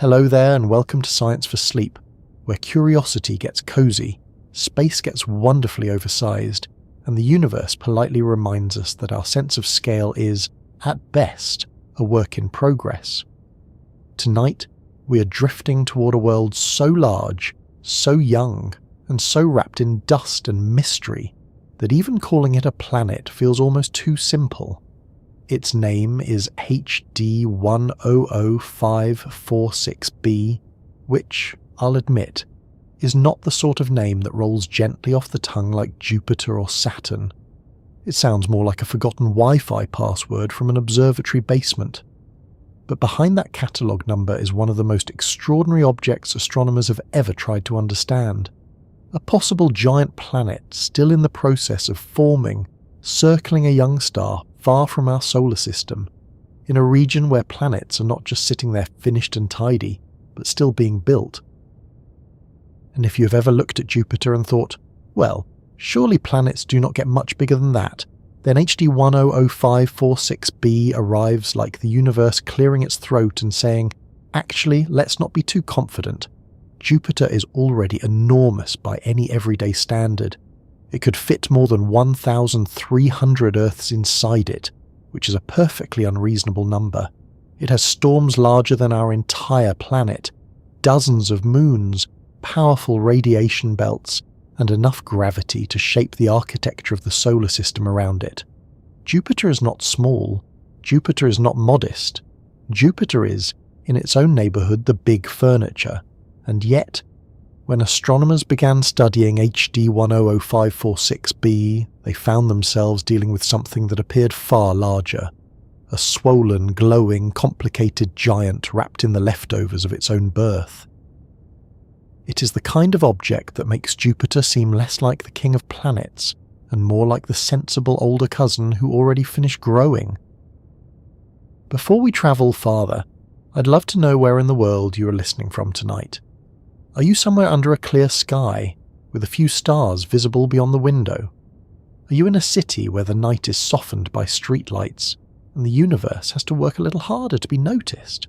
Hello there and welcome to Science for Sleep, where curiosity gets cozy, space gets wonderfully oversized, and the universe politely reminds us that our sense of scale is, at best, a work in progress. Tonight, we are drifting toward a world so large, so young, and so wrapped in dust and mystery that even calling it a planet feels almost too simple. Its name is HD 100546b, which, I'll admit, is not the sort of name that rolls gently off the tongue like Jupiter or Saturn. It sounds more like a forgotten Wi-Fi password from an observatory basement. But behind that catalogue number is one of the most extraordinary objects astronomers have ever tried to understand. A possible giant planet still in the process of forming, circling a young star far from our solar system, in a region where planets are not just sitting there finished and tidy, but still being built. And if you have ever looked at Jupiter and thought, well, surely planets do not get much bigger than that, then HD 100546b arrives like the universe clearing its throat and saying, actually, let's not be too confident. Jupiter is already enormous by any everyday standard. It could fit more than 1,300 Earths inside it, which is a perfectly unreasonable number. It has storms larger than our entire planet, dozens of moons, powerful radiation belts, and enough gravity to shape the architecture of the solar system around it. Jupiter is not small. Jupiter is not modest. Jupiter is, in its own neighbourhood, the big furniture. And yet, when astronomers began studying HD 100546b, they found themselves dealing with something that appeared far larger. A swollen, glowing, complicated giant wrapped in the leftovers of its own birth. It is the kind of object that makes Jupiter seem less like the king of planets and more like the sensible older cousin who already finished growing. Before we travel farther, I'd love to know where in the world you are listening from tonight. Are you somewhere under a clear sky, with a few stars visible beyond the window? Are you in a city where the night is softened by streetlights, and the universe has to work a little harder to be noticed?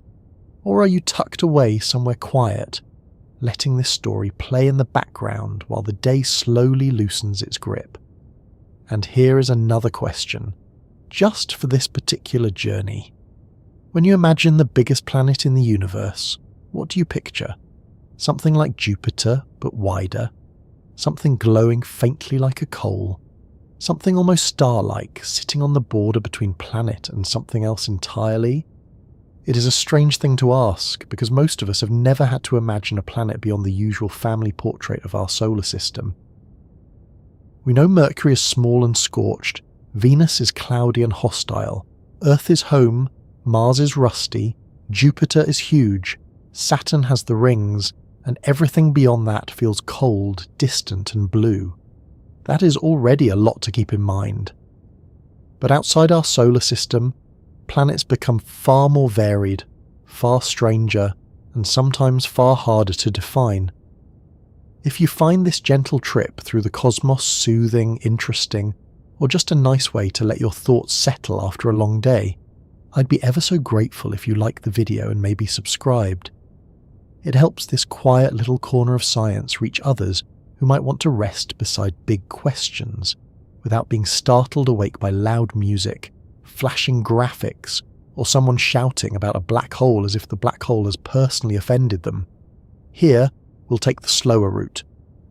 Or are you tucked away somewhere quiet, letting this story play in the background while the day slowly loosens its grip? And here is another question, just for this particular journey. When you imagine the biggest planet in the universe, what do you picture? Something like Jupiter, but wider. Something glowing faintly like a coal. Something almost star-like, sitting on the border between planet and something else entirely. It is a strange thing to ask, because most of us have never had to imagine a planet beyond the usual family portrait of our solar system. We know Mercury is small and scorched, Venus is cloudy and hostile, Earth is home, Mars is rusty, Jupiter is huge, Saturn has the rings, and everything beyond that feels cold, distant and blue. That is already a lot to keep in mind. But outside our solar system, planets become far more varied, far stranger, and sometimes far harder to define. If you find this gentle trip through the cosmos soothing, interesting, or just a nice way to let your thoughts settle after a long day, I'd be ever so grateful if you liked the video and maybe subscribed. It helps this quiet little corner of science reach others who might want to rest beside big questions without being startled awake by loud music, flashing graphics, or someone shouting about a black hole as if the black hole has personally offended them. Here, we'll take the slower route.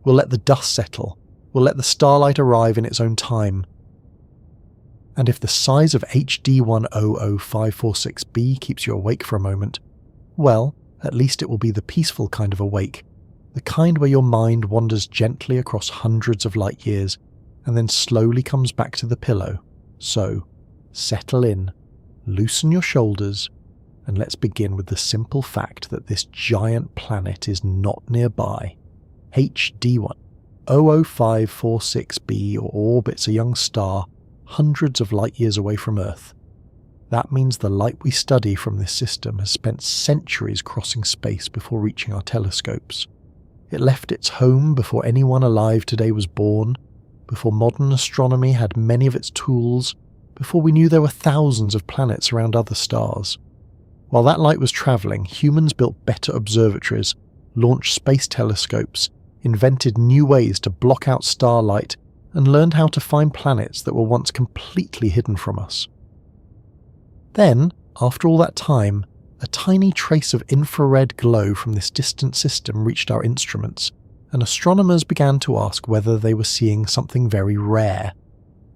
We'll let the dust settle. We'll let the starlight arrive in its own time. And if the size of HD 100546b keeps you awake for a moment, well, at least it will be the peaceful kind of awake, the kind where your mind wanders gently across hundreds of light years and then slowly comes back to the pillow. So, settle in, loosen your shoulders, and let's begin with the simple fact that this giant planet is not nearby. HD 100546b orbits a young star hundreds of light years away from Earth. That means the light we study from this system has spent centuries crossing space before reaching our telescopes. It left its home before anyone alive today was born, before modern astronomy had many of its tools, before we knew there were thousands of planets around other stars. While that light was travelling, humans built better observatories, launched space telescopes, invented new ways to block out starlight, and learned how to find planets that were once completely hidden from us. Then, after all that time, a tiny trace of infrared glow from this distant system reached our instruments, and astronomers began to ask whether they were seeing something very rare,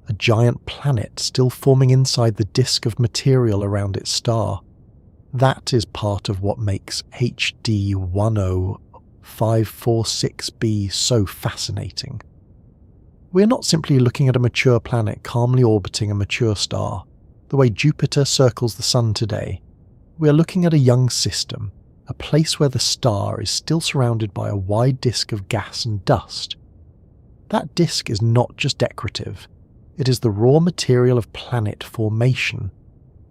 a giant planet still forming inside the disk of material around its star. That is part of what makes HD 10546b so fascinating. We're not simply looking at a mature planet calmly orbiting a mature star, the way Jupiter circles the Sun today. We are looking at a young system, a place where the star is still surrounded by a wide disk of gas and dust. That disk is not just decorative, it is the raw material of planet formation.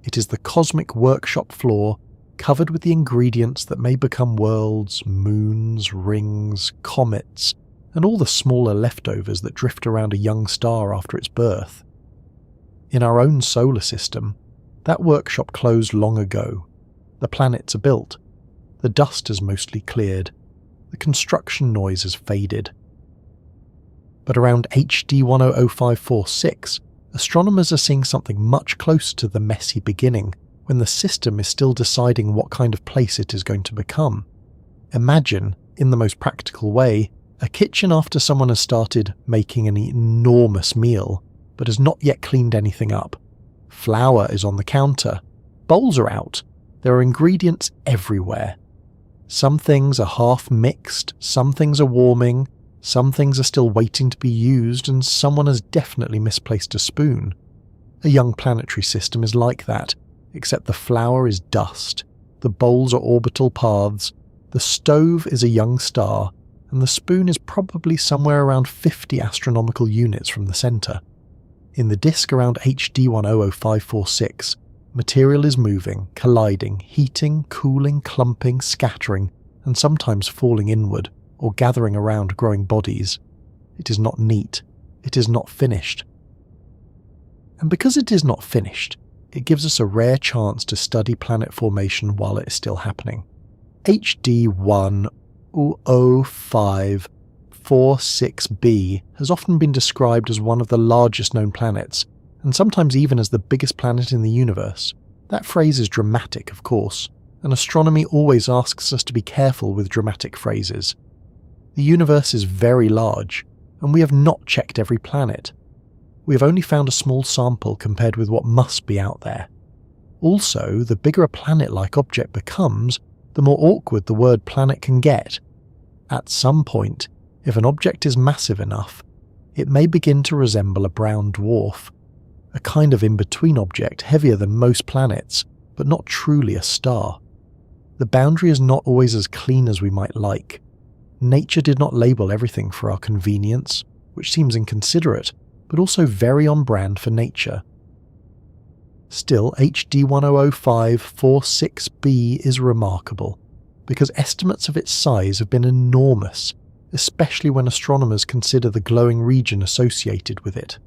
It is the cosmic workshop floor covered with the ingredients that may become worlds, moons, rings, comets, and all the smaller leftovers that drift around a young star after its birth. In our own solar system, that workshop closed long ago. The planets are built. The dust has mostly cleared. The construction noise has faded. But around HD 100546, astronomers are seeing something much closer to the messy beginning, when the system is still deciding what kind of place it is going to become. Imagine, in the most practical way, a kitchen after someone has started making an enormous meal, but has not yet cleaned anything up. Flour is on the counter. Bowls are out. There are ingredients everywhere. Some things are half mixed, some things are warming, some things are still waiting to be used, and someone has definitely misplaced a spoon. A young planetary system is like that, except the flour is dust, the bowls are orbital paths, the stove is a young star, and the spoon is probably somewhere around 50 astronomical units from the centre. In the disk around HD 100546, material is moving, colliding, heating, cooling, clumping, scattering, and sometimes falling inward, or gathering around growing bodies. It is not neat. It is not finished. And because it is not finished, it gives us a rare chance to study planet formation while it is still happening. HD 100546b has often been described as one of the largest known planets, and sometimes even as the biggest planet in the universe. That phrase is dramatic, of course, and astronomy always asks us to be careful with dramatic phrases. The universe is very large, and we have not checked every planet. We have only found a small sample compared with what must be out there. Also, the bigger a planet-like object becomes, the more awkward the word planet can get. At some point, if an object is massive enough, it may begin to resemble a brown dwarf, a kind of in-between object heavier than most planets, but not truly a star. The boundary is not always as clean as we might like. Nature did not label everything for our convenience, which seems inconsiderate, but also very on brand for nature. Still, HD 100546b is remarkable, because estimates of its size have been enormous, especially when astronomers consider the glowing region associated with it.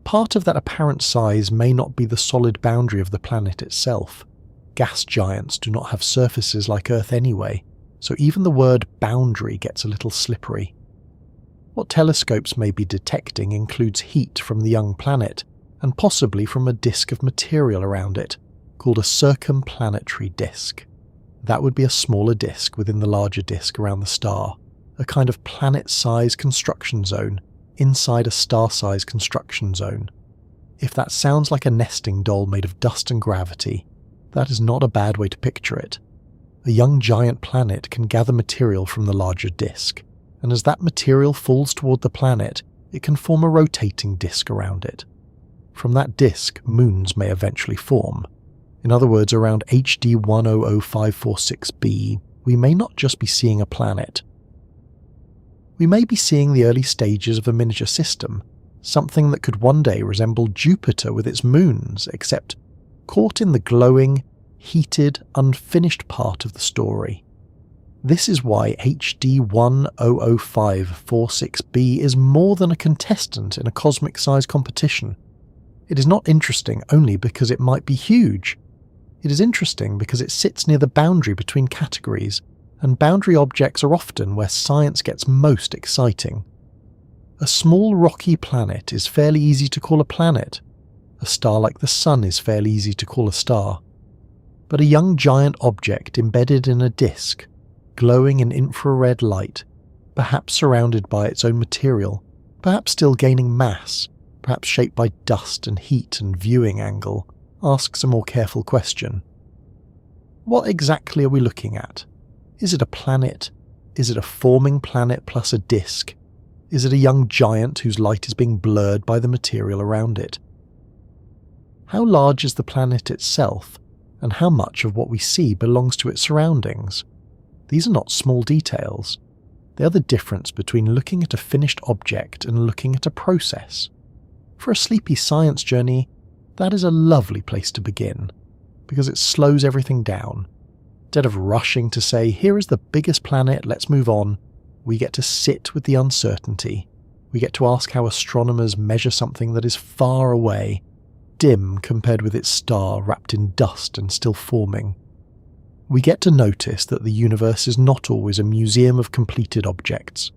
Part of that apparent size may not be the solid boundary of the planet itself. Gas giants do not have surfaces like Earth anyway, so even the word boundary gets a little slippery. What telescopes may be detecting includes heat from the young planet, and possibly from a disk of material around it, called a circumplanetary disk. That would be a smaller disk within the larger disk around the star, a kind of planet-size construction zone inside a star-size construction zone. If that sounds like a nesting doll made of dust and gravity, that is not a bad way to picture it. A young giant planet can gather material from the larger disk, and as that material falls toward the planet, it can form a rotating disk around it. From that disk, moons may eventually form. In other words, around HD 100546b, we may not just be seeing a planet. We may be seeing the early stages of a miniature system, something that could one day resemble Jupiter with its moons, except caught in the glowing, heated, unfinished part of the story. This is why HD 100546b is more than a contestant in a cosmic size competition. It is not interesting only because it might be huge. It is interesting because it sits near the boundary between categories, and boundary objects are often where science gets most exciting. A small rocky planet is fairly easy to call a planet. A star like the Sun is fairly easy to call a star. But a young giant object embedded in a disk, glowing in infrared light, perhaps surrounded by its own material, perhaps still gaining mass, perhaps shaped by dust and heat and viewing angle, asks a more careful question. What exactly are we looking at? Is it a planet? Is it a forming planet plus a disk? Is it a young giant whose light is being blurred by the material around it? How large is the planet itself, and how much of what we see belongs to its surroundings? These are not small details. They are the difference between looking at a finished object and looking at a process. For a sleepy science journey, that is a lovely place to begin, because it slows everything down. Instead of rushing to say, here is the biggest planet, let's move on, we get to sit with the uncertainty. We get to ask how astronomers measure something that is far away, dim compared with its star wrapped in dust and still forming. We get to notice that the universe is not always a museum of completed objects.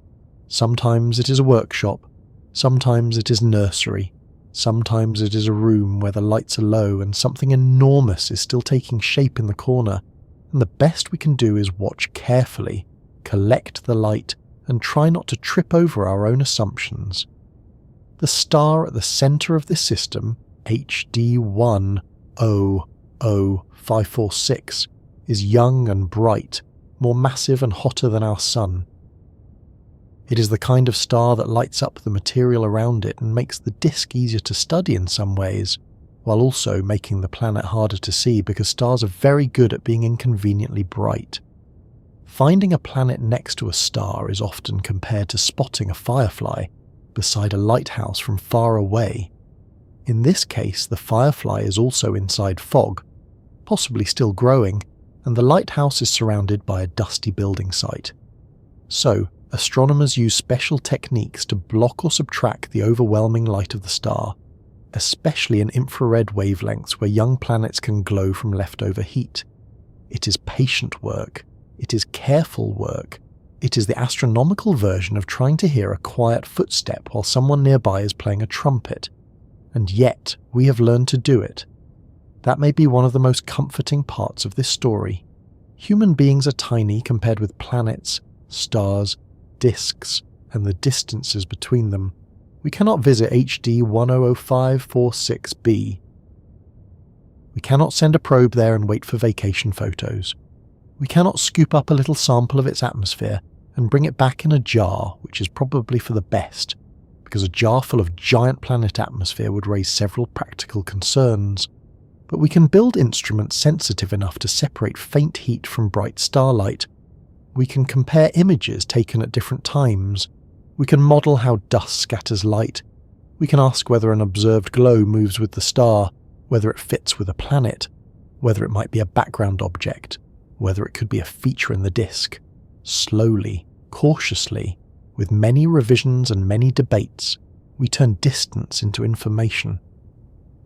Sometimes it is a workshop, sometimes it is nursery, sometimes it is a room where the lights are low and something enormous is still taking shape in the corner, and the best we can do is watch carefully, collect the light, and try not to trip over our own assumptions. The star at the centre of this system, HD 100546, is young and bright, more massive and hotter than our Sun. It is the kind of star that lights up the material around it and makes the disk easier to study in some ways, while also making the planet harder to see because stars are very good at being inconveniently bright. Finding a planet next to a star is often compared to spotting a firefly beside a lighthouse from far away. In this case, the firefly is also inside fog, possibly still growing, and the lighthouse is surrounded by a dusty building site. So, astronomers use special techniques to block or subtract the overwhelming light of the star, especially in infrared wavelengths where young planets can glow from leftover heat. It is patient work. It is careful work. It is the astronomical version of trying to hear a quiet footstep while someone nearby is playing a trumpet. And yet, we have learned to do it. That may be one of the most comforting parts of this story. Human beings are tiny compared with planets, stars, disks, and the distances between them. We cannot visit HD 100546b. We cannot send a probe there and wait for vacation photos. We cannot scoop up a little sample of its atmosphere and bring it back in a jar, which is probably for the best, because a jar full of giant planet atmosphere would raise several practical concerns. But we can build instruments sensitive enough to separate faint heat from bright starlight. We can compare images taken at different times. We can model how dust scatters light. We can ask whether an observed glow moves with the star, whether it fits with a planet, whether it might be a background object, whether it could be a feature in the disk. Slowly, cautiously, with many revisions and many debates, we turn distance into information.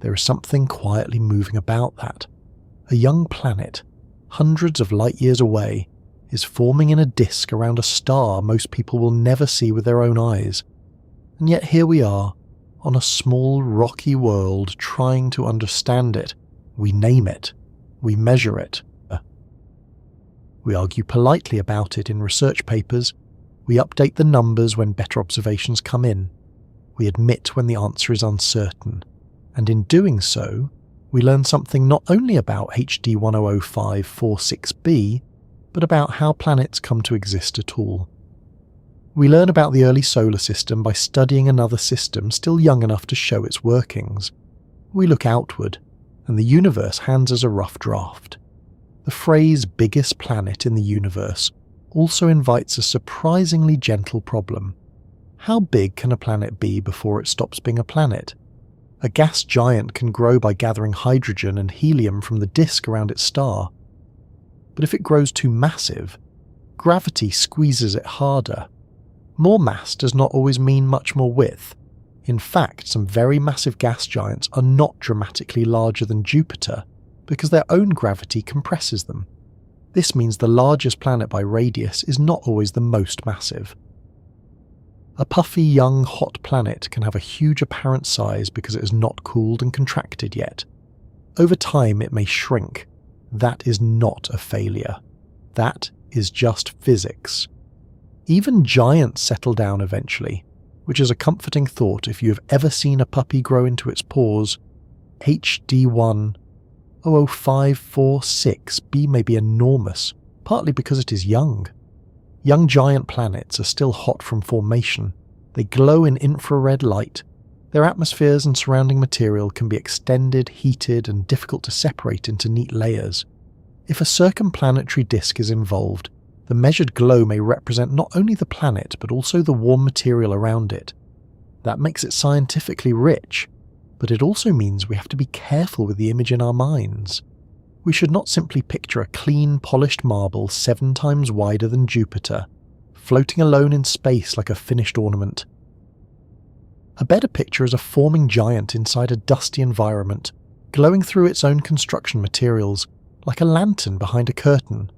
There is something quietly moving about that. A young planet, hundreds of light years away, is forming in a disk around a star most people will never see with their own eyes. And yet here we are, on a small rocky world trying to understand it. We name it. We measure it. We argue politely about it in research papers. We update the numbers when better observations come in. We admit when the answer is uncertain. And in doing so, we learn something not only about HD 100546b, but about how planets come to exist at all. We learn about the early solar system by studying another system still young enough to show its workings. We look outward, and the universe hands us a rough draft. The phrase biggest planet in the universe also invites a surprisingly gentle problem. How big can a planet be before it stops being a planet? A gas giant can grow by gathering hydrogen and helium from the disk around its star. But if it grows too massive, gravity squeezes it harder. More mass does not always mean much more width. In fact, some very massive gas giants are not dramatically larger than Jupiter, because their own gravity compresses them. This means the largest planet by radius is not always the most massive. A puffy, young, hot planet can have a huge apparent size because it is not cooled and contracted yet. Over time it may shrink. That is not a failure. That is just physics. Even giants settle down eventually, which is a comforting thought if you have ever seen a puppy grow into its paws. HD1 00546b may be enormous, partly because it is young. Young giant planets are still hot from formation. They glow in infrared light. Their atmospheres and surrounding material can be extended, heated, and difficult to separate into neat layers. If a circumplanetary disk is involved, the measured glow may represent not only the planet but also the warm material around it. That makes it scientifically rich, but it also means we have to be careful with the image in our minds. We should not simply picture a clean, polished marble 7 times wider than Jupiter, floating alone in space like a finished ornament. A better picture is a forming giant inside a dusty environment, glowing through its own construction materials, like a lantern behind a curtain.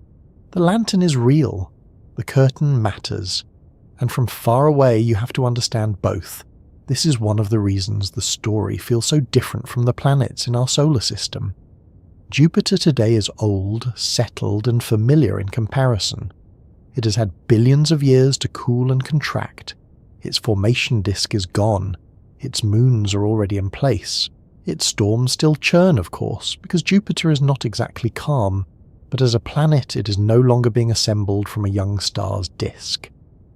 The lantern is real, the curtain matters, and from far away you have to understand both. This is one of the reasons the story feels so different from the planets in our solar system. Jupiter today is old, settled, and familiar in comparison. It has had billions of years to cool and contract. Its formation disk is gone. Its moons are already in place. Its storms still churn, of course, because Jupiter is not exactly calm, but as a planet it is no longer being assembled from a young star's disk.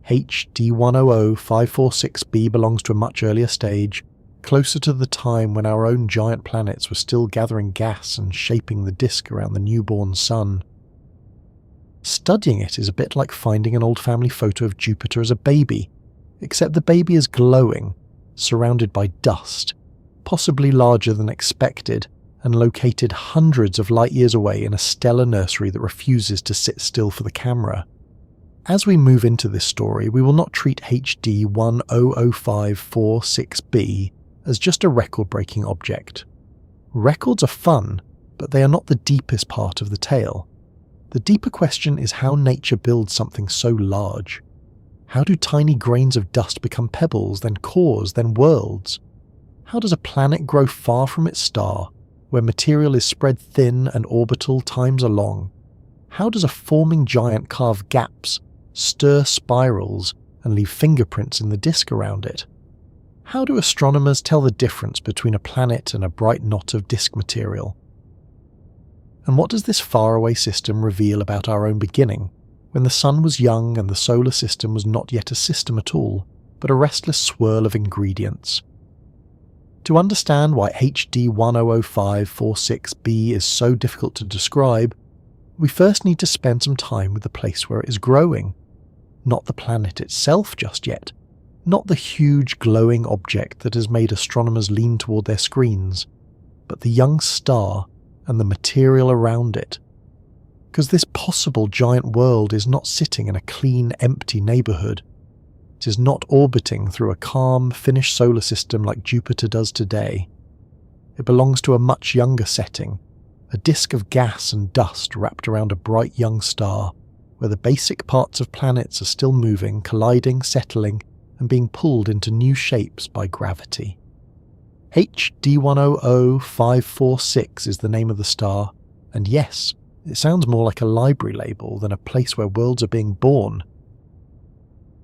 HD100546b belongs to a much earlier stage, closer to the time when our own giant planets were still gathering gas and shaping the disk around the newborn sun. Studying it is a bit like finding an old family photo of Jupiter as a baby, except the baby is glowing, surrounded by dust, possibly larger than expected, and located hundreds of light years away in a stellar nursery that refuses to sit still for the camera. As we move into this story, we will not treat HD 100546b as just a record-breaking object. Records are fun, but they are not the deepest part of the tale. The deeper question is how nature builds something so large. How do tiny grains of dust become pebbles, then cores, then worlds? How does a planet grow far from its star, where material is spread thin and orbital times are long? How does a forming giant carve gaps, stir spirals, and leave fingerprints in the disk around it? How do astronomers tell the difference between a planet and a bright knot of disk material? And what does this faraway system reveal about our own beginning, when the sun was young and the solar system was not yet a system at all, but a restless swirl of ingredients? To understand why HD 100546b is so difficult to describe, we first need to spend some time with the place where it is growing. Not the planet itself just yet, not the huge glowing object that has made astronomers lean toward their screens, but the young star and the material around it. Because this possible giant world is not sitting in a clean, empty neighbourhood. It is not orbiting through a calm, finished solar system like Jupiter does today. It belongs to a much younger setting, a disk of gas and dust wrapped around a bright young star, where the basic parts of planets are still moving, colliding, settling, and being pulled into new shapes by gravity. HD 100546 is the name of the star, and yes, it sounds more like a library label than a place where worlds are being born.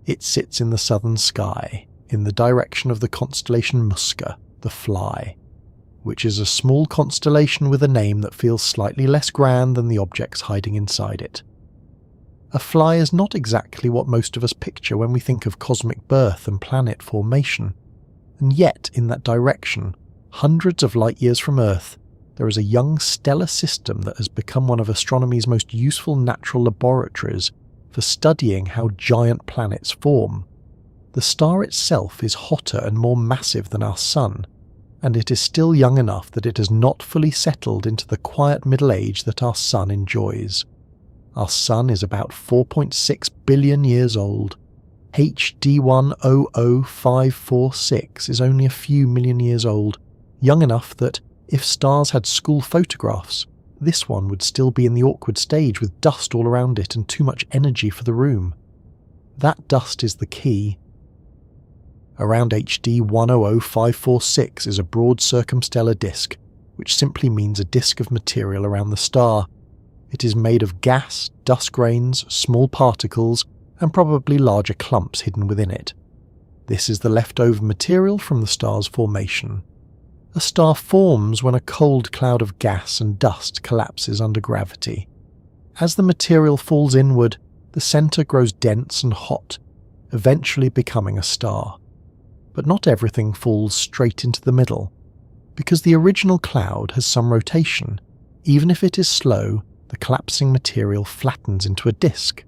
It sits in the southern sky, in the direction of the constellation Musca, the Fly, which is a small constellation with a name that feels slightly less grand than the objects hiding inside it. A fly is not exactly what most of us picture when we think of cosmic birth and planet formation, and yet in that direction, hundreds of light years from Earth, there is a young stellar system that has become one of astronomy's most useful natural laboratories for studying how giant planets form. The star itself is hotter and more massive than our Sun, and it is still young enough that it has not fully settled into the quiet middle age that our Sun enjoys. Our Sun is about 4.6 billion years old. HD 100546 is only a few million years old, young enough that, if stars had school photographs, this one would still be in the awkward stage with dust all around it and too much energy for the room. That dust is the key. Around HD 100546 is a broad circumstellar disk, which simply means a disk of material around the star. It is made of gas, dust grains, small particles, and probably larger clumps hidden within it. This is the leftover material from the star's formation. A star forms when a cold cloud of gas and dust collapses under gravity. As the material falls inward, the centre grows dense and hot, eventually becoming a star. But not everything falls straight into the middle. Because the original cloud has some rotation, even if it is slow, the collapsing material flattens into a disk.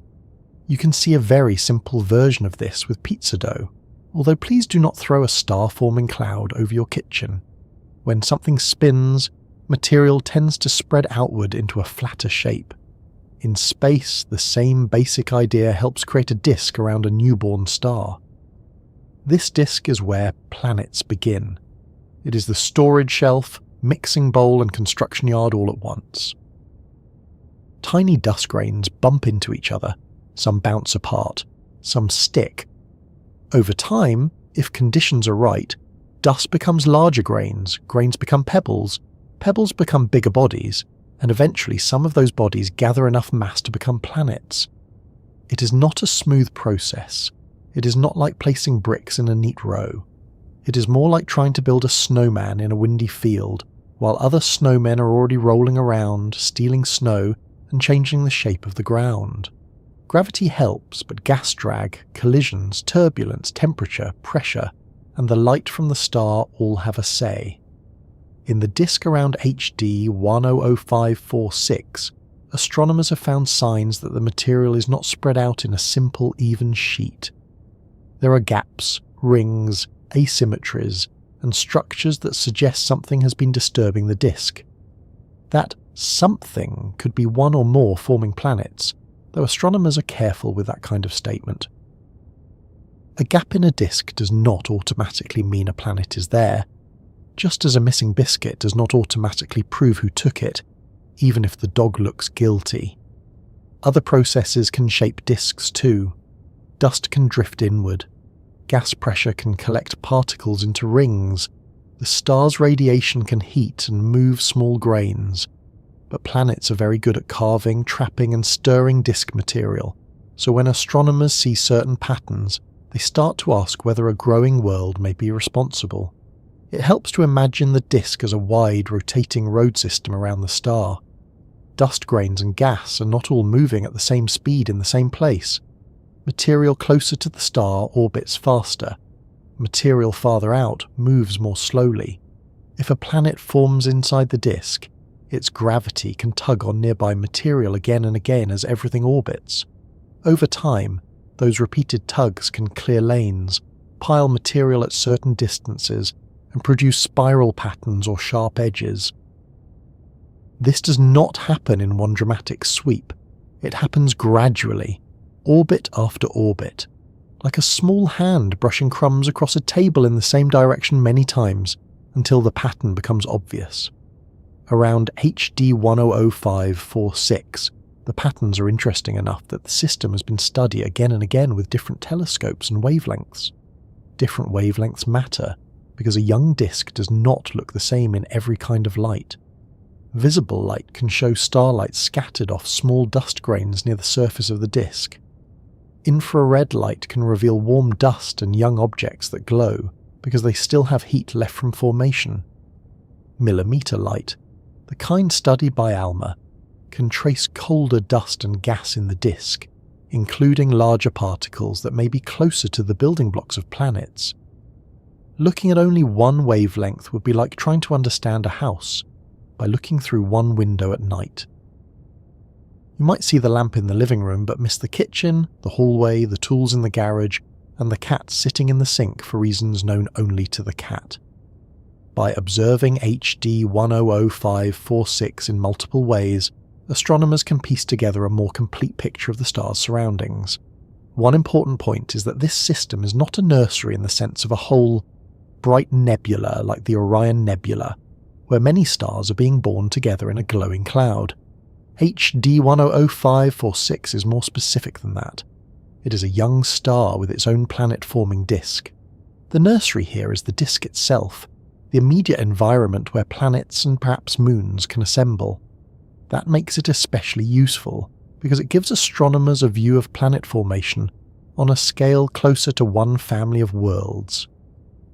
You can see a very simple version of this with pizza dough, although please do not throw a star-forming cloud over your kitchen. When something spins, material tends to spread outward into a flatter shape. In space, the same basic idea helps create a disk around a newborn star. This disk is where planets begin. It is the storage shelf, mixing bowl and construction yard all at once. Tiny dust grains bump into each other, some bounce apart, some stick. Over time, if conditions are right, dust becomes larger grains, grains become pebbles, pebbles become bigger bodies, and eventually some of those bodies gather enough mass to become planets. It is not a smooth process. It is not like placing bricks in a neat row. It is more like trying to build a snowman in a windy field, while other snowmen are already rolling around, stealing snow, and changing the shape of the ground. Gravity helps, but gas drag, collisions, turbulence, temperature, pressure, and the light from the star all have a say. In the disk around HD 100546, astronomers have found signs that the material is not spread out in a simple, even sheet. There are gaps, rings, asymmetries, and structures that suggest something has been disturbing the disk. That something could be one or more forming planets, though astronomers are careful with that kind of statement. A gap in a disk does not automatically mean a planet is there, just as a missing biscuit does not automatically prove who took it, even if the dog looks guilty. Other processes can shape disks too. Dust can drift inward. Gas pressure can collect particles into rings. The star's radiation can heat and move small grains. But planets are very good at carving, trapping, and stirring disk material, so when astronomers see certain patterns, they start to ask whether a growing world may be responsible. It helps to imagine the disk as a wide, rotating road system around the star. Dust grains and gas are not all moving at the same speed in the same place. Material closer to the star orbits faster. Material farther out moves more slowly. If a planet forms inside the disk, its gravity can tug on nearby material again and again as everything orbits. Over time, those repeated tugs can clear lanes, pile material at certain distances, and produce spiral patterns or sharp edges. This does not happen in one dramatic sweep. It happens gradually, orbit after orbit, like a small hand brushing crumbs across a table in the same direction many times, until the pattern becomes obvious. Around HD 100546, the patterns are interesting enough that the system has been studied again and again with different telescopes and wavelengths. Different wavelengths matter, because a young disk does not look the same in every kind of light. Visible light can show starlight scattered off small dust grains near the surface of the disk. Infrared light can reveal warm dust and young objects that glow, because they still have heat left from formation. Millimeter light, the kind studied by ALMA, can trace colder dust and gas in the disk, including larger particles that may be closer to the building blocks of planets. Looking at only one wavelength would be like trying to understand a house by looking through one window at night. You might see the lamp in the living room but miss the kitchen, the hallway, the tools in the garage, and the cat sitting in the sink for reasons known only to the cat. By observing HD 100546 in multiple ways, astronomers can piece together a more complete picture of the star's surroundings. One important point is that this system is not a nursery in the sense of a whole, bright nebula like the Orion Nebula. where many stars are being born together in a glowing cloud. HD 100546 is more specific than that. It is a young star with its own planet-forming disk. The nursery here is the disk itself, the immediate environment where planets and perhaps moons can assemble. That makes it especially useful, because it gives astronomers a view of planet formation on a scale closer to one family of worlds.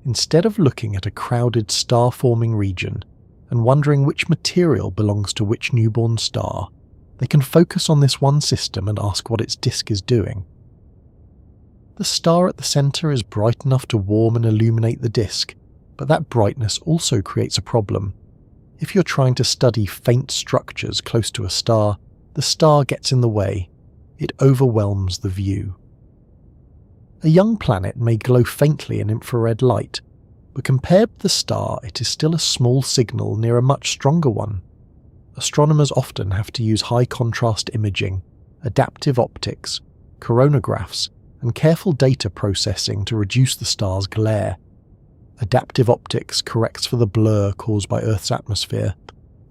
Instead of looking at a crowded star-forming region and wondering which material belongs to which newborn star, they can focus on this one system and ask what its disk is doing. The star at the centre is bright enough to warm and illuminate the disk, but that brightness also creates a problem. If you're trying to study faint structures close to a star, the star gets in the way. It overwhelms the view. A young planet may glow faintly in infrared light, but compared with the star, it is still a small signal near a much stronger one. Astronomers often have to use high-contrast imaging, adaptive optics, coronagraphs, and careful data processing to reduce the star's glare. Adaptive optics corrects for the blur caused by Earth's atmosphere.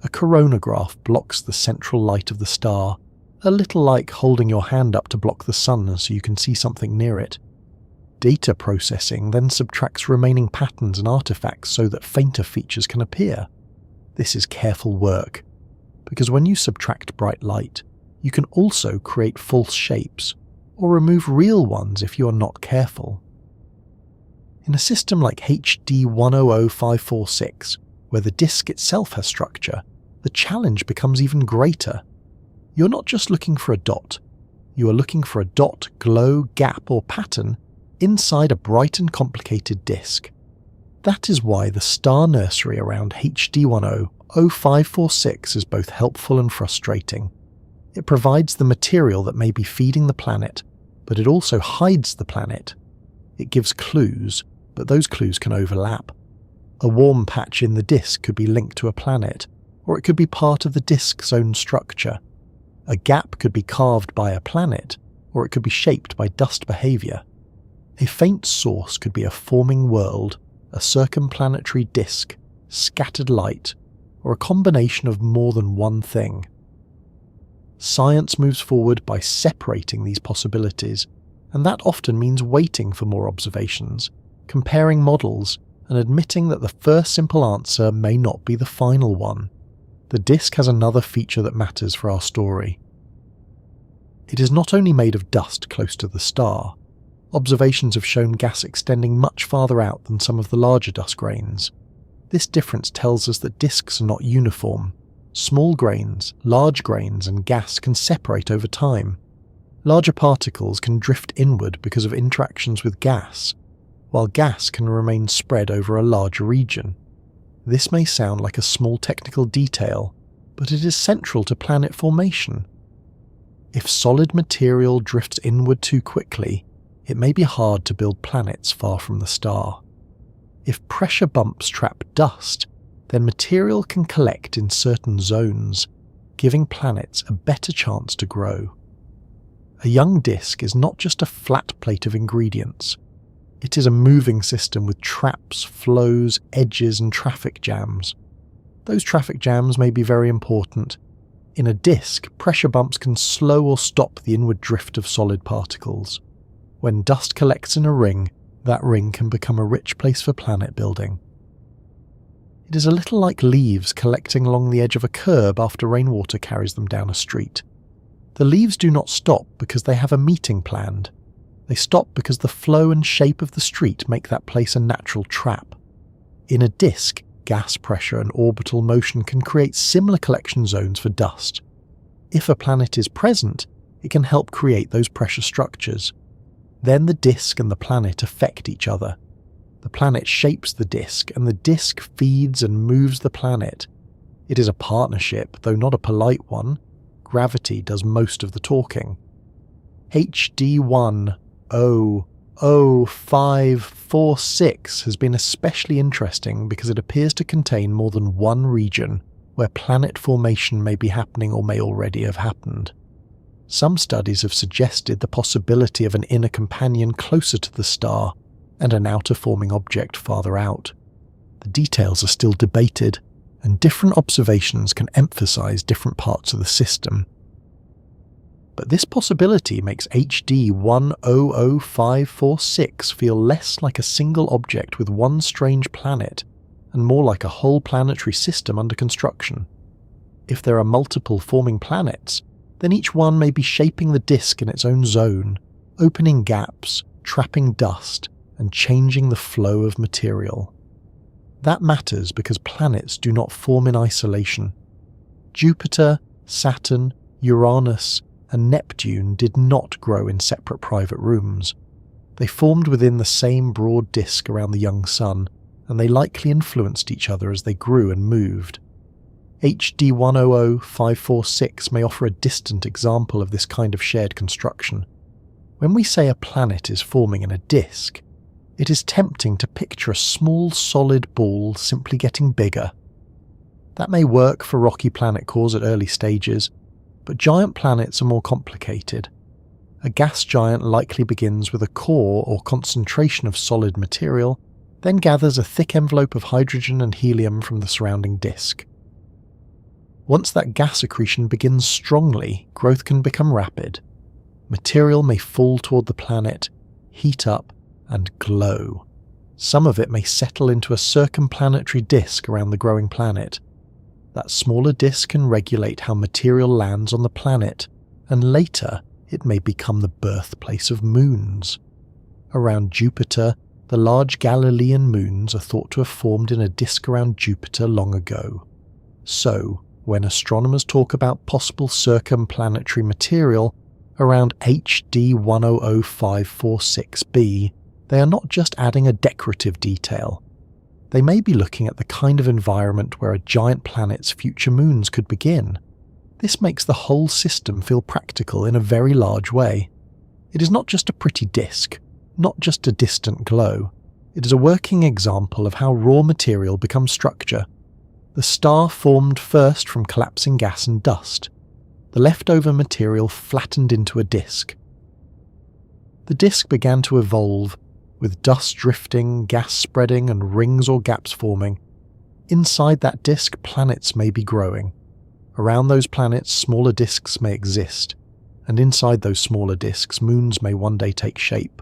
A coronagraph blocks the central light of the star, a little like holding your hand up to block the sun so you can see something near it. Data processing then subtracts remaining patterns and artifacts so that fainter features can appear. This is careful work, because when you subtract bright light, you can also create false shapes, or remove real ones if you are not careful. In a system like HD 100546, where the disk itself has structure, the challenge becomes even greater. You're not just looking for a dot, you are looking for a dot, glow, gap or pattern inside a bright and complicated disk. That is why the star nursery around HD 100546 is both helpful and frustrating. It provides the material that may be feeding the planet, but it also hides the planet. It gives clues, but those clues can overlap. A warm patch in the disk could be linked to a planet, or it could be part of the disk's own structure. A gap could be carved by a planet, or it could be shaped by dust behavior. A faint source could be a forming world, a circumplanetary disk, scattered light, or a combination of more than one thing. Science moves forward by separating these possibilities, and that often means waiting for more observations, comparing models, and admitting that the first simple answer may not be the final one. The disk has another feature that matters for our story. It is not only made of dust close to the star. Observations have shown gas extending much farther out than some of the larger dust grains. This difference tells us that disks are not uniform. Small grains, large grains, and gas can separate over time. Larger particles can drift inward because of interactions with gas, while gas can remain spread over a larger region. This may sound like a small technical detail, but it is central to planet formation. If solid material drifts inward too quickly, it may be hard to build planets far from the star. If pressure bumps trap dust, then material can collect in certain zones, giving planets a better chance to grow. A young disk is not just a flat plate of ingredients. It is a moving system with traps, flows, edges, and traffic jams. Those traffic jams may be very important. In a disk, pressure bumps can slow or stop the inward drift of solid particles. When dust collects in a ring, that ring can become a rich place for planet building. It is a little like leaves collecting along the edge of a curb after rainwater carries them down a street. The leaves do not stop because they have a meeting planned. They stop because the flow and shape of the street make that place a natural trap. In a disk, gas pressure and orbital motion can create similar collection zones for dust. If a planet is present, it can help create those pressure structures. Then the disk and the planet affect each other. The planet shapes the disk, and the disk feeds and moves the planet. It is a partnership, though not a polite one. Gravity does most of the talking. HD 100546 has been especially interesting because it appears to contain more than one region where planet formation may be happening or may already have happened. Some studies have suggested the possibility of an inner companion closer to the star and an outer forming object farther out. The details are still debated, and different observations can emphasize different parts of the system. But this possibility makes HD 100546 feel less like a single object with one strange planet and more like a whole planetary system under construction. If there are multiple forming planets, then each one may be shaping the disk in its own zone, opening gaps, trapping dust, and changing the flow of material. That matters because planets do not form in isolation. Jupiter, Saturn, Uranus, and Neptune did not grow in separate private rooms. They formed within the same broad disk around the young Sun, and they likely influenced each other as they grew and moved. HD 100546 may offer a distant example of this kind of shared construction. When we say a planet is forming in a disk, it is tempting to picture a small solid ball simply getting bigger. That may work for rocky planet cores at early stages, but giant planets are more complicated. A gas giant likely begins with a core or concentration of solid material, then gathers a thick envelope of hydrogen and helium from the surrounding disk. Once that gas accretion begins strongly, growth can become rapid. Material may fall toward the planet, heat up, and glow. Some of it may settle into a circumplanetary disk around the growing planet. That smaller disk can regulate how material lands on the planet, and later it may become the birthplace of moons. Around Jupiter, the large Galilean moons are thought to have formed in a disk around Jupiter long ago. So, when astronomers talk about possible circumplanetary material around HD 100546b, they are not just adding a decorative detail. They may be looking at the kind of environment where a giant planet's future moons could begin. This makes the whole system feel practical in a very large way. It is not just a pretty disk, not just a distant glow. It is a working example of how raw material becomes structure. The star formed first from collapsing gas and dust. The leftover material flattened into a disk. The disk began to evolve, with dust drifting, gas spreading, and rings or gaps forming. Inside that disk, planets may be growing. Around those planets, smaller disks may exist, and inside those smaller disks, moons may one day take shape.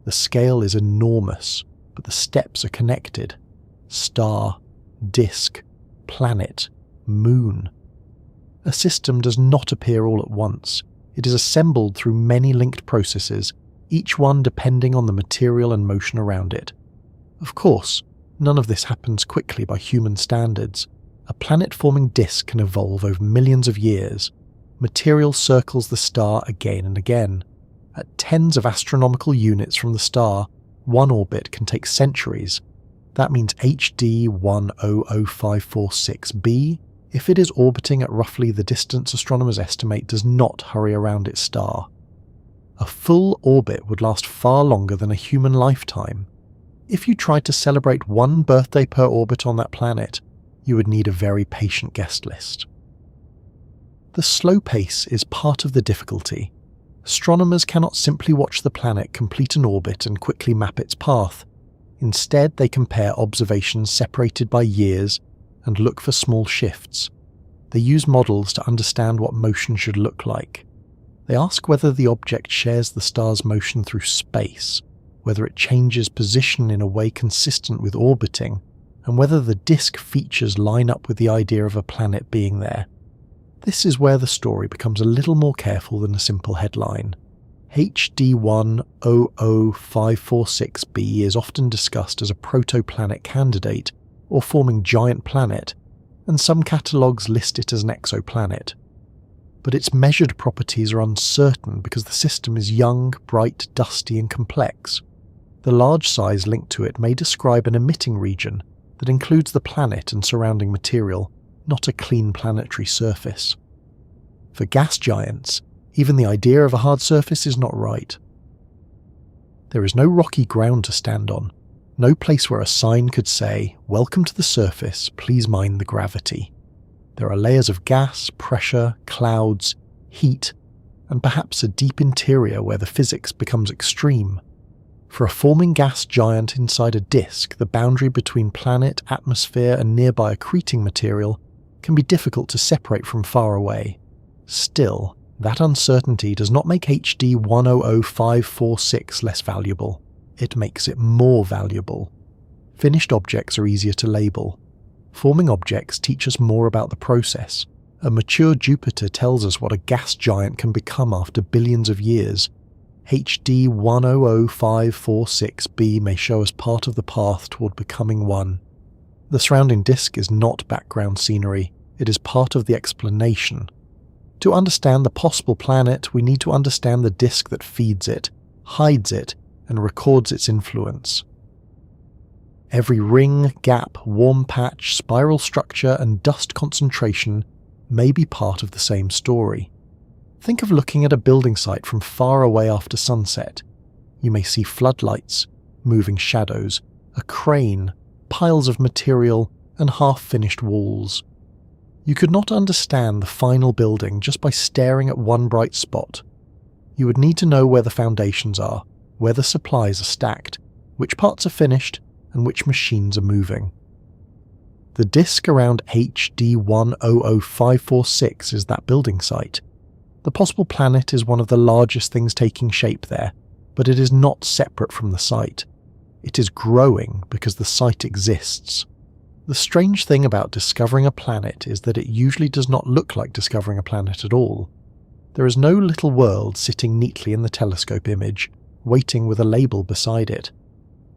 The scale is enormous, but the steps are connected. Star, disk, planet, moon. A system does not appear all at once. It is assembled through many linked processes, each one depending on the material and motion around it. Of course, none of this happens quickly by human standards. A planet-forming disk can evolve over millions of years. Material circles the star again and again. At tens of astronomical units from the star, one orbit can take centuries. That means HD 100546b, if it is orbiting at roughly the distance astronomers estimate, does not hurry around its star. A full orbit would last far longer than a human lifetime. If you tried to celebrate one birthday per orbit on that planet, you would need a very patient guest list. The slow pace is part of the difficulty. Astronomers cannot simply watch the planet complete an orbit and quickly map its path. Instead, they compare observations separated by years and look for small shifts. They use models to understand what motion should look like. They ask whether the object shares the star's motion through space, whether it changes position in a way consistent with orbiting, and whether the disk features line up with the idea of a planet being there. This is where the story becomes a little more careful than a simple headline. HD 100546b is often discussed as a protoplanet candidate or forming giant planet, and some catalogues list it as an exoplanet. But its measured properties are uncertain because the system is young, bright, dusty, and complex. The large size linked to it may describe an emitting region that includes the planet and surrounding material, not a clean planetary surface. For gas giants, even the idea of a hard surface is not right. There is no rocky ground to stand on, no place where a sign could say, "Welcome to the surface, please mind the gravity." There are layers of gas, pressure, clouds, heat, and perhaps a deep interior where the physics becomes extreme. For a forming gas giant inside a disk, the boundary between planet, atmosphere, and nearby accreting material can be difficult to separate from far away. Still, that uncertainty does not make HD 100546 less valuable. It makes it more valuable. Finished objects are easier to label. Forming objects teach us more about the process. A mature Jupiter tells us what a gas giant can become after billions of years. HD 100546b may show us part of the path toward becoming one. The surrounding disk is not background scenery, it is part of the explanation. To understand the possible planet, we need to understand the disk that feeds it, hides it, and records its influence. Every ring, gap, warm patch, spiral structure, and dust concentration may be part of the same story. Think of looking at a building site from far away after sunset. You may see floodlights, moving shadows, a crane, piles of material, and half-finished walls. You could not understand the final building just by staring at one bright spot. You would need to know where the foundations are, where the supplies are stacked, which parts are finished, and which machines are moving. The disk around HD 100546 is that building site. The possible planet is one of the largest things taking shape there, but it is not separate from the site. It is growing because the site exists. The strange thing about discovering a planet is that it usually does not look like discovering a planet at all. There is no little world sitting neatly in the telescope image, waiting with a label beside it.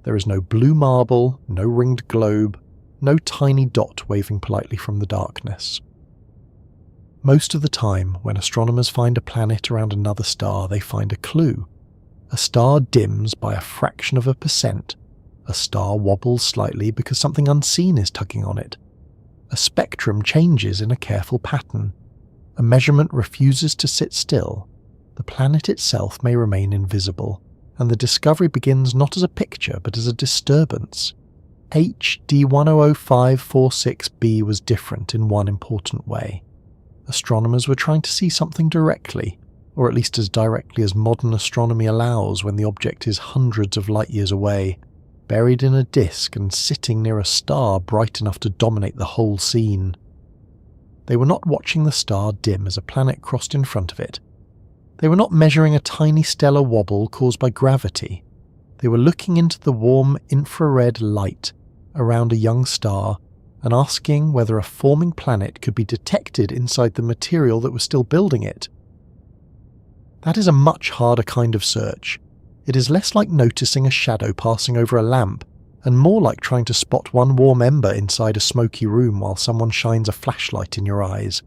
There is no blue marble, no ringed globe, no tiny dot waving politely from the darkness. Most of the time, when astronomers find a planet around another star, they find a clue. A star dims by a fraction of a percent. A star wobbles slightly because something unseen is tugging on it. A spectrum changes in a careful pattern. A measurement refuses to sit still. The planet itself may remain invisible, and the discovery begins not as a picture but as a disturbance. HD 100546b was different in one important way. Astronomers were trying to see something directly, or at least as directly as modern astronomy allows when the object is hundreds of light years away, buried in a disk and sitting near a star bright enough to dominate the whole scene. They were not watching the star dim as a planet crossed in front of it. They were not measuring a tiny stellar wobble caused by gravity. They were looking into the warm infrared light around a young star and asking whether a forming planet could be detected inside the material that was still building it. That is a much harder kind of search. It is less like noticing a shadow passing over a lamp, and more like trying to spot one warm ember inside a smoky room while someone shines a flashlight in your eyes.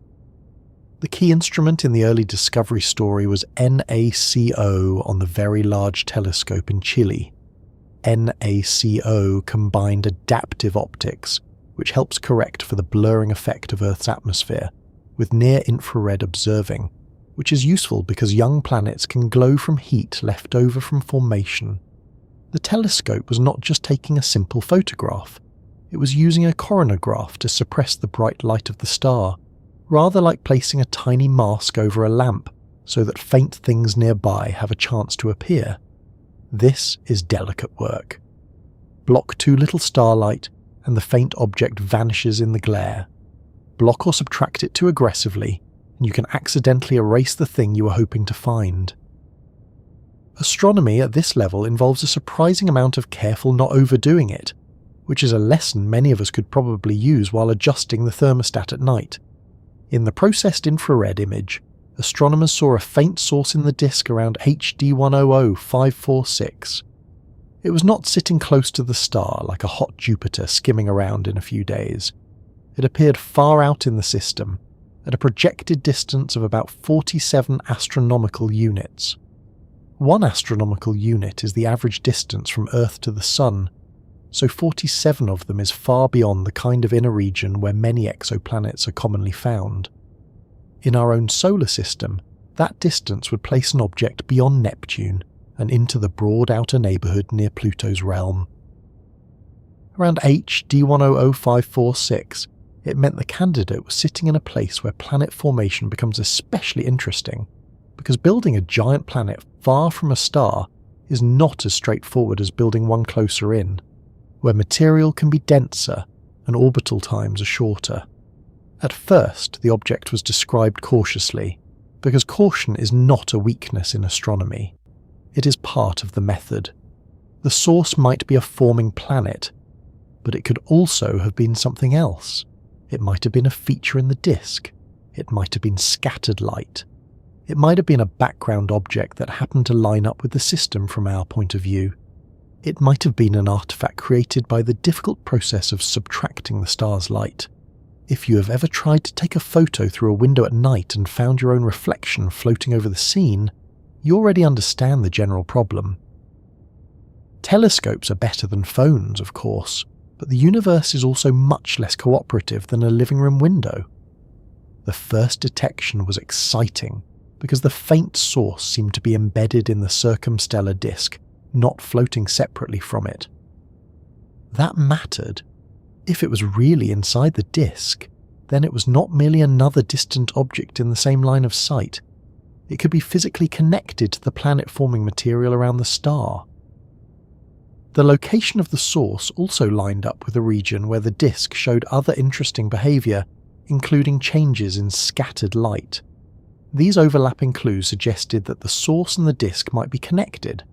The key instrument in the early discovery story was NaCO on the Very Large Telescope in Chile. NaCO combined adaptive optics, which helps correct for the blurring effect of Earth's atmosphere, with near-infrared observing, which is useful because young planets can glow from heat left over from formation. The telescope was not just taking a simple photograph, it was using a coronagraph to suppress the bright light of the star, rather like placing a tiny mask over a lamp so that faint things nearby have a chance to appear. This is delicate work. Block too little starlight, and the faint object vanishes in the glare. Block or subtract it too aggressively, and you can accidentally erase the thing you were hoping to find. Astronomy at this level involves a surprising amount of careful not overdoing it, which is a lesson many of us could probably use while adjusting the thermostat at night. In the processed infrared image, astronomers saw a faint source in the disk around HD 100546. It was not sitting close to the star like a hot Jupiter skimming around in a few days. It appeared far out in the system, at a projected distance of about 47 astronomical units. 1 astronomical unit is the average distance from Earth to the Sun, so 47 of them is far beyond the kind of inner region where many exoplanets are commonly found. In our own solar system, that distance would place an object beyond Neptune and into the broad outer neighbourhood near Pluto's realm. Around HD 100546, it meant the candidate was sitting in a place where planet formation becomes especially interesting, because building a giant planet far from a star is not as straightforward as building one closer in, where material can be denser and orbital times are shorter. At first, the object was described cautiously, because caution is not a weakness in astronomy. It is part of the method. The source might be a forming planet, but it could also have been something else. It might have been a feature in the disk. It might have been scattered light. It might have been a background object that happened to line up with the system from our point of view. It might have been an artifact created by the difficult process of subtracting the star's light. If you have ever tried to take a photo through a window at night and found your own reflection floating over the scene, you already understand the general problem. Telescopes are better than phones, of course, but the universe is also much less cooperative than a living room window. The first detection was exciting because the faint source seemed to be embedded in the circumstellar disk, not floating separately from it. That mattered. If it was really inside the disk, then it was not merely another distant object in the same line of sight. It could be physically connected to the planet-forming material around the star. The location of the source also lined up with a region where the disk showed other interesting behaviour, including changes in scattered light. These overlapping clues suggested that the source and the disk might be connected.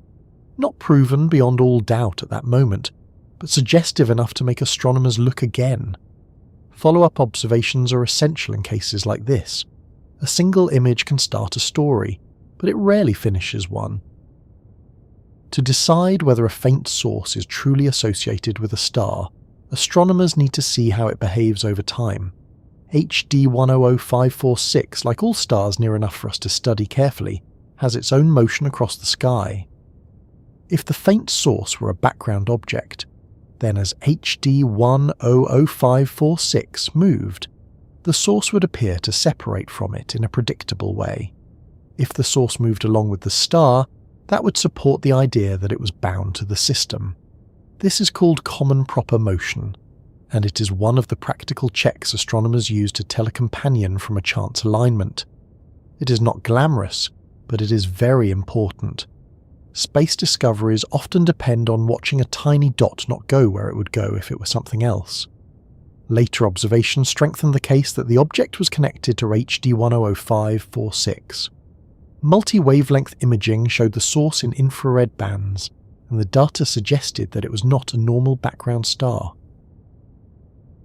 Not proven beyond all doubt at that moment, but suggestive enough to make astronomers look again. Follow-up observations are essential in cases like this. A single image can start a story, but it rarely finishes one. To decide whether a faint source is truly associated with a star, astronomers need to see how it behaves over time. HD 100546, like all stars near enough for us to study carefully, has its own motion across the sky. If the faint source were a background object, then as HD 100546 moved, the source would appear to separate from it in a predictable way. If the source moved along with the star, that would support the idea that it was bound to the system. This is called common proper motion, and it is one of the practical checks astronomers use to tell a companion from a chance alignment. It is not glamorous, but it is very important. Space discoveries often depend on watching a tiny dot not go where it would go if it were something else. Later observations strengthened the case that the object was connected to HD 100546. Multi-wavelength imaging showed the source in infrared bands, and the data suggested that it was not a normal background star.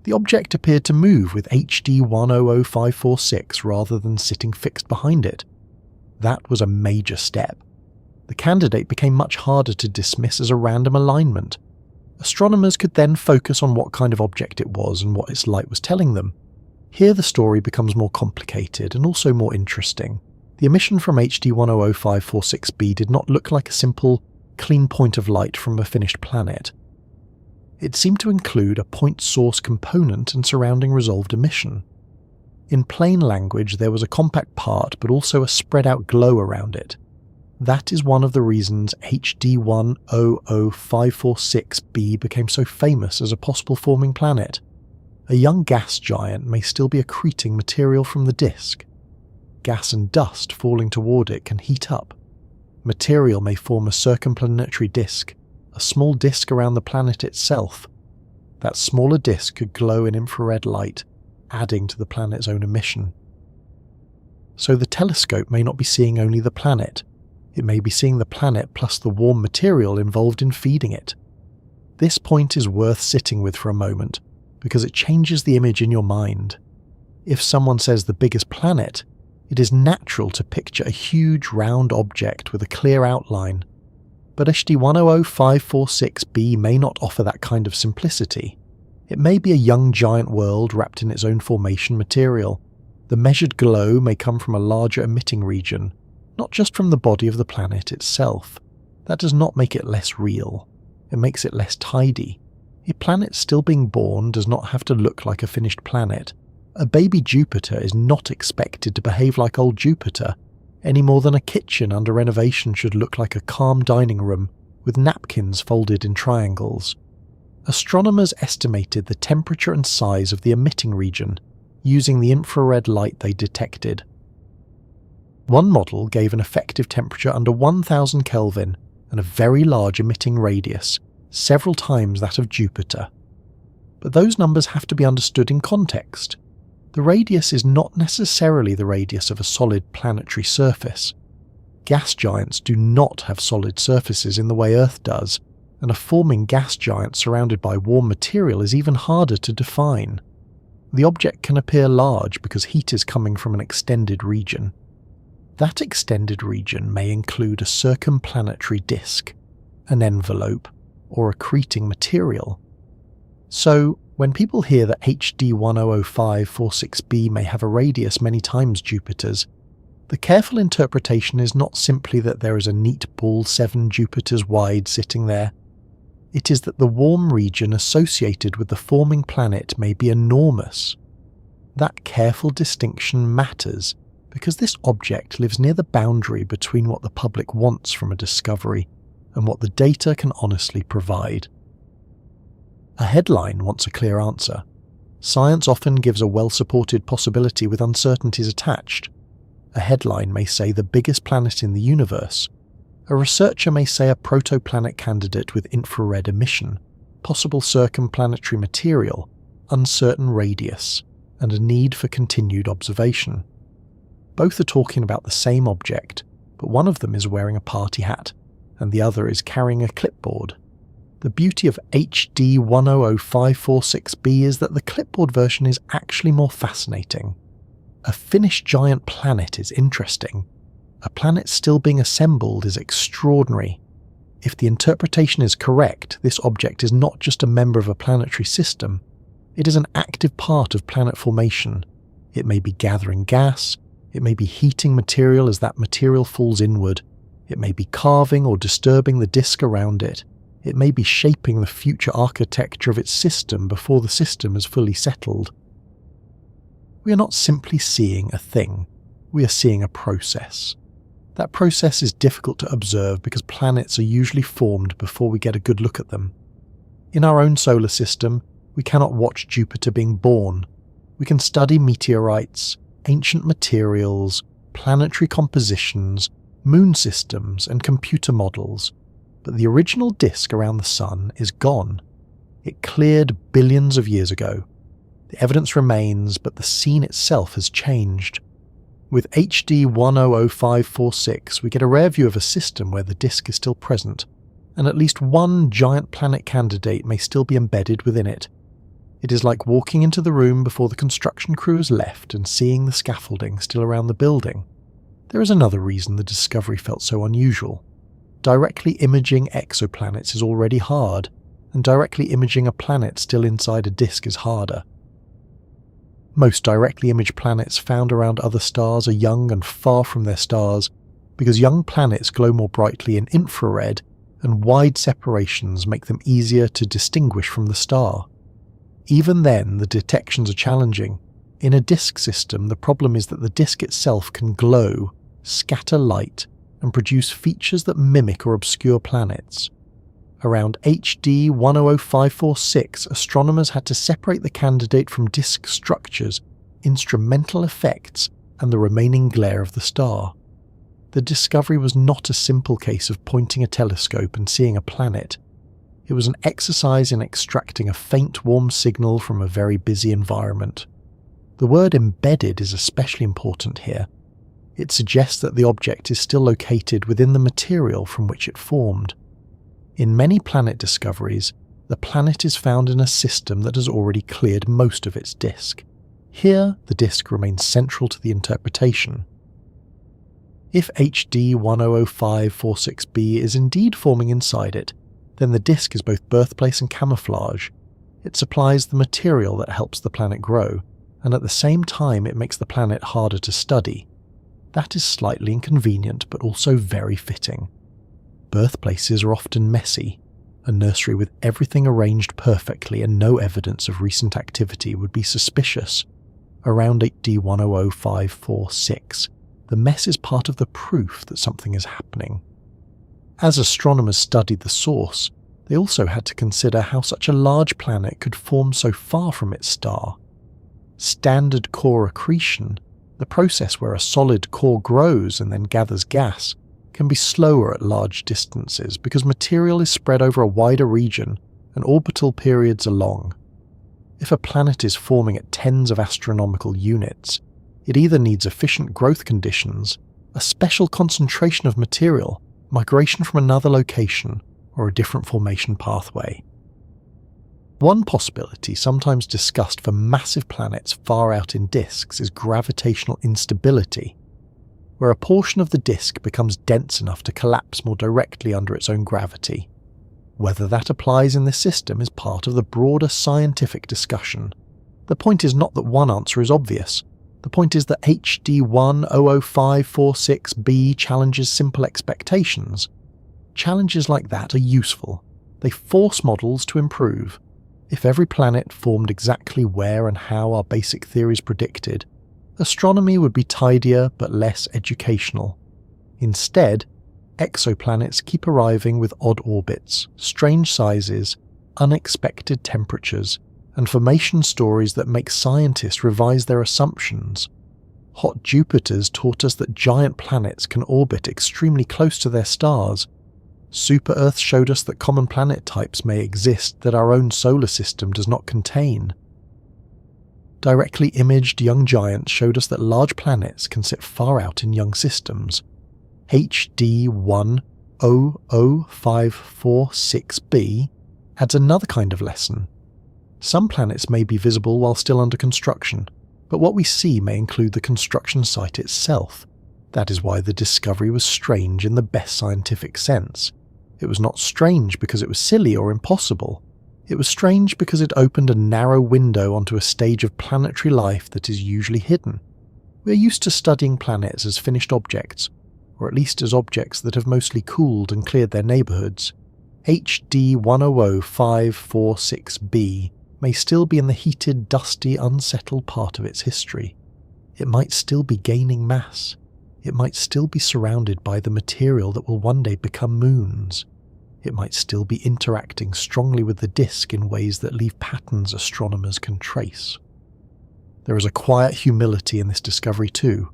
The object appeared to move with HD 100546 rather than sitting fixed behind it. That was a major step. The candidate became much harder to dismiss as a random alignment. Astronomers could then focus on what kind of object it was and what its light was telling them. Here the story becomes more complicated and also more interesting. The emission from HD 100546b did not look like a simple, clean point of light from a finished planet. It seemed to include a point source component and surrounding resolved emission. In plain language, there was a compact part but also a spread out glow around it. That is one of the reasons HD 100546b became so famous as a possible forming planet. A young gas giant may still be accreting material from the disk. Gas and dust falling toward it can heat up. Material may form a circumplanetary disk, a small disk around the planet itself. That smaller disk could glow in infrared light, adding to the planet's own emission. So the telescope may not be seeing only the planet. It may be seeing the planet plus the warm material involved in feeding it. This point is worth sitting with for a moment, because it changes the image in your mind. If someone says the biggest planet, it is natural to picture a huge round object with a clear outline. But HD 100546b may not offer that kind of simplicity. It may be a young giant world wrapped in its own formation material. The measured glow may come from a larger emitting region, not just from the body of the planet itself. That does not make it less real. It makes it less tidy. A planet still being born does not have to look like a finished planet. A baby Jupiter is not expected to behave like old Jupiter, any more than a kitchen under renovation should look like a calm dining room with napkins folded in triangles. Astronomers estimated the temperature and size of the emitting region using the infrared light they detected. One model gave an effective temperature under 1000 Kelvin and a very large emitting radius, several times that of Jupiter. But those numbers have to be understood in context. The radius is not necessarily the radius of a solid planetary surface. Gas giants do not have solid surfaces in the way Earth does, and a forming gas giant surrounded by warm material is even harder to define. The object can appear large because heat is coming from an extended region. That extended region may include a circumplanetary disk, an envelope, or accreting material. So, when people hear that HD 100546b may have a radius many times Jupiter's, the careful interpretation is not simply that there is a neat ball 7 Jupiters wide sitting there. It is that the warm region associated with the forming planet may be enormous. That careful distinction matters because this object lives near the boundary between what the public wants from a discovery and what the data can honestly provide. A headline wants a clear answer. Science often gives a well-supported possibility with uncertainties attached. A headline may say the biggest planet in the universe. A researcher may say a protoplanet candidate with infrared emission, possible circumplanetary material, uncertain radius, and a need for continued observation. Both are talking about the same object, but one of them is wearing a party hat, and the other is carrying a clipboard. The beauty of HD 100546b is that the clipboard version is actually more fascinating. A finished giant planet is interesting. A planet still being assembled is extraordinary. If the interpretation is correct, this object is not just a member of a planetary system. It is an active part of planet formation. It may be gathering gas, it may be heating material as that material falls inward, it may be carving or disturbing the disk around it, it may be shaping the future architecture of its system before the system is fully settled. We are not simply seeing a thing, we are seeing a process. That process is difficult to observe because planets are usually formed before we get a good look at them. In our own solar system, we cannot watch Jupiter being born. We can study meteorites, ancient materials, planetary compositions, moon systems, and computer models, but the original disk around the Sun is gone. It cleared billions of years ago. The evidence remains, but the scene itself has changed. With HD 100546, we get a rare view of a system where the disk is still present, and at least one giant planet candidate may still be embedded within it. It is like walking into the room before the construction crew has left and seeing the scaffolding still around the building. There is another reason the discovery felt so unusual. Directly imaging exoplanets is already hard, and directly imaging a planet still inside a disk is harder. Most directly imaged planets found around other stars are young and far from their stars because young planets glow more brightly in infrared and wide separations make them easier to distinguish from the star. Even then, the detections are challenging. In a disk system, the problem is that the disk itself can glow, scatter light, and produce features that mimic or obscure planets. Around HD 100546, astronomers had to separate the candidate from disk structures, instrumental effects, and the remaining glare of the star. The discovery was not a simple case of pointing a telescope and seeing a planet. It was an exercise in extracting a faint warm signal from a very busy environment. The word embedded is especially important here. It suggests that the object is still located within the material from which it formed. In many planet discoveries, the planet is found in a system that has already cleared most of its disk. Here, the disk remains central to the interpretation. If HD 100546b is indeed forming inside it, then the disk is both birthplace and camouflage. It supplies the material that helps the planet grow, and at the same time it makes the planet harder to study. That is slightly inconvenient, but also very fitting. Birthplaces are often messy. A nursery with everything arranged perfectly and no evidence of recent activity would be suspicious. Around HD 100546, the mess is part of the proof that something is happening. As astronomers studied the source, they also had to consider how such a large planet could form so far from its star. Standard core accretion, the process where a solid core grows and then gathers gas, can be slower at large distances because material is spread over a wider region and orbital periods are long. If a planet is forming at tens of astronomical units, it either needs efficient growth conditions, a special concentration of material, migration from another location, or a different formation pathway. One possibility sometimes discussed for massive planets far out in disks is gravitational instability, where a portion of the disk becomes dense enough to collapse more directly under its own gravity. Whether that applies in this system is part of the broader scientific discussion. The point is not that one answer is obvious. The point is that HD 100546b challenges simple expectations. Challenges like that are useful. They force models to improve. If every planet formed exactly where and how our basic theories predicted, astronomy would be tidier but less educational. Instead, exoplanets keep arriving with odd orbits, strange sizes, unexpected temperatures, and formation stories that make scientists revise their assumptions. Hot Jupiters taught us that giant planets can orbit extremely close to their stars. Super-Earth showed us that common planet types may exist that our own solar system does not contain. Directly imaged young giants showed us that large planets can sit far out in young systems. HD 100546b adds another kind of lesson. Some planets may be visible while still under construction, but what we see may include the construction site itself. That is why the discovery was strange in the best scientific sense. It was not strange because it was silly or impossible. It was strange because it opened a narrow window onto a stage of planetary life that is usually hidden. We are used to studying planets as finished objects, or at least as objects that have mostly cooled and cleared their neighbourhoods. HD 100546b may still be in the heated, dusty, unsettled part of its history. It might still be gaining mass. It might still be surrounded by the material that will one day become moons. It might still be interacting strongly with the disk in ways that leave patterns astronomers can trace. There is a quiet humility in this discovery too.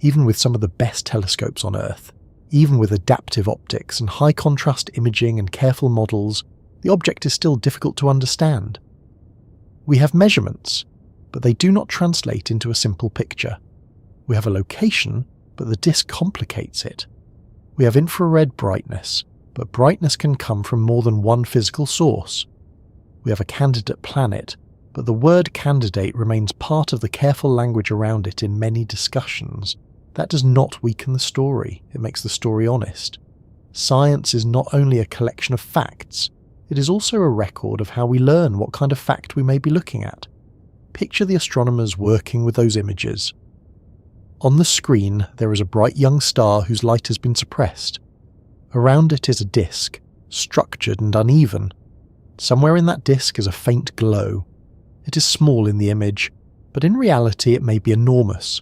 Even with some of the best telescopes on Earth, even with adaptive optics and high-contrast imaging and careful models, the object is still difficult to understand. We have measurements, but they do not translate into a simple picture. We have a location, but the disk complicates it. We have infrared brightness, but brightness can come from more than one physical source. We have a candidate planet, but the word candidate remains part of the careful language around it in many discussions. That does not weaken the story, it makes the story honest. Science is not only a collection of facts, it is also a record of how we learn what kind of fact we may be looking at. Picture the astronomers working with those images. On the screen, there is a bright young star whose light has been suppressed. Around it is a disk, structured and uneven. Somewhere in that disk is a faint glow. It is small in the image, but in reality it may be enormous.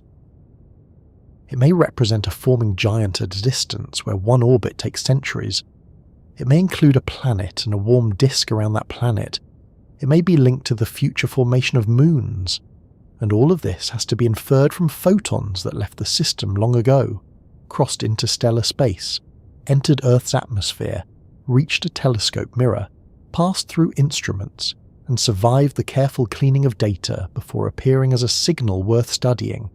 It may represent a forming giant at a distance where one orbit takes centuries. It may include a planet and a warm disk around that planet. It may be linked to the future formation of moons. And all of this has to be inferred from photons that left the system long ago, crossed interstellar space, entered Earth's atmosphere, reached a telescope mirror, passed through instruments, and survived the careful cleaning of data before appearing as a signal worth studying.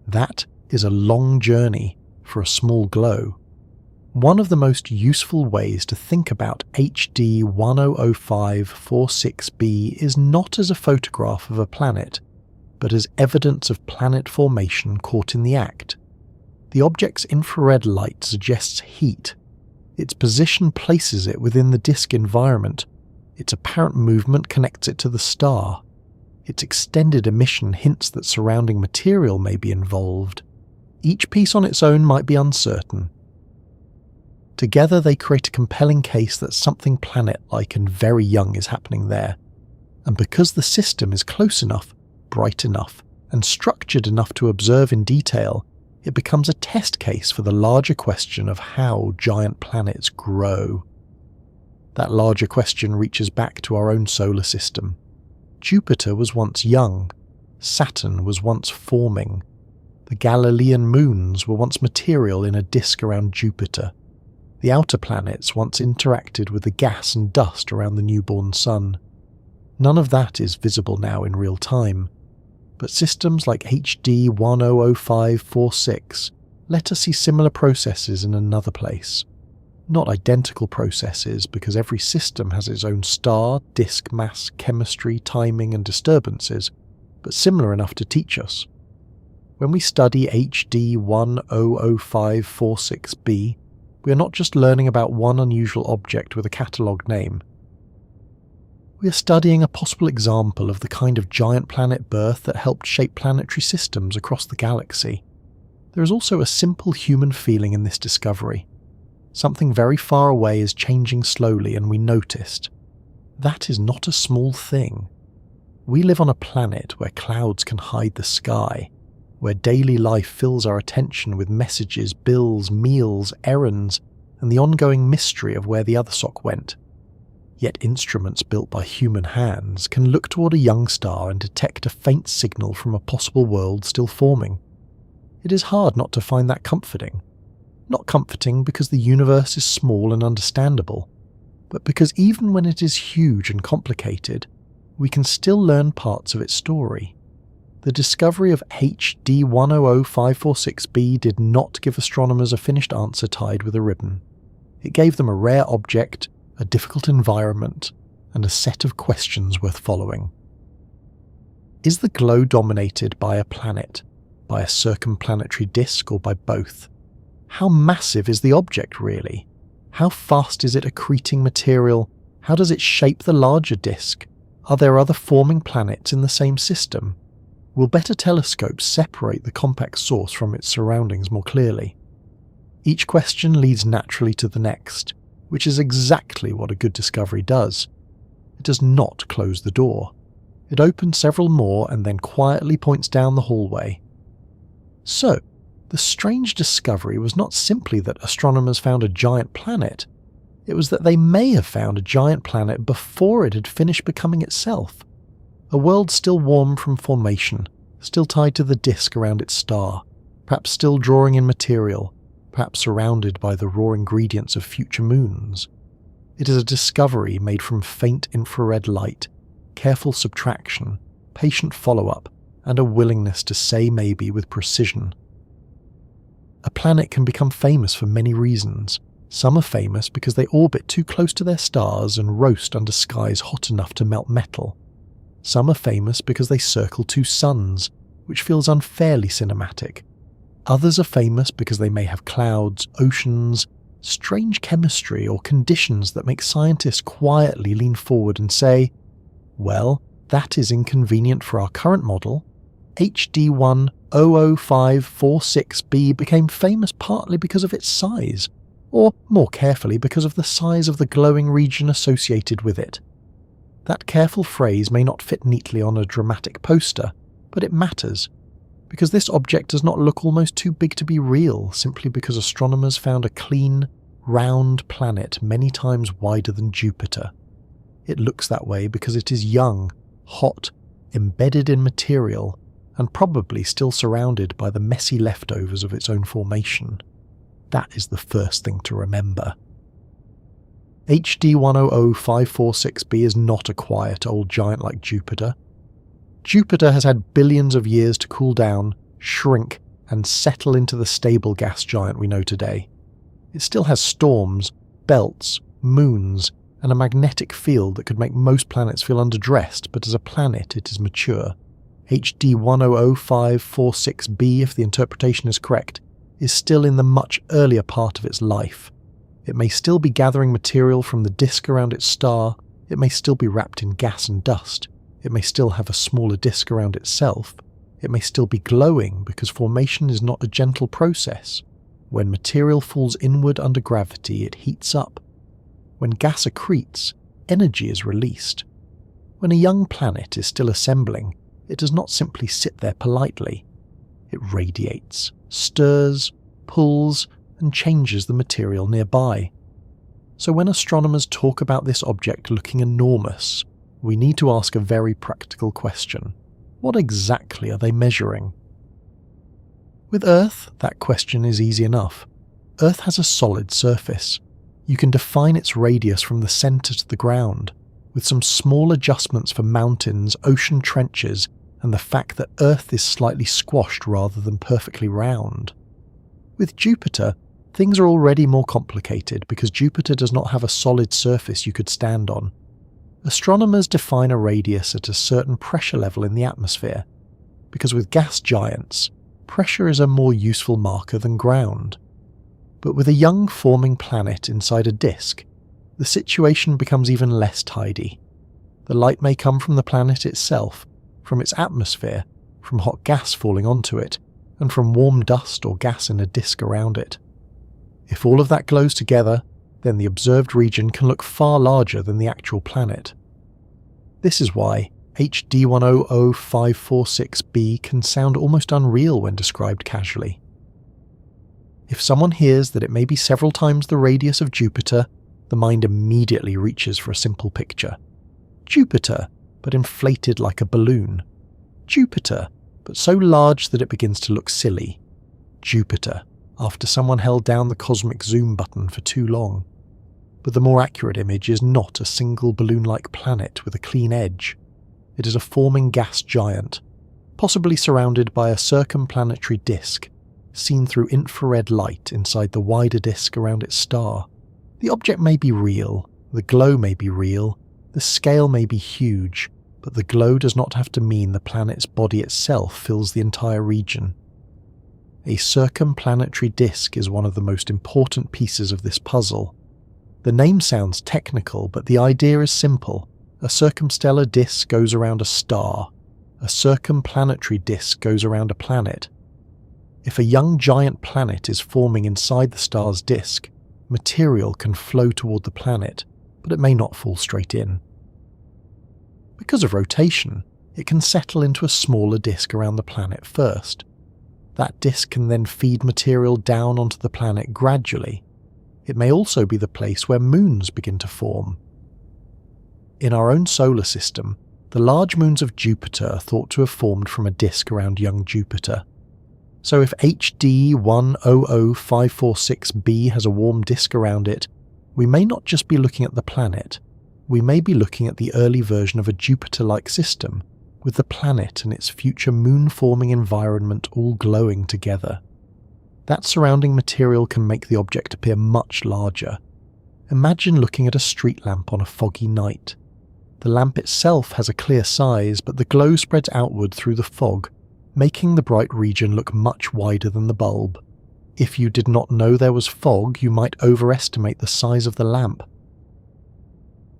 That is a long journey for a small glow. One of the most useful ways to think about HD 100546b is not as a photograph of a planet, but as evidence of planet formation caught in the act. The object's infrared light suggests heat. Its position places it within the disk environment. Its apparent movement connects it to the star. Its extended emission hints that surrounding material may be involved. Each piece on its own might be uncertain. Together they create a compelling case that something planet-like and very young is happening there. And because the system is close enough, bright enough, and structured enough to observe in detail, it becomes a test case for the larger question of how giant planets grow. That larger question reaches back to our own solar system. Jupiter was once young. Saturn was once forming. The The Galilean moons were once material in a disk around Jupiter. The outer planets once interacted with the gas and dust around the newborn sun. None of that is visible now in real time, but systems like HD 100546 let us see similar processes in another place. Not identical processes, because every system has its own star, disk mass, chemistry, timing and disturbances, but similar enough to teach us. When we study HD 100546b, we are not just learning about one unusual object with a catalogued name. We are studying a possible example of the kind of giant planet birth that helped shape planetary systems across the galaxy. There is also a simple human feeling in this discovery. Something very far away is changing slowly and we noticed. That is not a small thing. We live on a planet where clouds can hide the sky, where daily life fills our attention with messages, bills, meals, errands, and the ongoing mystery of where the other sock went. Yet instruments built by human hands can look toward a young star and detect a faint signal from a possible world still forming. It is hard not to find that comforting. Not comforting because the universe is small and understandable, but because even when it is huge and complicated, we can still learn parts of its story. The discovery of HD 100546b did not give astronomers a finished answer tied with a ribbon. It gave them a rare object, a difficult environment, and a set of questions worth following. Is the glow dominated by a planet, by a circumplanetary disk, or by both? How massive is the object really? How fast is it accreting material? How does it shape the larger disk? Are there other forming planets in the same system? Will better telescopes separate the compact source from its surroundings more clearly? Each question leads naturally to the next, which is exactly what a good discovery does. It does not close the door. It opens several more and then quietly points down the hallway. So, the strange discovery was not simply that astronomers found a giant planet, it was that they may have found a giant planet before it had finished becoming itself. A world still warm from formation, still tied to the disk around its star, perhaps still drawing in material, perhaps surrounded by the raw ingredients of future moons. It is a discovery made from faint infrared light, careful subtraction, patient follow-up, and a willingness to say maybe with precision. A planet can become famous for many reasons. Some are famous because they orbit too close to their stars and roast under skies hot enough to melt metal. Some are famous because they circle two suns, which feels unfairly cinematic. Others are famous because they may have clouds, oceans, strange chemistry, or conditions that make scientists quietly lean forward and say, well, that is inconvenient for our current model. HD 100546b became famous partly because of its size, or more carefully because of the size of the glowing region associated with it. That careful phrase may not fit neatly on a dramatic poster, but it matters, because this object does not look almost too big to be real simply because astronomers found a clean, round planet many times wider than Jupiter. It looks that way because it is young, hot, embedded in material, and probably still surrounded by the messy leftovers of its own formation. That is the first thing to remember. HD 100546b is not a quiet old giant like Jupiter. Jupiter has had billions of years to cool down, shrink, and settle into the stable gas giant we know today. It still has storms, belts, moons, and a magnetic field that could make most planets feel underdressed, but as a planet it is mature. HD 100546b, if the interpretation is correct, is still in the much earlier part of its life. It may still be gathering material from the disk around its star, it may still be wrapped in gas and dust, it may still have a smaller disk around itself, it may still be glowing because formation is not a gentle process. When material falls inward under gravity, it heats up. When gas accretes, energy is released. When a young planet is still assembling, it does not simply sit there politely. It radiates, stirs, pulls, and changes the material nearby. So when astronomers talk about this object looking enormous, we need to ask a very practical question. What exactly are they measuring? With Earth, that question is easy enough. Earth has a solid surface. You can define its radius from the centre to the ground, with some small adjustments for mountains, ocean trenches, and the fact that Earth is slightly squashed rather than perfectly round. With Jupiter, things are already more complicated because Jupiter does not have a solid surface you could stand on. Astronomers define a radius at a certain pressure level in the atmosphere, because with gas giants, pressure is a more useful marker than ground. But with a young forming planet inside a disk, the situation becomes even less tidy. The light may come from the planet itself, from its atmosphere, from hot gas falling onto it, and from warm dust or gas in a disk around it. If all of that glows together, then the observed region can look far larger than the actual planet. This is why HD 100546b can sound almost unreal when described casually. If someone hears that it may be several times the radius of Jupiter, the mind immediately reaches for a simple picture. Jupiter, but inflated like a balloon. Jupiter, but so large that it begins to look silly. Jupiter, after someone held down the cosmic zoom button for too long. But the more accurate image is not a single balloon-like planet with a clean edge. It is a forming gas giant, possibly surrounded by a circumplanetary disk, seen through infrared light inside the wider disk around its star. The object may be real, the glow may be real, the scale may be huge, but the glow does not have to mean the planet's body itself fills the entire region. A circumplanetary disk is one of the most important pieces of this puzzle. The name sounds technical, but the idea is simple. A circumstellar disk goes around a star. A circumplanetary disk goes around a planet. If a young giant planet is forming inside the star's disk, material can flow toward the planet, but it may not fall straight in. Because of rotation, it can settle into a smaller disk around the planet first. That disk can then feed material down onto the planet gradually. It may also be the place where moons begin to form. In our own solar system, the large moons of Jupiter are thought to have formed from a disk around young Jupiter. So if HD 100546b has a warm disk around it, we may not just be looking at the planet, we may be looking at the early version of a Jupiter-like system, with the planet and its future moon-forming environment all glowing together. That surrounding material can make the object appear much larger. Imagine looking at a street lamp on a foggy night. The lamp itself has a clear size, but the glow spreads outward through the fog, making the bright region look much wider than the bulb. If you did not know there was fog, you might overestimate the size of the lamp.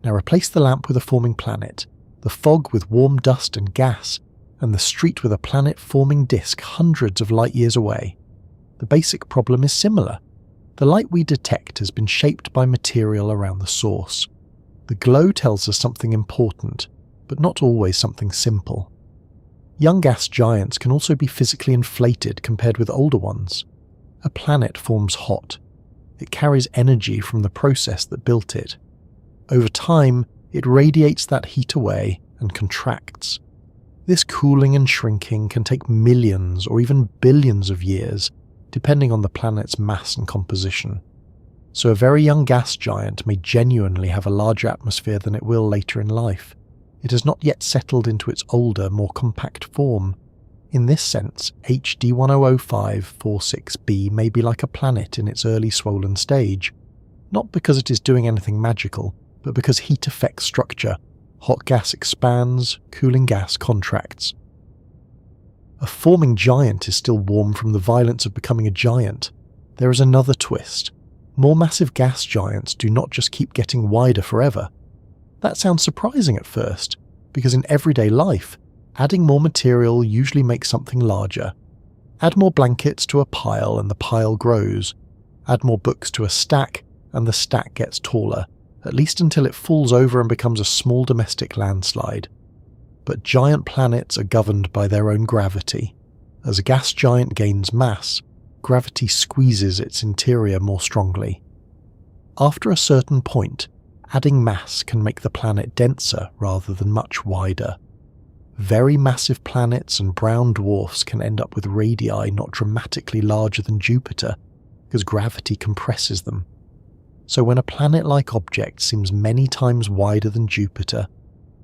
Now replace the lamp with a forming planet, the fog with warm dust and gas, and the street with a planet-forming disk hundreds of light years away. The basic problem is similar. The light we detect has been shaped by material around the source. The glow tells us something important, but not always something simple. Young gas giants can also be physically inflated compared with older ones. A planet forms hot. It carries energy from the process that built it. Over time, it radiates that heat away and contracts. This cooling and shrinking can take millions or even billions of years, depending on the planet's mass and composition. So a very young gas giant may genuinely have a larger atmosphere than it will later in life. It has not yet settled into its older, more compact form. In this sense, HD 100546b may be like a planet in its early swollen stage, not because it is doing anything magical, but because heat affects structure. Hot gas expands, cooling gas contracts. A forming giant is still warm from the violence of becoming a giant. There is another twist. More massive gas giants do not just keep getting wider forever. That sounds surprising at first, because in everyday life, adding more material usually makes something larger. Add more blankets to a pile and the pile grows. Add more books to a stack and the stack gets taller, at least until it falls over and becomes a small domestic landslide. But giant planets are governed by their own gravity. As a gas giant gains mass, gravity squeezes its interior more strongly. After a certain point, adding mass can make the planet denser rather than much wider. very massive planets and brown dwarfs can end up with radii not dramatically larger than Jupiter, because gravity compresses them. So when a planet-like object seems many times wider than Jupiter,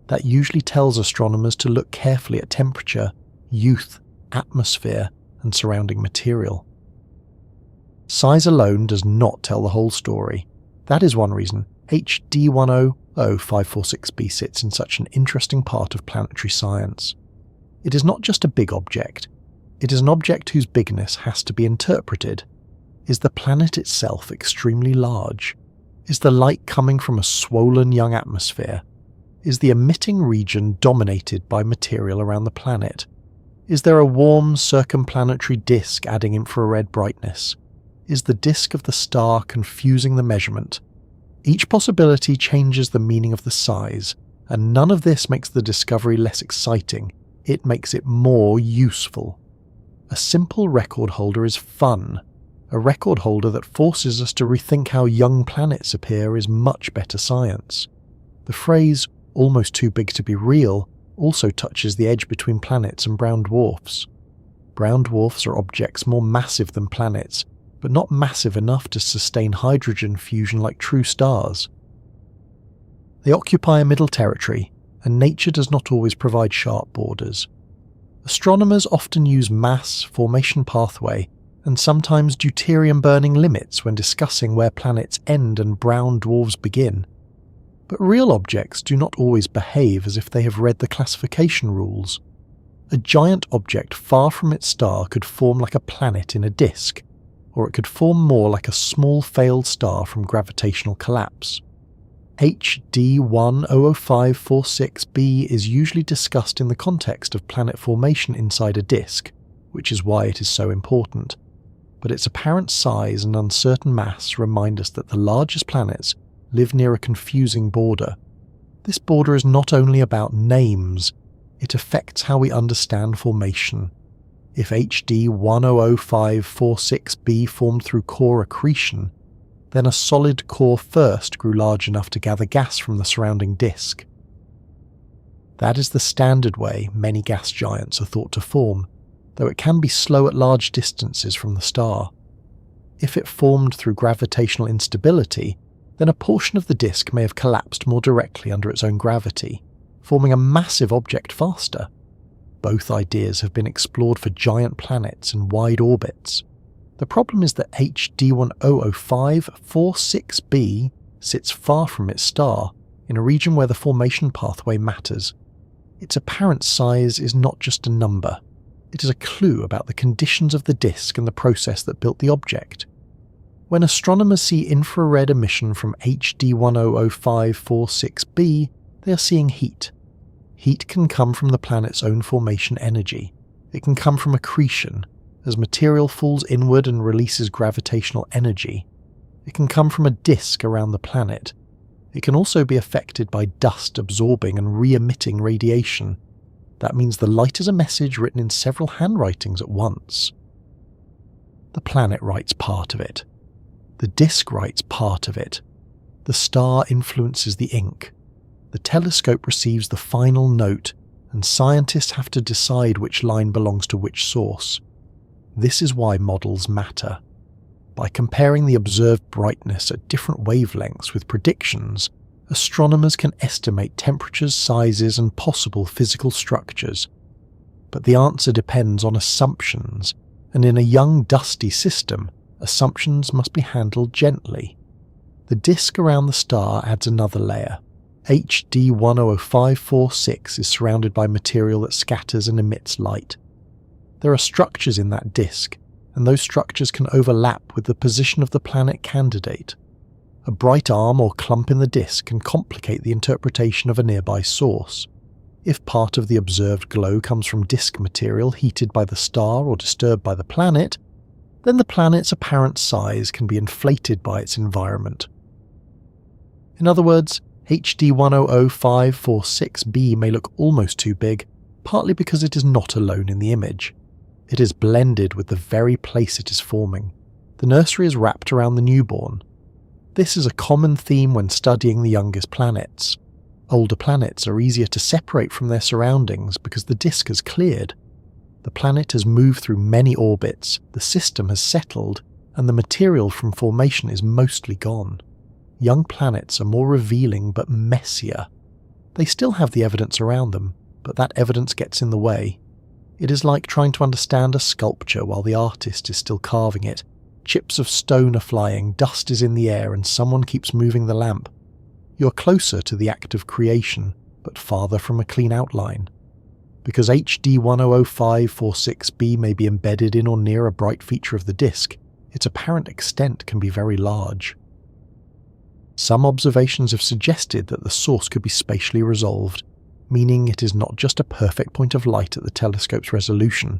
that usually tells astronomers to look carefully at temperature, youth, atmosphere, and surrounding material. Size alone does not tell the whole story. That is one reason HD 100546b sits in such an interesting part of planetary science. It is not just a big object, it is an object whose bigness has to be interpreted. Is the planet itself extremely large? Is the light coming from a swollen young atmosphere? Is the emitting region dominated by material around the planet? Is there a warm circumplanetary disk adding infrared brightness? Is the disk of the star confusing the measurement? Each possibility changes the meaning of the size, and none of this makes the discovery less exciting. It makes it more useful. A simple record holder is fun. A record holder that forces us to rethink how young planets appear is much better science. The phrase, almost too big to be real, also touches the edge between planets and brown dwarfs. Brown dwarfs are objects more massive than planets, but not massive enough to sustain hydrogen fusion like true stars. They occupy a middle territory, and nature does not always provide sharp borders. Astronomers often use mass, formation pathway, and sometimes deuterium-burning limits when discussing where planets end and brown dwarfs begin. But real objects do not always behave as if they have read the classification rules. A giant object far from its star could form like a planet in a disk, or it could form more like a small failed star from gravitational collapse. HD 100546b is usually discussed in the context of planet formation inside a disk, which is why it is so important. But its apparent size and uncertain mass remind us that the largest planets live near a confusing border. This border is not only about names, it affects how we understand formation. If HD 100546b formed through core accretion, then a solid core first grew large enough to gather gas from the surrounding disk. That is the standard way many gas giants are thought to form, though it can be slow at large distances from the star. If it formed through gravitational instability, then a portion of the disk may have collapsed more directly under its own gravity, forming a massive object faster. Both ideas have been explored for giant planets in wide orbits. The problem is that HD 100546b sits far from its star, in a region where the formation pathway matters. Its apparent size is not just a number. It is a clue about the conditions of the disk and the process that built the object. When astronomers see infrared emission from HD 100546b, they are seeing heat. Heat can come from the planet's own formation energy. It can come from accretion, as material falls inward and releases gravitational energy. It can come from a disk around the planet. It can also be affected by dust absorbing and re-emitting radiation. That means the light is a message written in several handwritings at once. The planet writes part of it. The disk writes part of it. The star influences the ink. The telescope receives the final note, and scientists have to decide which line belongs to which source. This is why models matter. By comparing the observed brightness at different wavelengths with predictions, astronomers can estimate temperatures, sizes, and possible physical structures. But the answer depends on assumptions, and in a young, dusty system, assumptions must be handled gently. The disk around the star adds another layer. HD 100546 is surrounded by material that scatters and emits light. There are structures in that disk, and those structures can overlap with the position of the planet candidate. A bright arm or clump in the disk can complicate the interpretation of a nearby source. If part of the observed glow comes from disk material heated by the star or disturbed by the planet, then the planet's apparent size can be inflated by its environment. In other words, HD 100546b may look almost too big, partly because it is not alone in the image. It is blended with the very place it is forming. The nursery is wrapped around the newborn. This is a common theme when studying the youngest planets. Older planets are easier to separate from their surroundings because the disk has cleared. The planet has moved through many orbits, the system has settled, and the material from formation is mostly gone. Young planets are more revealing but messier. They still have the evidence around them, but that evidence gets in the way. It is like trying to understand a sculpture while the artist is still carving it. Chips of stone are flying, dust is in the air, and someone keeps moving the lamp. You're closer to the act of creation, but farther from a clean outline. Because HD 100546b may be embedded in or near a bright feature of the disk, its apparent extent can be very large. Some observations have suggested that the source could be spatially resolved, meaning it is not just a perfect point of light at the telescope's resolution.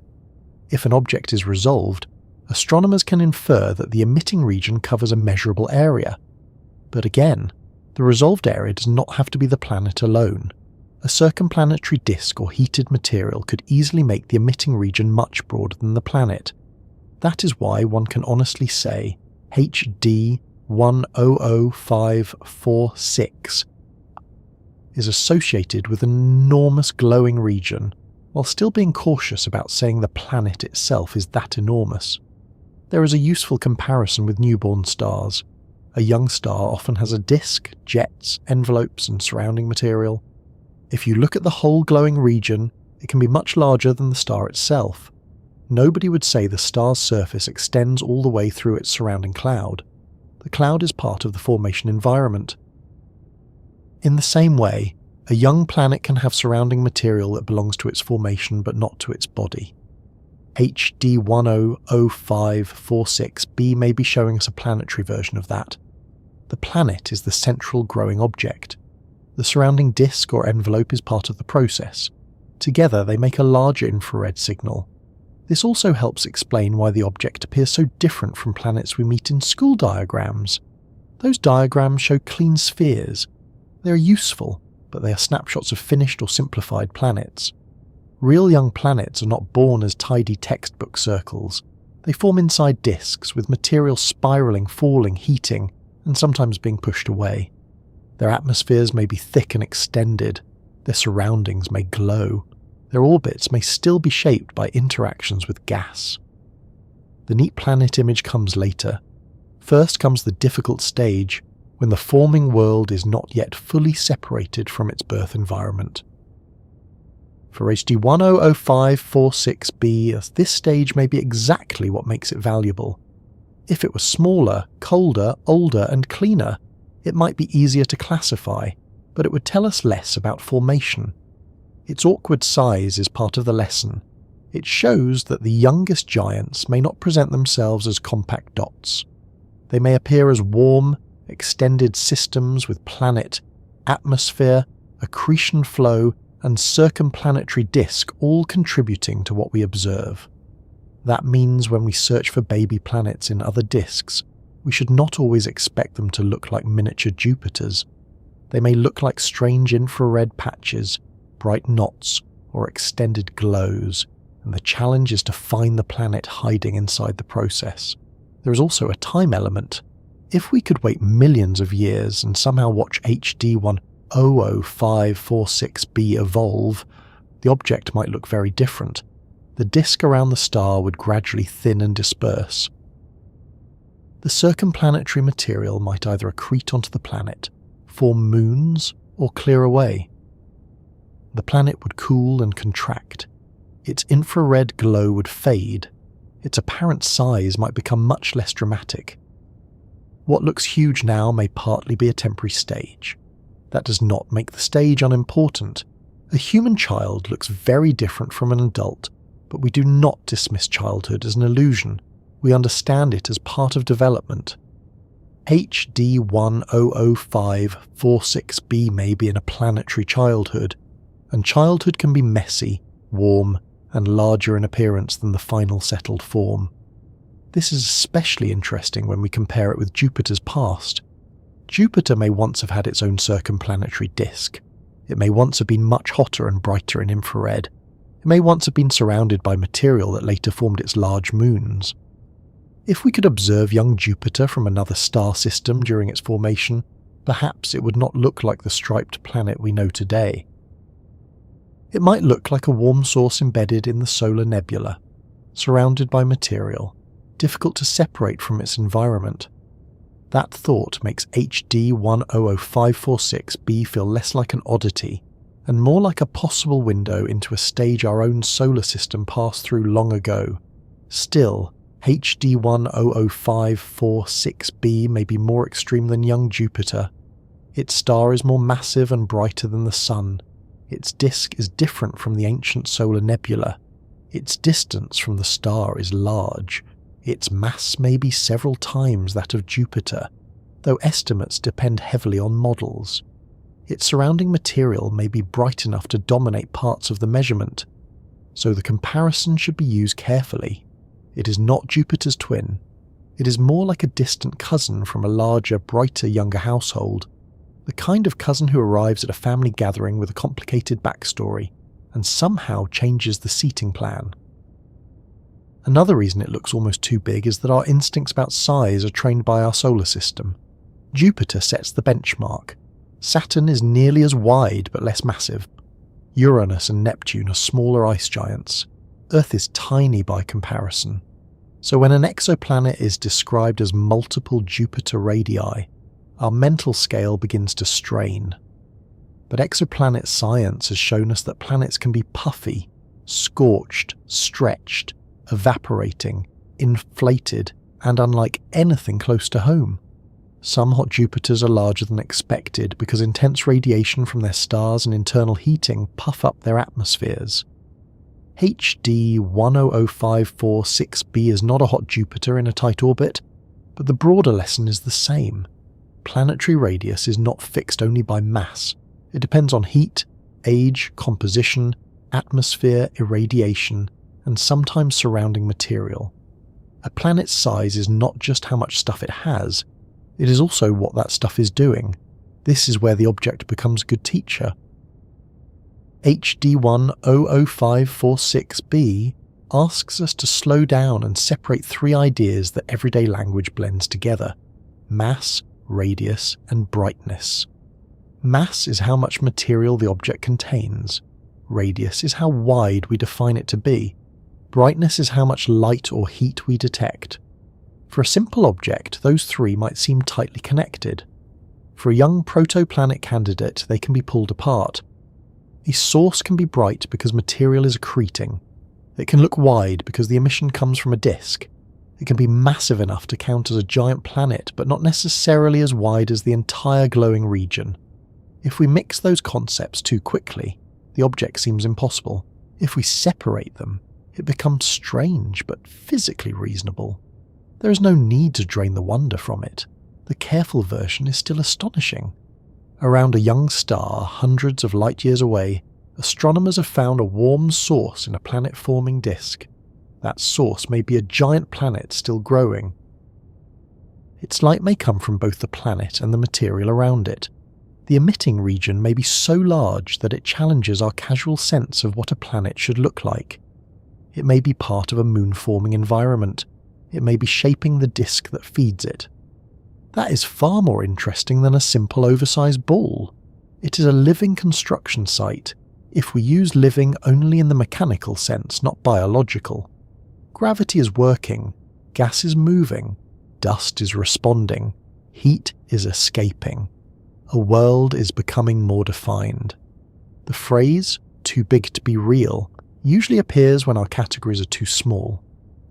If an object is resolved, astronomers can infer that the emitting region covers a measurable area. But again, the resolved area does not have to be the planet alone. A circumplanetary disk or heated material could easily make the emitting region much broader than the planet. That is why one can honestly say HD 100546 is associated with an enormous glowing region, while still being cautious about saying the planet itself is that enormous. There is a useful comparison with newborn stars. A young star often has a disk, jets, envelopes, and surrounding material. If you look at the whole glowing region, it can be much larger than the star itself. Nobody would say the star's surface extends all the way through its surrounding cloud. The cloud is part of the formation environment. In the same way, a young planet can have surrounding material that belongs to its formation but not to its body. HD 100546b may be showing us a planetary version of that. The planet is the central growing object. The surrounding disk or envelope is part of the process. Together they make a larger infrared signal. This also helps explain why the object appears so different from planets we meet in school diagrams. Those diagrams show clean spheres. They are useful, but they are snapshots of finished or simplified planets. Real young planets are not born as tidy textbook circles. They form inside disks, with material spiraling, falling, heating, and sometimes being pushed away. Their atmospheres may be thick and extended. Their surroundings may glow. Their orbits may still be shaped by interactions with gas. The neat planet image comes later. First comes the difficult stage, when the forming world is not yet fully separated from its birth environment. For HD 100546b, this stage may be exactly what makes it valuable. If it were smaller, colder, older, and cleaner, it might be easier to classify, but it would tell us less about formation. Its awkward size is part of the lesson. It shows that the youngest giants may not present themselves as compact dots. They may appear as warm, extended systems with planet, atmosphere, accretion flow, and circumplanetary disk all contributing to what we observe. That means when we search for baby planets in other disks, we should not always expect them to look like miniature Jupiters. They may look like strange infrared patches, bright knots, or extended glows, and the challenge is to find the planet hiding inside the process. There is also a time element. If we could wait millions of years and somehow watch HD 100546b evolve, the object might look very different. The disk around the star would gradually thin and disperse. The circumplanetary material might either accrete onto the planet, form moons, or clear away. The planet would cool and contract. Its infrared glow would fade. Its apparent size might become much less dramatic. What looks huge now may partly be a temporary stage. That does not make the stage unimportant. A human child looks very different from an adult, but we do not dismiss childhood as an illusion. We understand it as part of development. HD 100546b may be in a planetary childhood, and childhood can be messy, warm, and larger in appearance than the final settled form. This is especially interesting when we compare it with Jupiter's past. Jupiter may once have had its own circumplanetary disk. It may once have been much hotter and brighter in infrared. It may once have been surrounded by material that later formed its large moons. If we could observe young Jupiter from another star system during its formation, perhaps it would not look like the striped planet we know today. It might look like a warm source embedded in the solar nebula, surrounded by material, difficult to separate from its environment. That thought makes HD 100546b feel less like an oddity, and more like a possible window into a stage our own solar system passed through long ago. Still, HD 100546b may be more extreme than young Jupiter. Its star is more massive and brighter than the Sun. Its disk is different from the ancient solar nebula. Its distance from the star is large. Its mass may be several times that of Jupiter, though estimates depend heavily on models. Its surrounding material may be bright enough to dominate parts of the measurement, so the comparison should be used carefully. It is not Jupiter's twin. It is more like a distant cousin from a larger, brighter, younger household, the kind of cousin who arrives at a family gathering with a complicated backstory and somehow changes the seating plan. Another reason it looks almost too big is that our instincts about size are trained by our solar system. Jupiter sets the benchmark. Saturn is nearly as wide but less massive. Uranus and Neptune are smaller ice giants. Earth is tiny by comparison. So when an exoplanet is described as multiple Jupiter radii, our mental scale begins to strain. But exoplanet science has shown us that planets can be puffy, scorched, stretched, evaporating, inflated, and unlike anything close to home. Some hot Jupiters are larger than expected because intense radiation from their stars and internal heating puff up their atmospheres. HD 100546b is not a hot Jupiter in a tight orbit, but the broader lesson is the same. Planetary radius is not fixed only by mass. It depends on heat, age, composition, atmosphere, irradiation, and sometimes surrounding material. A planet's size is not just how much stuff it has, it is also what that stuff is doing. This is where the object becomes a good teacher. HD 100546b asks us to slow down and separate three ideas that everyday language blends together: mass, radius, and brightness. Mass is how much material the object contains. Radius is how wide we define it to be. Brightness is how much light or heat we detect. For a simple object, those three might seem tightly connected. For a young protoplanet candidate, they can be pulled apart. A source can be bright because material is accreting. It can look wide because the emission comes from a disk. It can be massive enough to count as a giant planet, but not necessarily as wide as the entire glowing region. If we mix those concepts too quickly, the object seems impossible. If we separate them, it becomes strange but physically reasonable. There is no need to drain the wonder from it. The careful version is still astonishing. Around a young star hundreds of light years away, astronomers have found a warm source in a planet-forming disk. That source may be a giant planet still growing. Its light may come from both the planet and the material around it. The emitting region may be so large that it challenges our casual sense of what a planet should look like. It may be part of a moon-forming environment. It may be shaping the disk that feeds it. That is far more interesting than a simple oversized ball. It is a living construction site, if we use living only in the mechanical sense, not biological. Gravity is working, gas is moving, dust is responding, heat is escaping. A world is becoming more defined. The phrase, "too big to be real," usually appears when our categories are too small.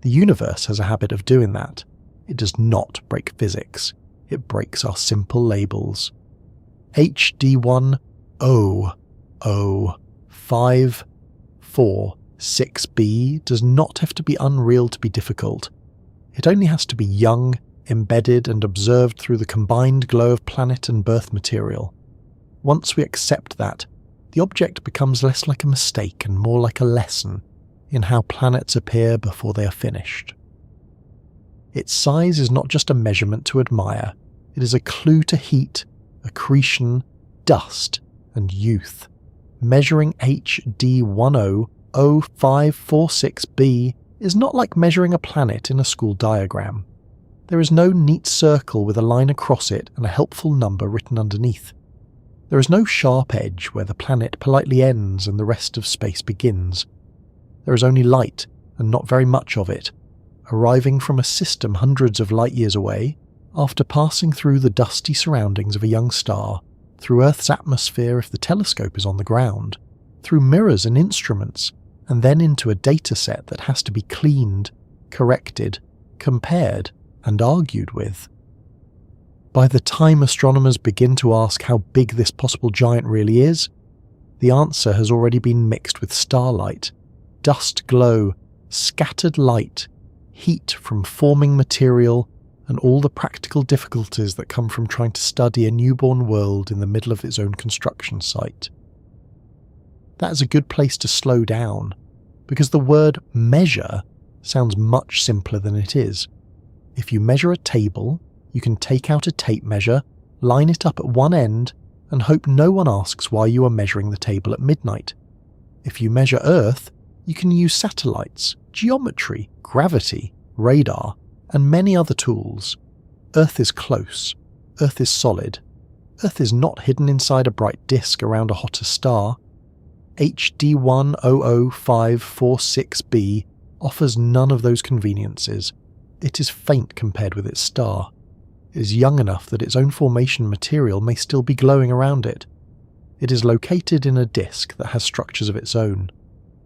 The universe has a habit of doing that. It does not break physics. It breaks our simple labels. HD 100546b does not have to be unreal to be difficult. It only has to be young, embedded, and observed through the combined glow of planet and birth material. Once we accept that, the object becomes less like a mistake and more like a lesson in how planets appear before they are finished. Its size is not just a measurement to admire, it is a clue to heat, accretion, dust, and youth. Measuring HD 100546b is not like measuring a planet in a school diagram. There is no neat circle with a line across it and a helpful number written underneath. There is no sharp edge where the planet politely ends and the rest of space begins. There is only light, and not very much of it, arriving from a system hundreds of light years away, after passing through the dusty surroundings of a young star, through Earth's atmosphere if the telescope is on the ground, through mirrors and instruments, and then into a data set that has to be cleaned, corrected, compared, and argued with. By the time astronomers begin to ask how big this possible giant really is, the answer has already been mixed with starlight, dust glow, scattered light, heat from forming material, and all the practical difficulties that come from trying to study a newborn world in the middle of its own construction site. That is a good place to slow down, because the word measure sounds much simpler than it is. If you measure a table, you can take out a tape measure, line it up at one end, and hope no one asks why you are measuring the table at midnight. If you measure Earth, you can use satellites, geometry, gravity, radar, and many other tools. Earth is close. Earth is solid. Earth is not hidden inside a bright disk around a hotter star. HD 100546b offers none of those conveniences. It is faint compared with its star. It is young enough that its own formation material may still be glowing around it. It is located in a disk that has structures of its own.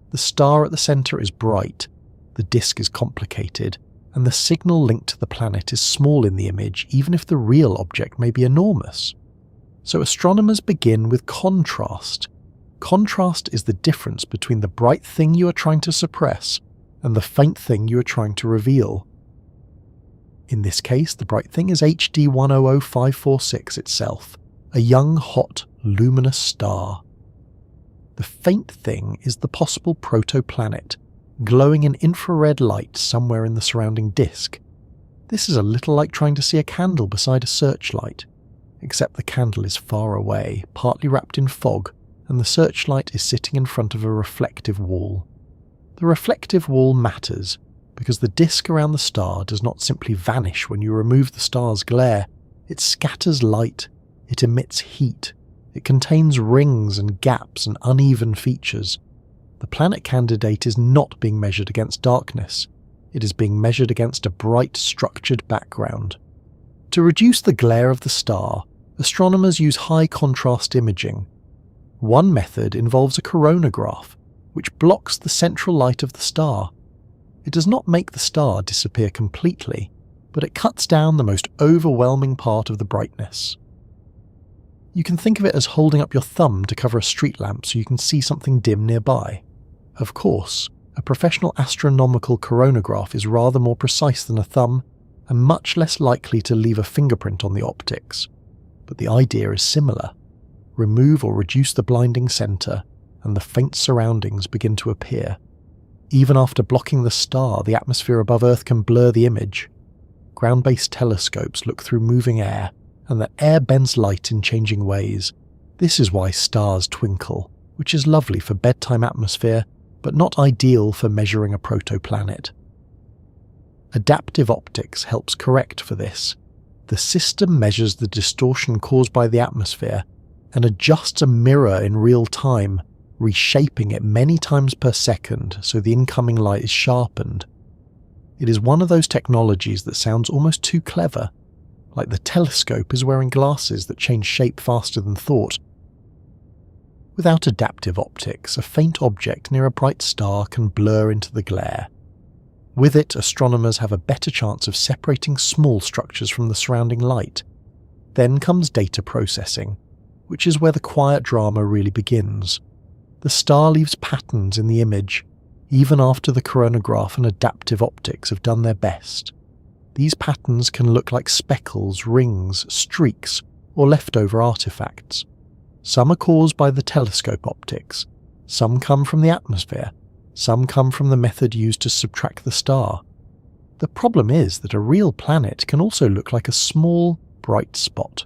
The star at the centre is bright, the disk is complicated, and the signal linked to the planet is small in the image even if the real object may be enormous. So astronomers begin with contrast. Contrast is the difference between the bright thing you are trying to suppress and the faint thing you are trying to reveal. In this case, the bright thing is HD 100546 itself, a young, hot, luminous star. The faint thing is the possible protoplanet, glowing in infrared light somewhere in the surrounding disk. This is a little like trying to see a candle beside a searchlight, except the candle is far away, partly wrapped in fog, and the searchlight is sitting in front of a reflective wall. The reflective wall matters, because the disk around the star does not simply vanish when you remove the star's glare. It scatters light, it emits heat, it contains rings and gaps and uneven features. The planet candidate is not being measured against darkness, it is being measured against a bright, structured background. To reduce the glare of the star, astronomers use high-contrast imaging. One method involves a coronagraph, which blocks the central light of the star. It does not make the star disappear completely, but it cuts down the most overwhelming part of the brightness. You can think of it as holding up your thumb to cover a street lamp so you can see something dim nearby. Of course, a professional astronomical coronagraph is rather more precise than a thumb, and much less likely to leave a fingerprint on the optics. But the idea is similar. Remove or reduce the blinding centre, and the faint surroundings begin to appear. Even after blocking the star, the atmosphere above Earth can blur the image. Ground-based telescopes look through moving air, and the air bends light in changing ways. This is why stars twinkle, which is lovely for bedtime atmosphere, but not ideal for measuring a protoplanet. Adaptive optics helps correct for this. The system measures the distortion caused by the atmosphere and adjusts a mirror in real time, reshaping it many times per second so the incoming light is sharpened. It is one of those technologies that sounds almost too clever, like the telescope is wearing glasses that change shape faster than thought. Without adaptive optics, a faint object near a bright star can blur into the glare. With it, astronomers have a better chance of separating small structures from the surrounding light. Then comes data processing, which is where the quiet drama really begins. The star leaves patterns in the image, even after the coronagraph and adaptive optics have done their best. These patterns can look like speckles, rings, streaks, or leftover artifacts. Some are caused by the telescope optics, some come from the atmosphere, some come from the method used to subtract the star. The problem is that a real planet can also look like a small, bright spot.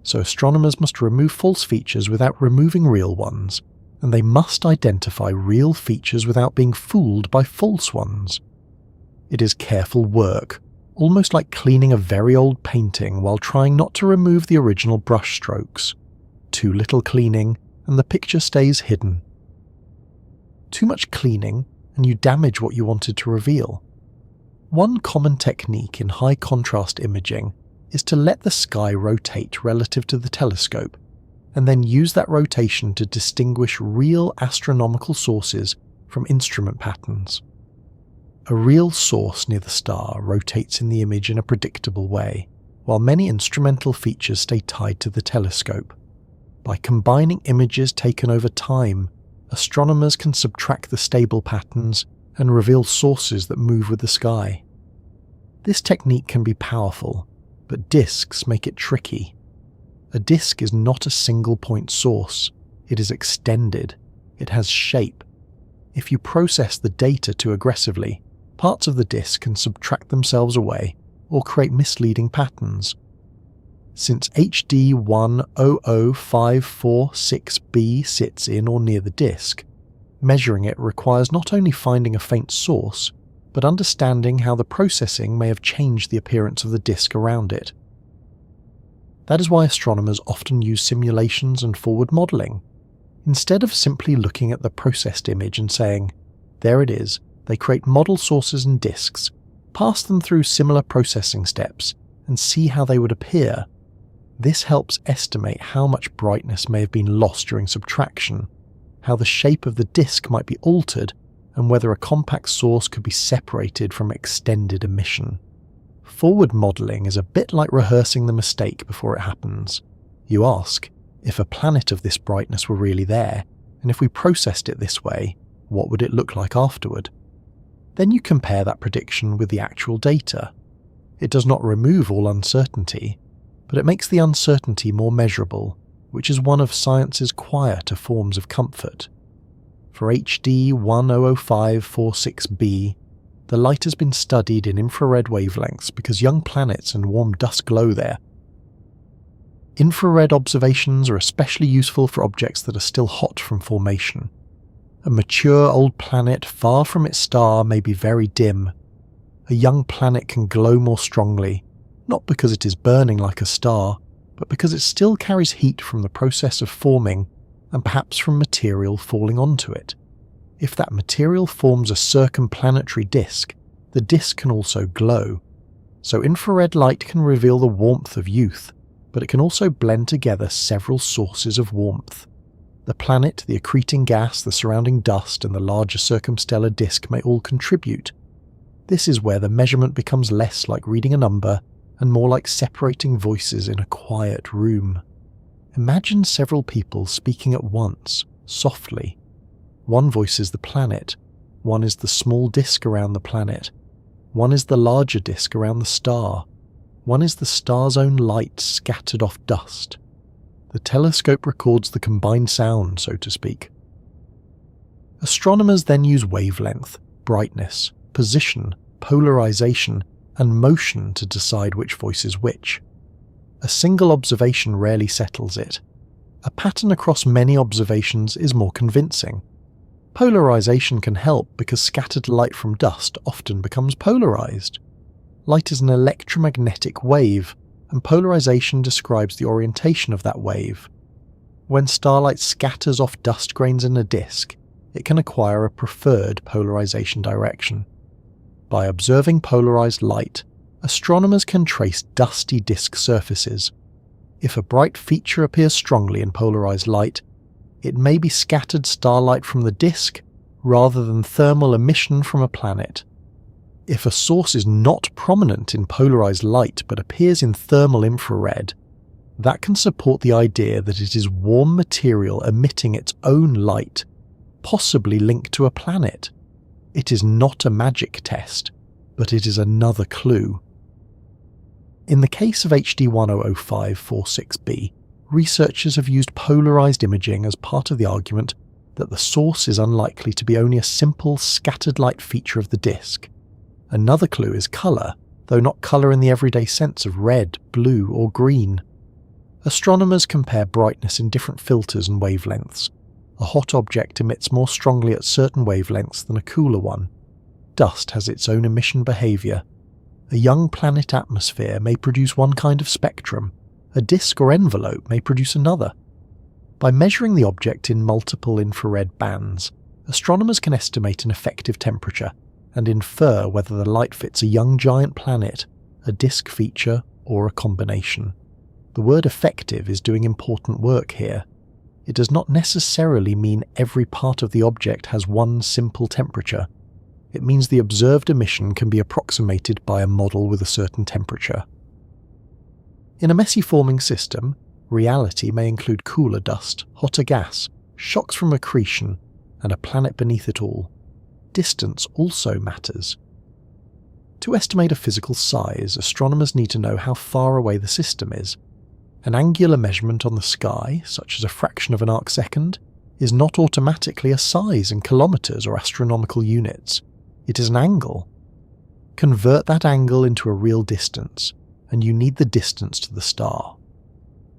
So astronomers must remove false features without removing real ones, and they must identify real features without being fooled by false ones. It is careful work, almost like cleaning a very old painting while trying not to remove the original brush strokes. Too little cleaning, and the picture stays hidden. Too much cleaning, and you damage what you wanted to reveal. One common technique in high contrast imaging is to let the sky rotate relative to the telescope, and then use that rotation to distinguish real astronomical sources from instrument patterns. A real source near the star rotates in the image in a predictable way, while many instrumental features stay tied to the telescope. By combining images taken over time, astronomers can subtract the stable patterns and reveal sources that move with the sky. This technique can be powerful, but disks make it tricky. A disk is not a single-point source. It is extended. It has shape. If you process the data too aggressively, parts of the disk can subtract themselves away or create misleading patterns. Since HD 100546b sits in or near the disk, measuring it requires not only finding a faint source, but understanding how the processing may have changed the appearance of the disk around it. That is why astronomers often use simulations and forward modelling. Instead of simply looking at the processed image and saying, "There it is," they create model sources and disks, pass them through similar processing steps, and see how they would appear. This helps estimate how much brightness may have been lost during subtraction, how the shape of the disk might be altered, and whether a compact source could be separated from extended emission. Forward modelling is a bit like rehearsing the mistake before it happens. You ask, if a planet of this brightness were really there, and if we processed it this way, what would it look like afterward? Then you compare that prediction with the actual data. It does not remove all uncertainty, but it makes the uncertainty more measurable, which is one of science's quieter forms of comfort. For HD 100546b, the light has been studied in infrared wavelengths because young planets and warm dust glow there. Infrared observations are especially useful for objects that are still hot from formation. A mature old planet far from its star may be very dim. A young planet can glow more strongly, not because it is burning like a star, but because it still carries heat from the process of forming and perhaps from material falling onto it. If that material forms a circumplanetary disk, the disk can also glow. So infrared light can reveal the warmth of youth, but it can also blend together several sources of warmth. The planet, the accreting gas, the surrounding dust, and the larger circumstellar disk may all contribute. This is where the measurement becomes less like reading a number and more like separating voices in a quiet room. Imagine several people speaking at once, softly. One voice is the planet, one is the small disk around the planet, one is the larger disk around the star, one is the star's own light scattered off dust. The telescope records the combined sound, so to speak. Astronomers then use wavelength, brightness, position, polarization, and motion to decide which voice is which. A single observation rarely settles it. A pattern across many observations is more convincing. Polarization can help because scattered light from dust often becomes polarized. Light is an electromagnetic wave, and polarization describes the orientation of that wave. When starlight scatters off dust grains in a disk, it can acquire a preferred polarization direction. By observing polarized light, astronomers can trace dusty disk surfaces. If a bright feature appears strongly in polarized light, it may be scattered starlight from the disk rather than thermal emission from a planet. If a source is not prominent in polarized light but appears in thermal infrared, that can support the idea that it is warm material emitting its own light, possibly linked to a planet. It is not a magic test, but it is another clue. In the case of HD 100546b, researchers have used polarized imaging as part of the argument that the source is unlikely to be only a simple scattered light feature of the disk. Another clue is colour, though not colour in the everyday sense of red, blue, or green. Astronomers compare brightness in different filters and wavelengths. A hot object emits more strongly at certain wavelengths than a cooler one. Dust has its own emission behaviour. A young planet atmosphere may produce one kind of spectrum, a disk or envelope may produce another. By measuring the object in multiple infrared bands, astronomers can estimate an effective temperature and infer whether the light fits a young giant planet, a disk feature, or a combination. The word effective is doing important work here. It does not necessarily mean every part of the object has one simple temperature. It means the observed emission can be approximated by a model with a certain temperature. In a messy forming system, reality may include cooler dust, hotter gas, shocks from accretion, and a planet beneath it all. Distance also matters. To estimate a physical size, astronomers need to know how far away the system is. An angular measurement on the sky, such as a fraction of an arcsecond, is not automatically a size in kilometers or astronomical units. It is an angle. Convert that angle into a real distance, and you need the distance to the star.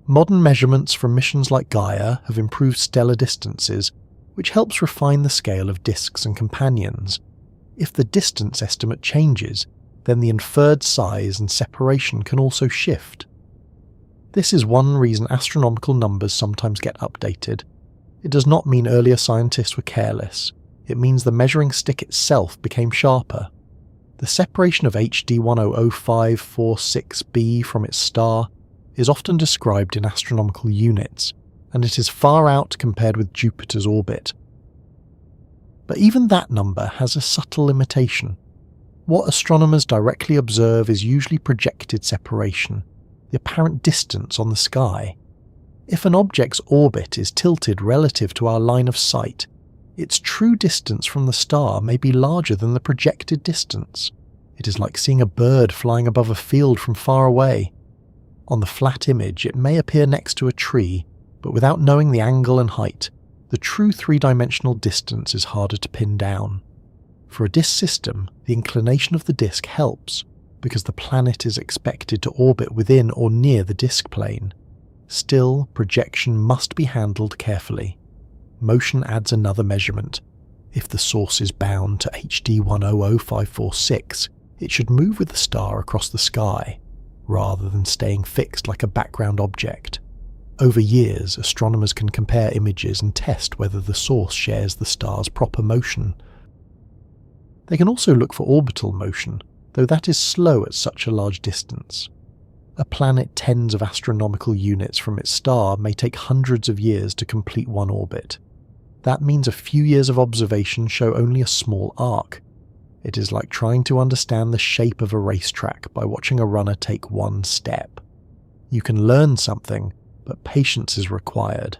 Modern measurements from missions like Gaia have improved stellar distances, which helps refine the scale of disks and companions. If the distance estimate changes, then the inferred size and separation can also shift. This is one reason astronomical numbers sometimes get updated. It does not mean earlier scientists were careless. It means the measuring stick itself became sharper. The separation of HD 100546b from its star is often described in astronomical units, and it is far out compared with Jupiter's orbit. But even that number has a subtle limitation. What astronomers directly observe is usually projected separation, the apparent distance on the sky. If an object's orbit is tilted relative to our line of sight, its true distance from the star may be larger than the projected distance. It is like seeing a bird flying above a field from far away. On the flat image, it may appear next to a tree, but without knowing the angle and height, the true three-dimensional distance is harder to pin down. For a disk system, the inclination of the disk helps, because the planet is expected to orbit within or near the disk plane. Still, projection must be handled carefully. Motion adds another measurement. If the source is bound to HD 100546, it should move with the star across the sky, rather than staying fixed like a background object. Over years, astronomers can compare images and test whether the source shares the star's proper motion. They can also look for orbital motion, though that is slow at such a large distance. A planet tens of astronomical units from its star may take hundreds of years to complete one orbit. That means a few years of observation show only a small arc. It is like trying to understand the shape of a racetrack by watching a runner take one step. You can learn something, but patience is required.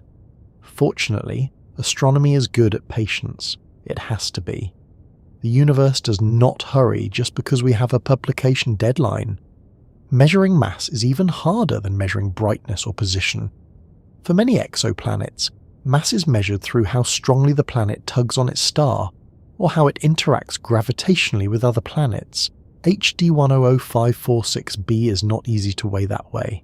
Fortunately, astronomy is good at patience. It has to be. The universe does not hurry just because we have a publication deadline. Measuring mass is even harder than measuring brightness or position. For many exoplanets, mass is measured through how strongly the planet tugs on its star, or how it interacts gravitationally with other planets. HD 100546b is not easy to weigh that way.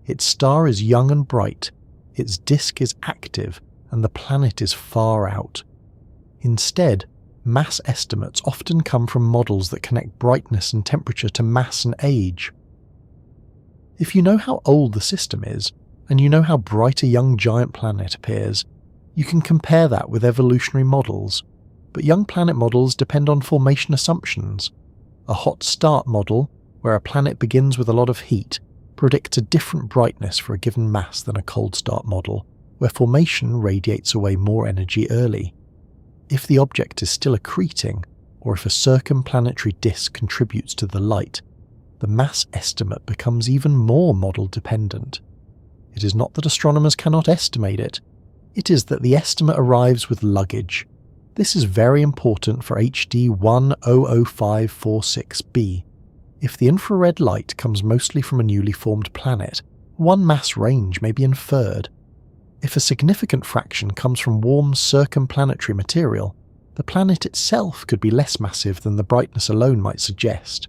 Its star is young and bright, its disk is active, and the planet is far out. Instead, mass estimates often come from models that connect brightness and temperature to mass and age. If you know how old the system is, and you know how bright a young giant planet appears, you can compare that with evolutionary models. But young planet models depend on formation assumptions. A hot start model, where a planet begins with a lot of heat, predicts a different brightness for a given mass than a cold start model, where formation radiates away more energy early. If the object is still accreting, or if a circumplanetary disk contributes to the light, the mass estimate becomes even more model dependent. It is not that astronomers cannot estimate it, it is that the estimate arrives with luggage. This is very important for HD 100546b. If the infrared light comes mostly from a newly formed planet, one mass range may be inferred. If a significant fraction comes from warm circumplanetary material, the planet itself could be less massive than the brightness alone might suggest.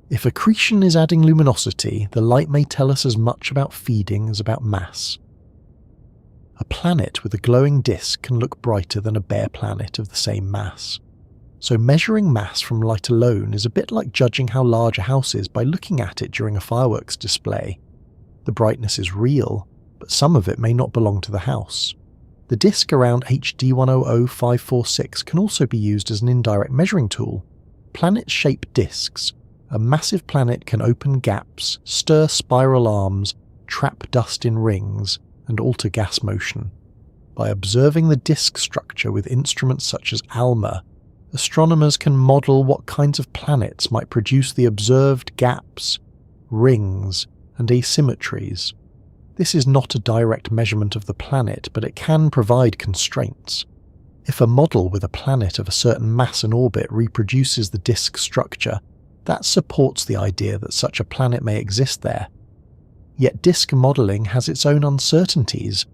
If accretion is adding luminosity, the light may tell us as much about feeding as about mass. A planet with a glowing disk can look brighter than a bare planet of the same mass. So measuring mass from light alone is a bit like judging how large a house is by looking at it during a fireworks display. The brightness is real, but some of it may not belong to the house. The disk around HD 100546 can also be used as an indirect measuring tool. Planet-shaped disks. A massive planet can open gaps, stir spiral arms, trap dust in rings, and alter gas motion. By observing the disk structure with instruments such as ALMA, astronomers can model what kinds of planets might produce the observed gaps, rings, and asymmetries. This is not a direct measurement of the planet, but it can provide constraints. If a model with a planet of a certain mass and orbit reproduces the disk structure, that supports the idea that such a planet may exist there. Yet disk modelling has its own uncertainties.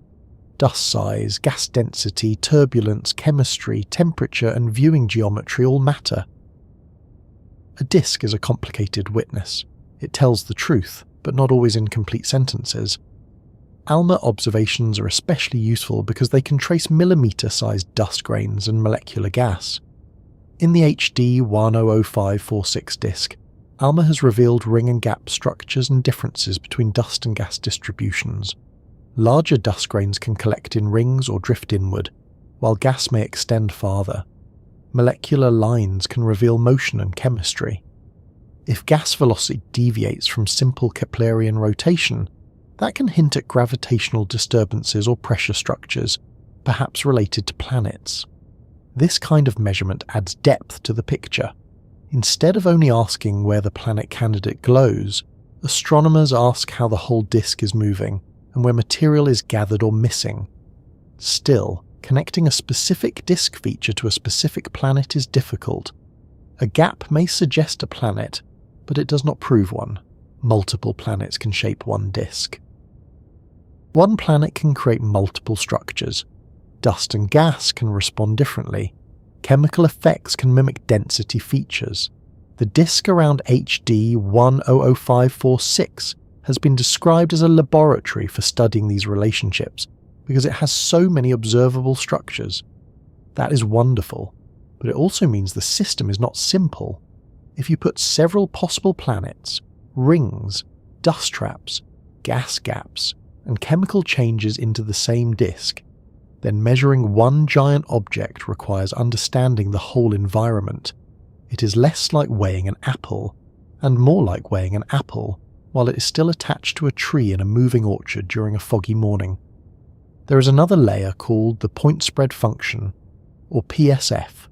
Dust size, gas density, turbulence, chemistry, temperature, and viewing geometry all matter. A disk is a complicated witness. It tells the truth, but not always in complete sentences. ALMA observations are especially useful because they can trace millimetre-sized dust grains and molecular gas. In the HD 100546 disk, ALMA has revealed ring and gap structures and differences between dust and gas distributions. Larger dust grains can collect in rings or drift inward, while gas may extend farther. Molecular lines can reveal motion and chemistry. If gas velocity deviates from simple Keplerian rotation, that can hint at gravitational disturbances or pressure structures, perhaps related to planets. This kind of measurement adds depth to the picture. Instead of only asking where the planet candidate glows, astronomers ask how the whole disk is moving and where material is gathered or missing. Still, connecting a specific disk feature to a specific planet is difficult. A gap may suggest a planet, but it does not prove one. Multiple planets can shape one disk. One planet can create multiple structures. Dust and gas can respond differently. Chemical effects can mimic density features. The disk around HD 100546 has been described as a laboratory for studying these relationships because it has so many observable structures. That is wonderful, but it also means the system is not simple. If you put several possible planets, rings, dust traps, gas gaps, and chemical changes into the same disk, then measuring one giant object requires understanding the whole environment. It is less like weighing an apple, and more like weighing an apple while it is still attached to a tree in a moving orchard during a foggy morning. There is another layer called the point spread function, or PSF.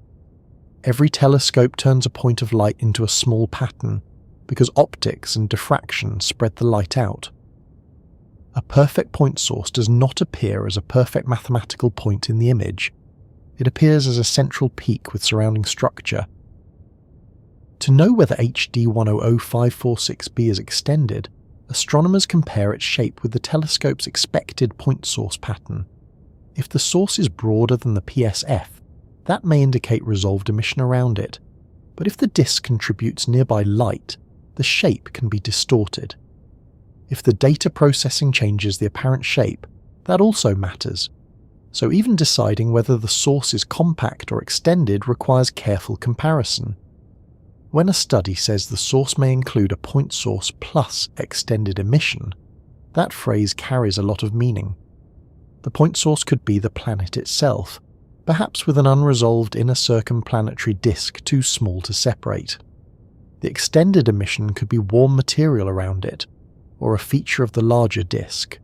Every telescope turns a point of light into a small pattern, because optics and diffraction spread the light out. A perfect point source does not appear as a perfect mathematical point in the image. It appears as a central peak with surrounding structure. To know whether HD 100546b is extended, astronomers compare its shape with the telescope's expected point source pattern. If the source is broader than the PSF, that may indicate resolved emission around it, but if the disk contributes nearby light, the shape can be distorted. If the data processing changes the apparent shape, that also matters. So even deciding whether the source is compact or extended requires careful comparison. When a study says the source may include a point source plus extended emission, that phrase carries a lot of meaning. The point source could be the planet itself, perhaps with an unresolved inner circumplanetary disk too small to separate. The extended emission could be warm material around it, or a feature of the larger disk.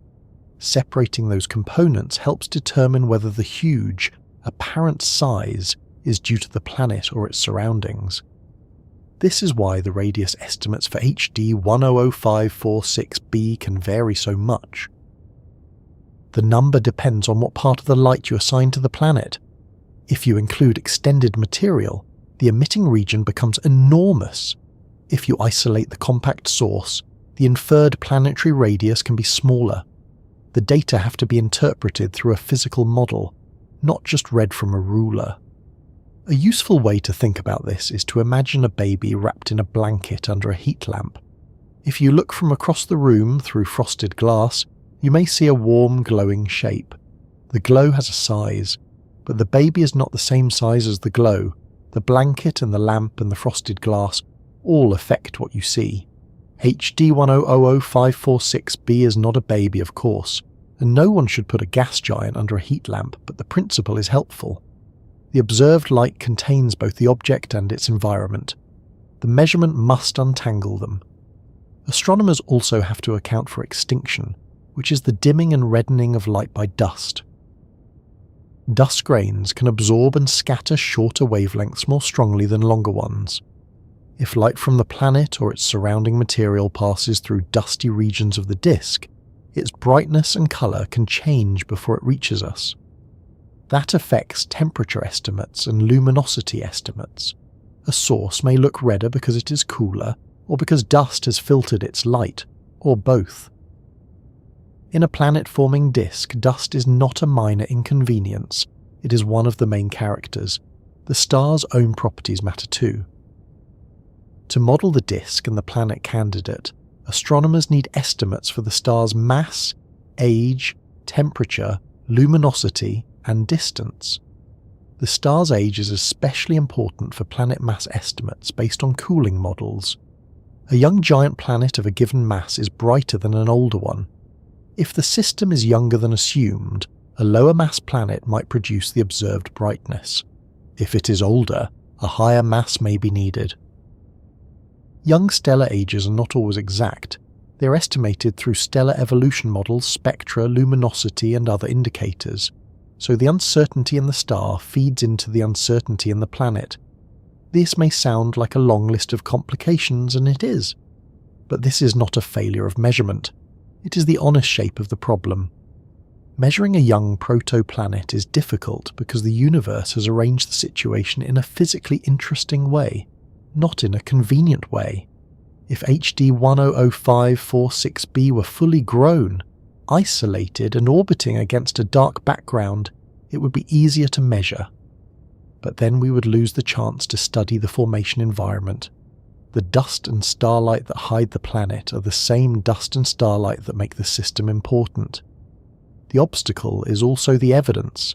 Separating those components helps determine whether the huge, apparent size is due to the planet or its surroundings. This is why the radius estimates for HD 100546b can vary so much. The number depends on what part of the light you assign to the planet. If you include extended material, the emitting region becomes enormous. If you isolate the compact source, the inferred planetary radius can be smaller. The data have to be interpreted through a physical model, not just read from a ruler. A useful way to think about this is to imagine a baby wrapped in a blanket under a heat lamp. If you look from across the room through frosted glass, you may see a warm, glowing shape. The glow has a size, but the baby is not the same size as the glow, The blanket and the lamp and the frosted glass all affect what you see. HD 1000546b is not a baby, of course, and no one should put a gas giant under a heat lamp, but the principle is helpful. The observed light contains both the object and its environment. The measurement must untangle them. Astronomers also have to account for extinction, which is the dimming and reddening of light by dust. Dust grains can absorb and scatter shorter wavelengths more strongly than longer ones. If light from the planet or its surrounding material passes through dusty regions of the disk, its brightness and colour can change before it reaches us. That affects temperature estimates and luminosity estimates. A source may look redder because it is cooler, or because dust has filtered its light, or both. In a planet-forming disk, dust is not a minor inconvenience. It is one of the main characters. The star's own properties matter too. To model the disk and the planet candidate, astronomers need estimates for the star's mass, age, temperature, luminosity, and distance. The star's age is especially important for planet mass estimates based on cooling models. A young giant planet of a given mass is brighter than an older one. If the system is younger than assumed, a lower mass planet might produce the observed brightness. If it is older, a higher mass may be needed. Young stellar ages are not always exact. They are estimated through stellar evolution models, spectra, luminosity, and other indicators. So the uncertainty in the star feeds into the uncertainty in the planet. This may sound like a long list of complications, and it is. But this is not a failure of measurement. It is the honest shape of the problem. Measuring a young protoplanet is difficult because the universe has arranged the situation in a physically interesting way, not in a convenient way. If HD 100546b were fully grown, isolated and orbiting against a dark background, it would be easier to measure. But then we would lose the chance to study the formation environment. The dust and starlight that hide the planet are the same dust and starlight that make the system important. The obstacle is also the evidence.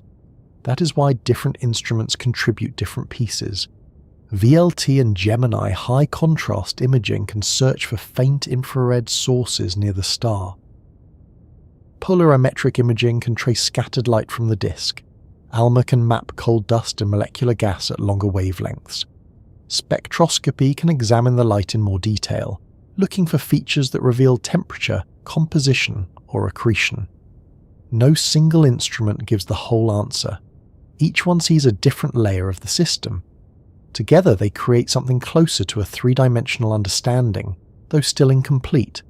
That is why different instruments contribute different pieces. VLT and Gemini high contrast imaging can search for faint infrared sources near the star. Polarimetric imaging can trace scattered light from the disk. ALMA can map coal dust and molecular gas at longer wavelengths. Spectroscopy can examine the light in more detail, looking for features that reveal temperature, composition, or accretion. No single instrument gives the whole answer. Each one sees a different layer of the system. Together they create something closer to a three-dimensional understanding, though still incomplete.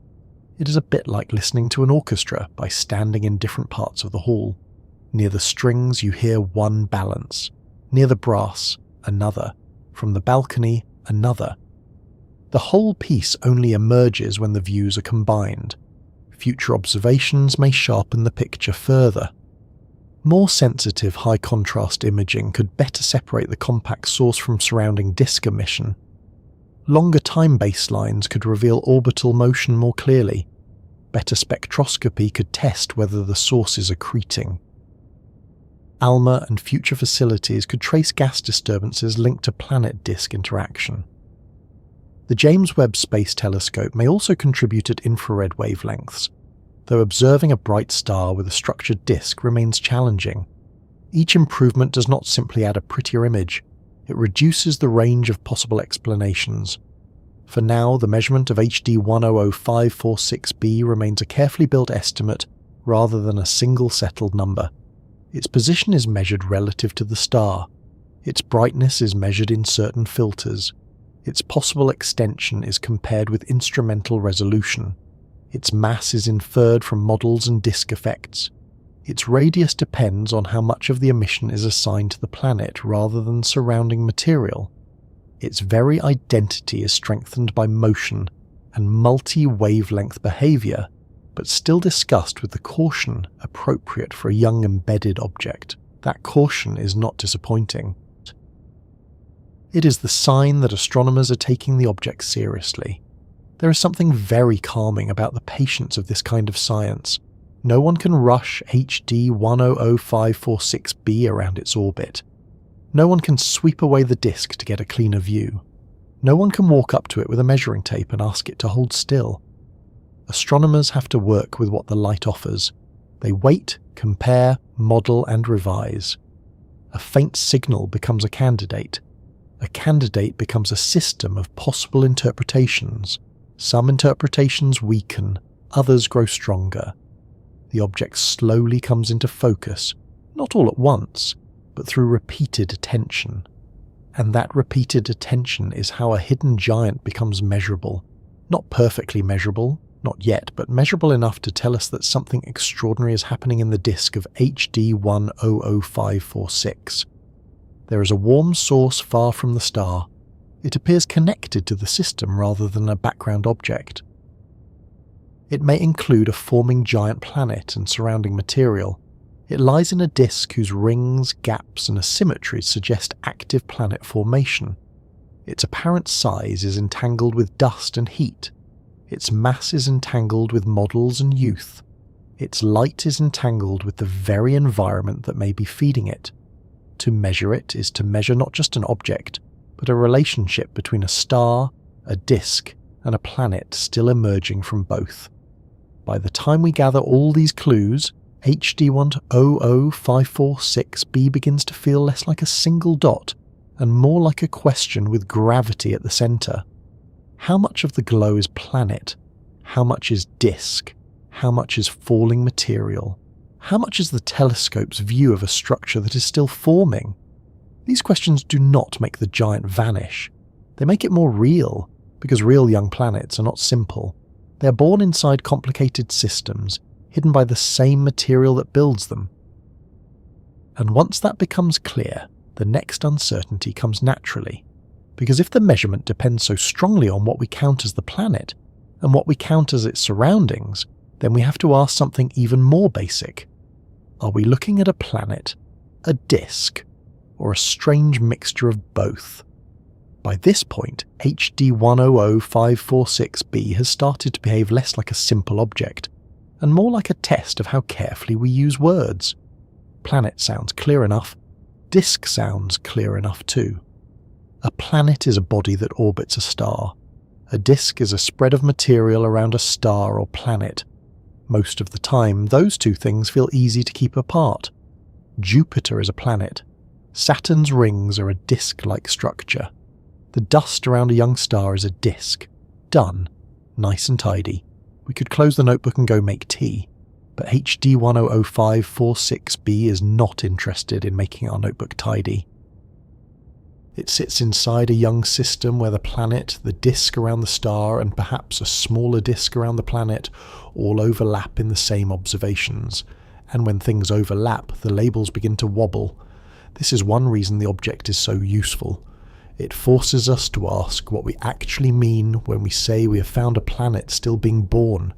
It is a bit like listening to an orchestra by standing in different parts of the hall. Near the strings you hear one balance, near the brass another, from the balcony another. The whole piece only emerges when the views are combined. Future observations may sharpen the picture further. More sensitive high-contrast imaging could better separate the compact source from surrounding disk emission. Longer time baselines could reveal orbital motion more clearly. Better spectroscopy could test whether the source is accreting. ALMA and future facilities could trace gas disturbances linked to planet-disk interaction. The James Webb Space Telescope may also contribute at infrared wavelengths, though observing a bright star with a structured disk remains challenging. Each improvement does not simply add a prettier image, it reduces the range of possible explanations. For now, the measurement of HD 100546b remains a carefully built estimate rather than a single settled number. Its position is measured relative to the star. Its brightness is measured in certain filters. Its possible extension is compared with instrumental resolution. Its mass is inferred from models and disk effects. Its radius depends on how much of the emission is assigned to the planet rather than surrounding material. Its very identity is strengthened by motion and multi-wavelength behavior, but still discussed with the caution appropriate for a young embedded object. That caution is not disappointing. It is the sign that astronomers are taking the object seriously. There is something very calming about the patience of this kind of science. No one can rush HD 100546b around its orbit. No one can sweep away the disk to get a cleaner view. No one can walk up to it with a measuring tape and ask it to hold still. Astronomers have to work with what the light offers. They wait, compare, model and revise. A faint signal becomes a candidate. A candidate becomes a system of possible interpretations. Some interpretations weaken, others grow stronger. The object slowly comes into focus, not all at once, but through repeated attention. And that repeated attention is how a hidden giant becomes measurable. Not perfectly measurable, not yet, but measurable enough to tell us that something extraordinary is happening in the disk of HD 100546. There is a warm source far from the star. It appears connected to the system rather than a background object. It may include a forming giant planet and surrounding material. It lies in a disk whose rings, gaps and asymmetries suggest active planet formation. Its apparent size is entangled with dust and heat. Its mass is entangled with models and youth. Its light is entangled with the very environment that may be feeding it. To measure it is to measure not just an object, but a relationship between a star, a disk, and a planet still emerging from both. By the time we gather all these clues, HD 100546b begins to feel less like a single dot and more like a question with gravity at the centre. How much of the glow is planet? How much is disk? How much is falling material? How much is the telescope's view of a structure that is still forming? These questions do not make the giant vanish. They make it more real, because real young planets are not simple. They are born inside complicated systems, hidden by the same material that builds them. And once that becomes clear, the next uncertainty comes naturally. Because if the measurement depends so strongly on what we count as the planet, and what we count as its surroundings, then we have to ask something even more basic. Are we looking at a planet, a disk, or a strange mixture of both? By this point, HD 100546b has started to behave less like a simple object, and more like a test of how carefully we use words. Planet sounds clear enough, disk sounds clear enough too. A planet is a body that orbits a star. A disk is a spread of material around a star or planet. Most of the time, those two things feel easy to keep apart. Jupiter is a planet. Saturn's rings are a disk-like structure. The dust around a young star is a disk. Done. Nice and tidy. We could close the notebook and go make tea. But HD 100546b is not interested in making our notebook tidy. It sits inside a young system where the planet, the disk around the star, and perhaps a smaller disk around the planet all overlap in the same observations. And when things overlap, the labels begin to wobble. This is one reason the object is so useful. It forces us to ask what we actually mean when we say we have found a planet still being born.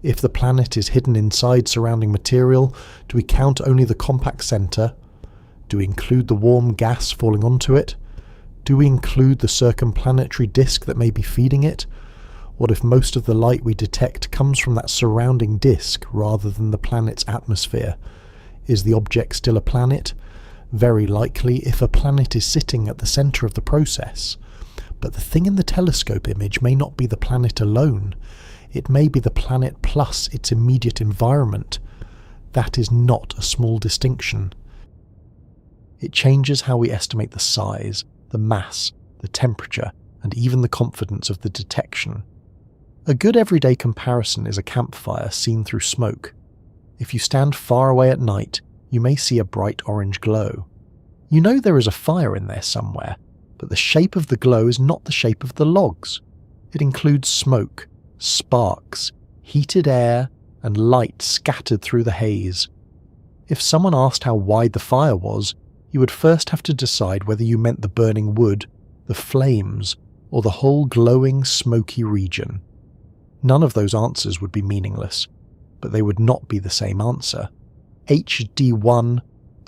If the planet is hidden inside surrounding material, do we count only the compact centre? Do we include the warm gas falling onto it? Do we include the circumplanetary disk that may be feeding it? What if most of the light we detect comes from that surrounding disk rather than the planet's atmosphere? Is the object still a planet? Very likely if a planet is sitting at the centre of the process. But the thing in the telescope image may not be the planet alone. It may be the planet plus its immediate environment. That is not a small distinction. It changes how we estimate the size, the mass, the temperature, and even the confidence of the detection. A good everyday comparison is a campfire seen through smoke. If you stand far away at night, you may see a bright orange glow. You know there is a fire in there somewhere, but the shape of the glow is not the shape of the logs. It includes smoke, sparks, heated air, and light scattered through the haze. If someone asked how wide the fire was, you would first have to decide whether you meant the burning wood, the flames, or the whole glowing, smoky region. None of those answers would be meaningless, but they would not be the same answer. HD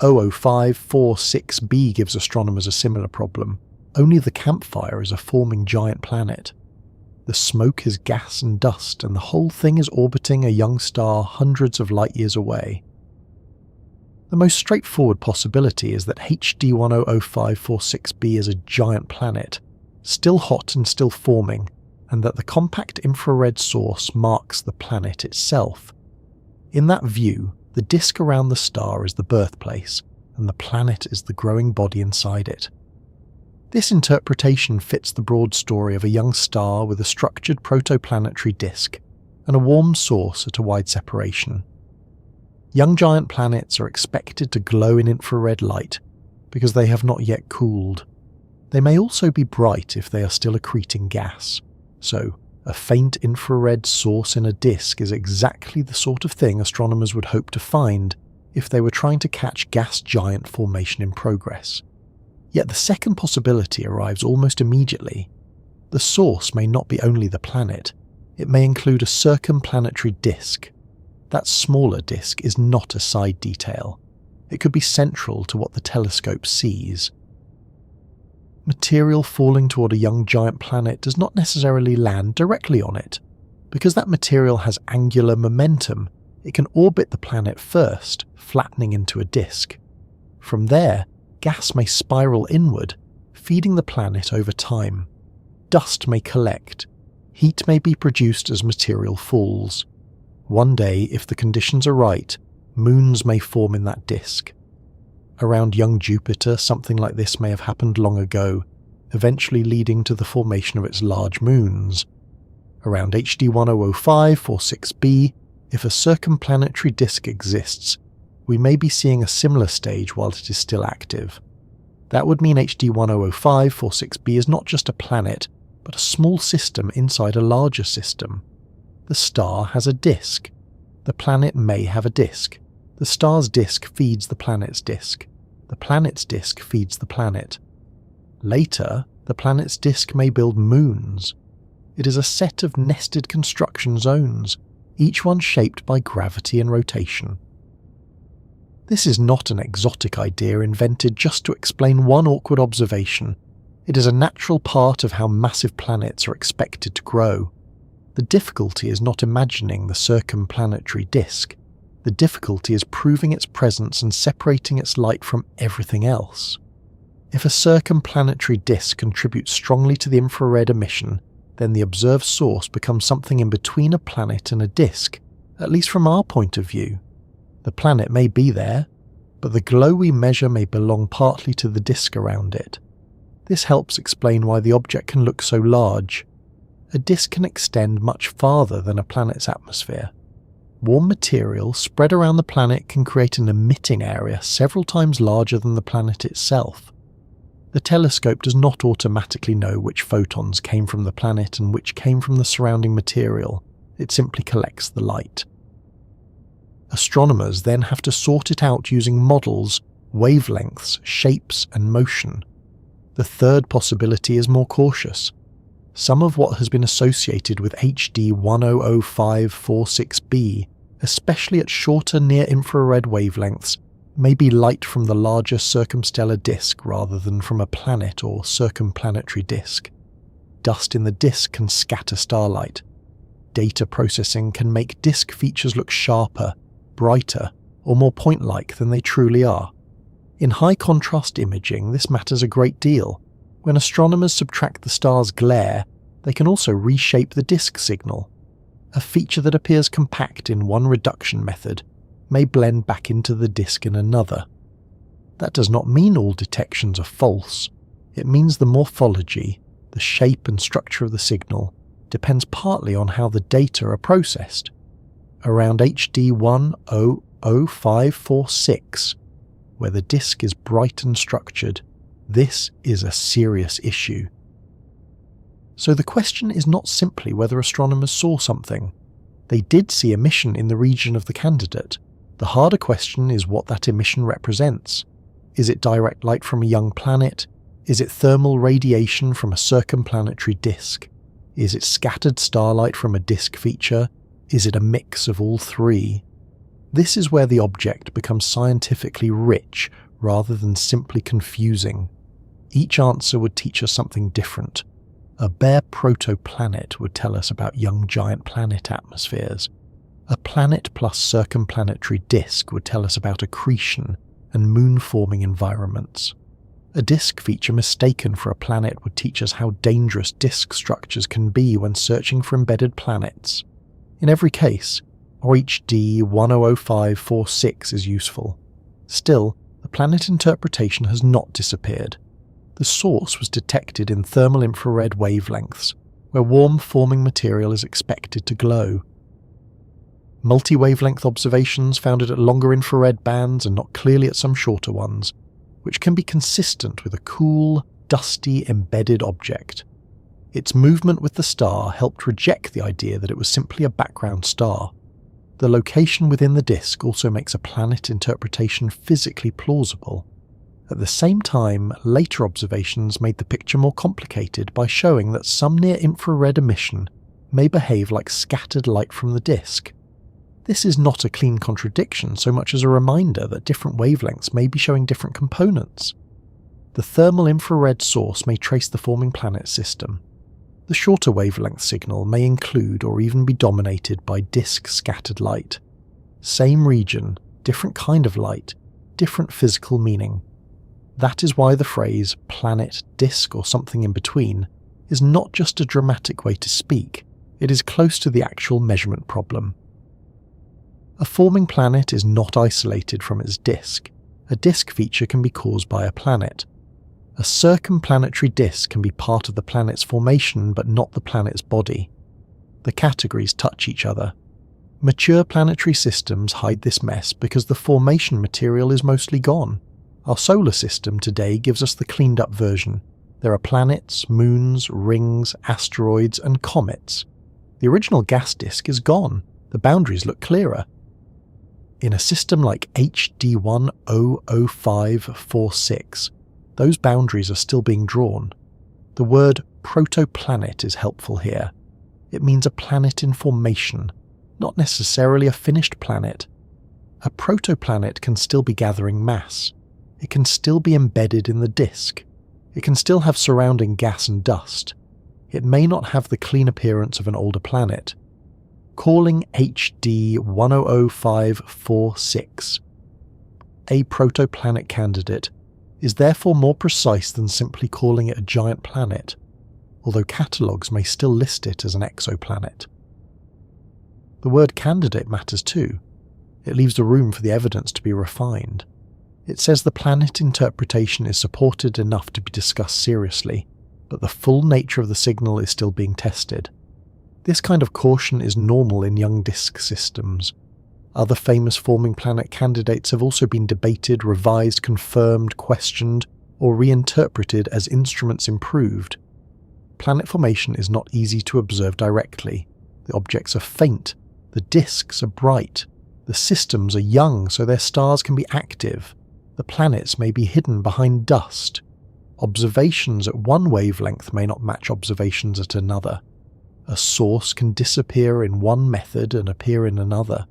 100546b gives astronomers a similar problem. Only the campfire is a forming giant planet. The smoke is gas and dust, and the whole thing is orbiting a young star hundreds of light years away. The most straightforward possibility is that HD 100546b is a giant planet, still hot and still forming, and that the compact infrared source marks the planet itself. In that view, the disk around the star is the birthplace, and the planet is the growing body inside it. This interpretation fits the broad story of a young star with a structured protoplanetary disk and a warm source at a wide separation. Young giant planets are expected to glow in infrared light because they have not yet cooled. They may also be bright if they are still accreting gas, so a faint infrared source in a disk is exactly the sort of thing astronomers would hope to find if they were trying to catch gas giant formation in progress. Yet the second possibility arrives almost immediately. The source may not be only the planet, it may include a circumplanetary disk. That smaller disk is not a side detail. It could be central to what the telescope sees. Material falling toward a young giant planet does not necessarily land directly on it. Because that material has angular momentum, it can orbit the planet first, flattening into a disk. From there, gas may spiral inward, feeding the planet over time. Dust may collect. Heat may be produced as material falls. One day, if the conditions are right, moons may form in that disk. Around young Jupiter, something like this may have happened long ago, eventually leading to the formation of its large moons. Around HD 100546b, if a circumplanetary disk exists, we may be seeing a similar stage while it is still active. That would mean HD 100546b is not just a planet, but a small system inside a larger system. The star has a disk. The planet may have a disk. The star's disk feeds the planet's disk. The planet's disk feeds the planet. Later, the planet's disk may build moons. It is a set of nested construction zones, each one shaped by gravity and rotation. This is not an exotic idea invented just to explain one awkward observation. It is a natural part of how massive planets are expected to grow. The difficulty is not imagining the circumplanetary disk. The difficulty is proving its presence and separating its light from everything else. If a circumplanetary disk contributes strongly to the infrared emission, then the observed source becomes something in between a planet and a disk, at least from our point of view. The planet may be there, but the glow we measure may belong partly to the disk around it. This helps explain why the object can look so large. A disk can extend much farther than a planet's atmosphere. Warm material spread around the planet can create an emitting area several times larger than the planet itself. The telescope does not automatically know which photons came from the planet and which came from the surrounding material. It simply collects the light. Astronomers then have to sort it out using models, wavelengths, shapes, and motion. The third possibility is more cautious. Some of what has been associated with HD 100546b, especially at shorter near-infrared wavelengths, may be light from the larger circumstellar disk rather than from a planet or circumplanetary disk. Dust in the disk can scatter starlight. Data processing can make disk features look sharper, brighter, or more point-like than they truly are. In high-contrast imaging, this matters a great deal. When astronomers subtract the star's glare, they can also reshape the disk signal. A feature that appears compact in one reduction method may blend back into the disk in another. That does not mean all detections are false. It means the morphology, the shape and structure of the signal, depends partly on how the data are processed. Around HD 100546, where the disk is bright and structured, this is a serious issue. So the question is not simply whether astronomers saw something. They did see emission in the region of the candidate. The harder question is what that emission represents. Is it direct light from a young planet? Is it thermal radiation from a circumplanetary disk? Is it scattered starlight from a disk feature? Is it a mix of all three? This is where the object becomes scientifically rich rather than simply confusing. Each answer would teach us something different. A bare protoplanet would tell us about young giant planet atmospheres. A planet plus circumplanetary disk would tell us about accretion and moon-forming environments. A disk feature mistaken for a planet would teach us how dangerous disk structures can be when searching for embedded planets. In every case, RHD 100546 is useful. Still, the planet interpretation has not disappeared. The source was detected in thermal infrared wavelengths, where warm-forming material is expected to glow. Multi-wavelength observations found it at longer infrared bands and not clearly at some shorter ones, which can be consistent with a cool, dusty, embedded object. Its movement with the star helped reject the idea that it was simply a background star. The location within the disk also makes a planet interpretation physically plausible. At the same time, later observations made the picture more complicated by showing that some near-infrared emission may behave like scattered light from the disk. This is not a clean contradiction so much as a reminder that different wavelengths may be showing different components. The thermal infrared source may trace the forming planet system. The shorter wavelength signal may include or even be dominated by disk-scattered light. Same region, different kind of light, different physical meaning. That is why the phrase planet, disk, or something in between is not just a dramatic way to speak, it is close to the actual measurement problem. A forming planet is not isolated from its disk. A disk feature can be caused by a planet. A circumplanetary disk can be part of the planet's formation but not the planet's body. The categories touch each other. Mature planetary systems hide this mess because the formation material is mostly gone. Our solar system today gives us the cleaned up version. There are planets, moons, rings, asteroids, and comets. The original gas disk is gone. The boundaries look clearer. In a system like HD 100546, those boundaries are still being drawn. The word protoplanet is helpful here. It means a planet in formation, not necessarily a finished planet. A protoplanet can still be gathering mass. It can still be embedded in the disk. It can still have surrounding gas and dust. It may not have the clean appearance of an older planet. Calling HD 100546 a protoplanet candidate is therefore more precise than simply calling it a giant planet, although catalogues may still list it as an exoplanet. The word candidate matters too. It leaves the room for the evidence to be refined. It says the planet interpretation is supported enough to be discussed seriously, but the full nature of the signal is still being tested. This kind of caution is normal in young disk systems. Other famous forming planet candidates have also been debated, revised, confirmed, questioned, or reinterpreted as instruments improved. Planet formation is not easy to observe directly. The objects are faint, the disks are bright, the systems are young so their stars can be active, the planets may be hidden behind dust. Observations at one wavelength may not match observations at another. A source can disappear in one method and appear in another.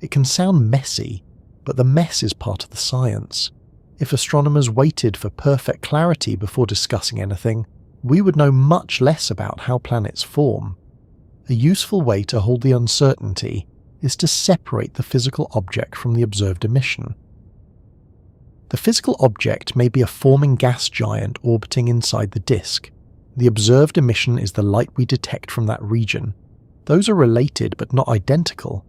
It can sound messy, but the mess is part of the science. If astronomers waited for perfect clarity before discussing anything, we would know much less about how planets form. A useful way to hold the uncertainty is to separate the physical object from the observed emission. The physical object may be a forming gas giant orbiting inside the disk. The observed emission is the light we detect from that region. Those are related but not identical.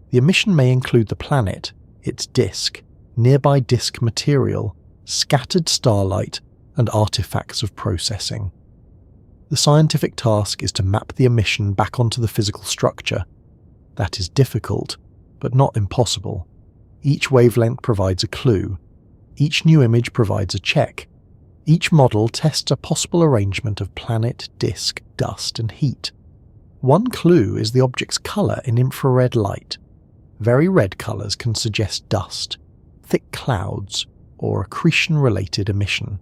The emission may include the planet, its disk, nearby disk material, scattered starlight, and artifacts of processing. The scientific task is to map the emission back onto the physical structure. That is difficult, but not impossible. Each wavelength provides a clue. Each new image provides a check. Each model tests a possible arrangement of planet, disk, dust, and heat. One clue is the object's colour in infrared light. Very red colours can suggest dust, thick clouds, or accretion-related emission.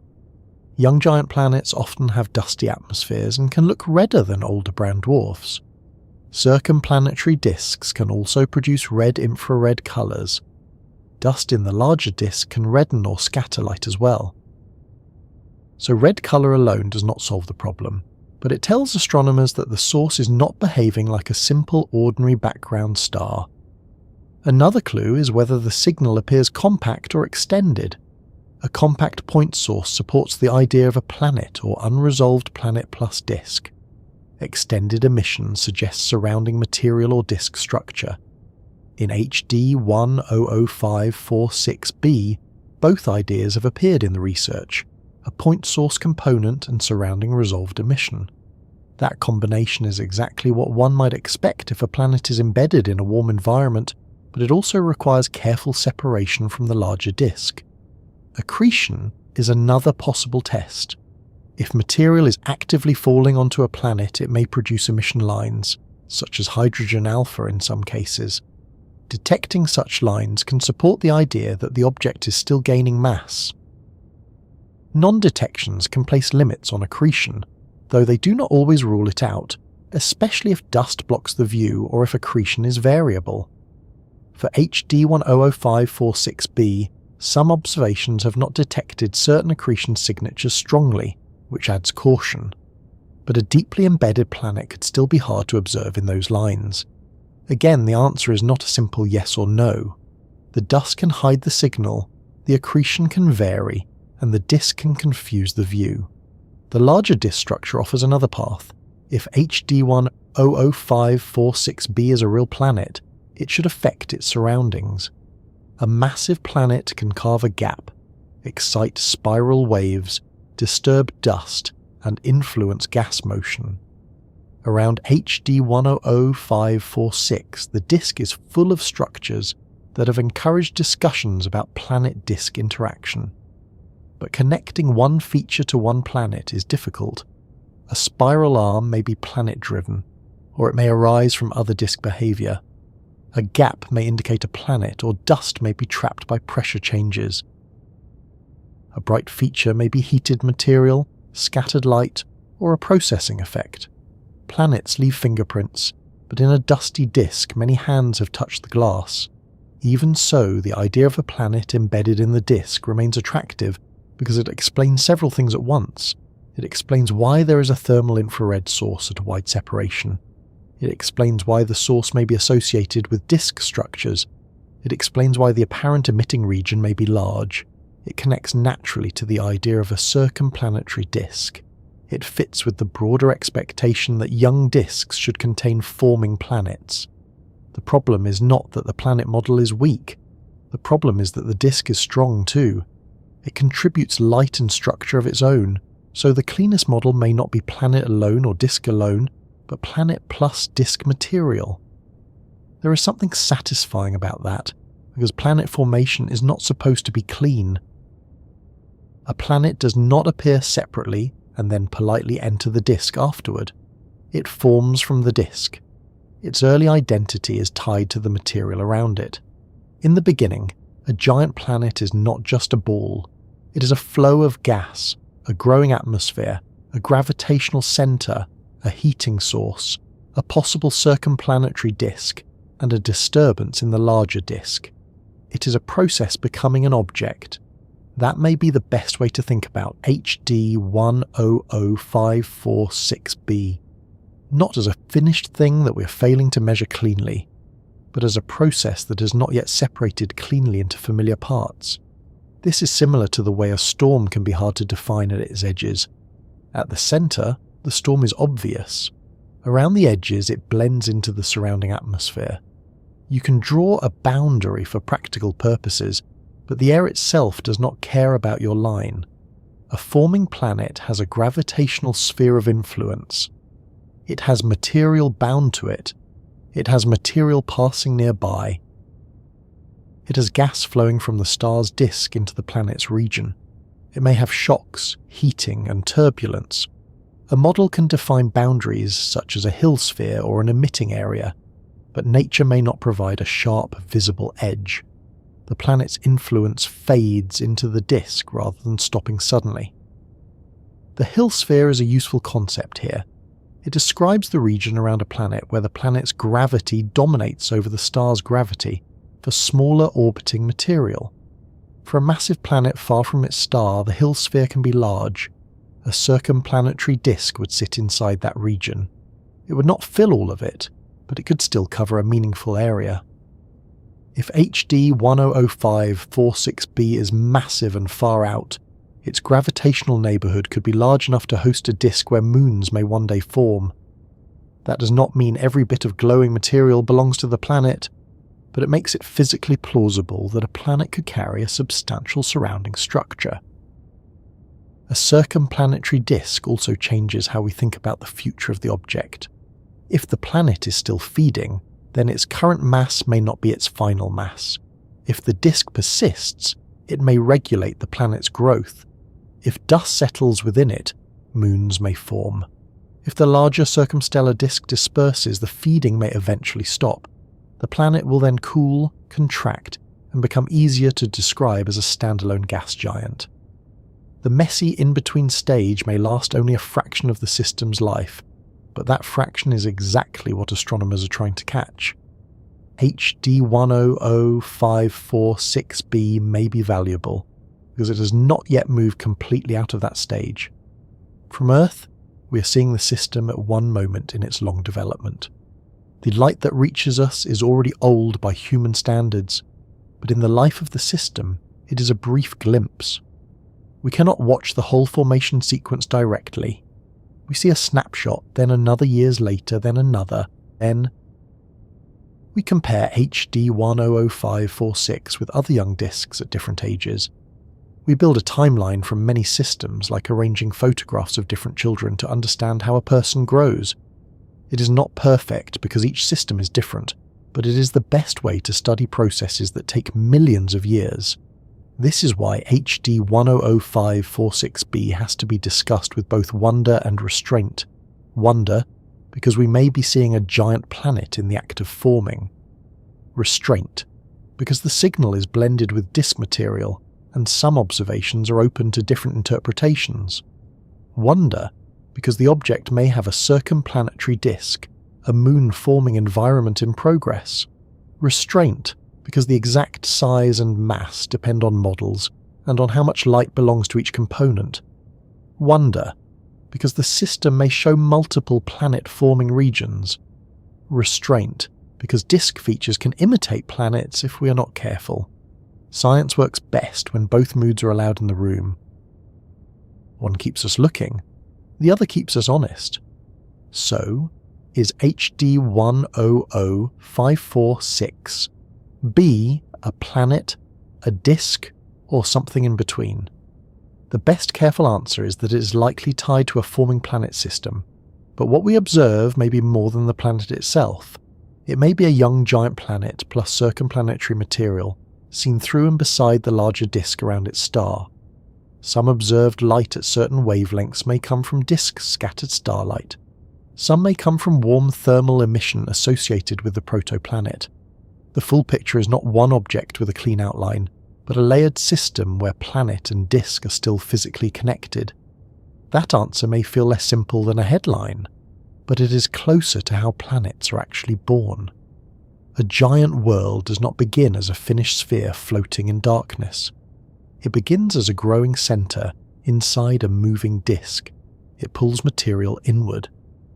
Young giant planets often have dusty atmospheres and can look redder than older brown dwarfs. Circumplanetary disks can also produce red infrared colours. Dust in the larger disk can redden or scatter light as well. So red colour alone does not solve the problem, but it tells astronomers that the source is not behaving like a simple ordinary background star. Another clue is whether the signal appears compact or extended. A compact point source supports the idea of a planet or unresolved planet plus disk. Extended emission suggests surrounding material or disk structure. In HD 100546b, both ideas have appeared in the research, a point source component and surrounding resolved emission. That combination is exactly what one might expect if a planet is embedded in a warm environment, but it also requires careful separation from the larger disk. Accretion is another possible test. If material is actively falling onto a planet, it may produce emission lines, such as hydrogen alpha in some cases. Detecting such lines can support the idea that the object is still gaining mass. Non-detections can place limits on accretion, though they do not always rule it out, especially if dust blocks the view or if accretion is variable. For HD 100546b, some observations have not detected certain accretion signatures strongly, which adds caution. But a deeply embedded planet could still be hard to observe in those lines. Again, the answer is not a simple yes or no. The dust can hide the signal, the accretion can vary, and the disk can confuse the view. The larger disk structure offers another path. If HD 100546b is a real planet, it should affect its surroundings. A massive planet can carve a gap, excite spiral waves, disturb dust, and influence gas motion. Around HD 100546, the disk is full of structures that have encouraged discussions about planet-disk interaction. But connecting one feature to one planet is difficult. A spiral arm may be planet-driven, or it may arise from other disk behavior. A gap may indicate a planet, or dust may be trapped by pressure changes. A bright feature may be heated material, scattered light, or a processing effect. Planets leave fingerprints, but in a dusty disk many hands have touched the glass. Even so, the idea of a planet embedded in the disk remains attractive because it explains several things at once. It explains why there is a thermal infrared source at a wide separation. It explains why the source may be associated with disk structures. It explains why the apparent emitting region may be large. It connects naturally to the idea of a circumplanetary disk. It fits with the broader expectation that young disks should contain forming planets. The problem is not that the planet model is weak. The problem is that the disk is strong too. It contributes light and structure of its own, so the cleanest model may not be planet alone or disk alone, but planet plus disk material. There is something satisfying about that, because planet formation is not supposed to be clean. A planet does not appear separately and then politely enter the disk afterward. It forms from the disk. Its early identity is tied to the material around it. In the beginning, a giant planet is not just a ball. It is a flow of gas, a growing atmosphere, a gravitational center, a heating source, a possible circumplanetary disk, and a disturbance in the larger disk. It is a process becoming an object. That may be the best way to think about HD 100546b, not as a finished thing that we're failing to measure cleanly, but as a process that has not yet separated cleanly into familiar parts. This is similar to the way a storm can be hard to define at its edges. At the center, the storm is obvious. Around the edges, it blends into the surrounding atmosphere. You can draw a boundary for practical purposes, but the air itself does not care about your line. A forming planet has a gravitational sphere of influence. It has material bound to it. It has material passing nearby. It has gas flowing from the star's disk into the planet's region. It may have shocks, heating, and turbulence. A model can define boundaries such as a hill sphere or an emitting area, but nature may not provide a sharp, visible edge. The planet's influence fades into the disk rather than stopping suddenly. The hill sphere is a useful concept here. It describes the region around a planet where the planet's gravity dominates over the star's gravity for smaller orbiting material. For a massive planet far from its star, the hill sphere can be large. a circumplanetary disk would sit inside that region. It would not fill all of it, but it could still cover a meaningful area. If HD 100546b is massive and far out, its gravitational neighbourhood could be large enough to host a disk where moons may one day form. That does not mean every bit of glowing material belongs to the planet, but it makes it physically plausible that a planet could carry a substantial surrounding structure. A circumplanetary disk also changes how we think about the future of the object. If the planet is still feeding, then its current mass may not be its final mass. If the disk persists, it may regulate the planet's growth. If dust settles within it, moons may form. If the larger circumstellar disk disperses, the feeding may eventually stop. The planet will then cool, contract, and become easier to describe as a standalone gas giant. The messy in-between stage may last only a fraction of the system's life, but that fraction is exactly what astronomers are trying to catch. HD 100546b may be valuable, because it has not yet moved completely out of that stage. From Earth, we are seeing the system at one moment in its long development. The light that reaches us is already old by human standards, but in the life of the system, it is a brief glimpse. We cannot watch the whole formation sequence directly. We see a snapshot, then another years later, then another, then... We compare HD 100546 with other young disks at different ages. We build a timeline from many systems, like arranging photographs of different children to understand how a person grows. It is not perfect because each system is different, but it is the best way to study processes that take millions of years. This is why HD 100546b has to be discussed with both wonder and restraint. Wonder, because we may be seeing a giant planet in the act of forming. Restraint, because the signal is blended with disk material, and some observations are open to different interpretations. Wonder, because the object may have a circumplanetary disk, a moon-forming environment in progress. Restraint, because the exact size and mass depend on models and on how much light belongs to each component. Wonder, because the system may show multiple planet-forming regions. Restraint, because disk features can imitate planets if we are not careful. Science works best when both moods are allowed in the room. One keeps us looking, the other keeps us honest. So, is HD 100546 B a planet, a disk, or something in between? The best careful answer is that it is likely tied to a forming planet system, but what we observe may be more than the planet itself. It may be a young giant planet plus circumplanetary material, seen through and beside the larger disk around its star. Some observed light at certain wavelengths may come from disk-scattered starlight. Some may come from warm thermal emission associated with the protoplanet. The full picture is not one object with a clean outline, but a layered system where planet and disk are still physically connected. That answer may feel less simple than a headline, but it is closer to how planets are actually born. A giant world does not begin as a finished sphere floating in darkness. It begins as a growing centre inside a moving disk. It pulls material inward.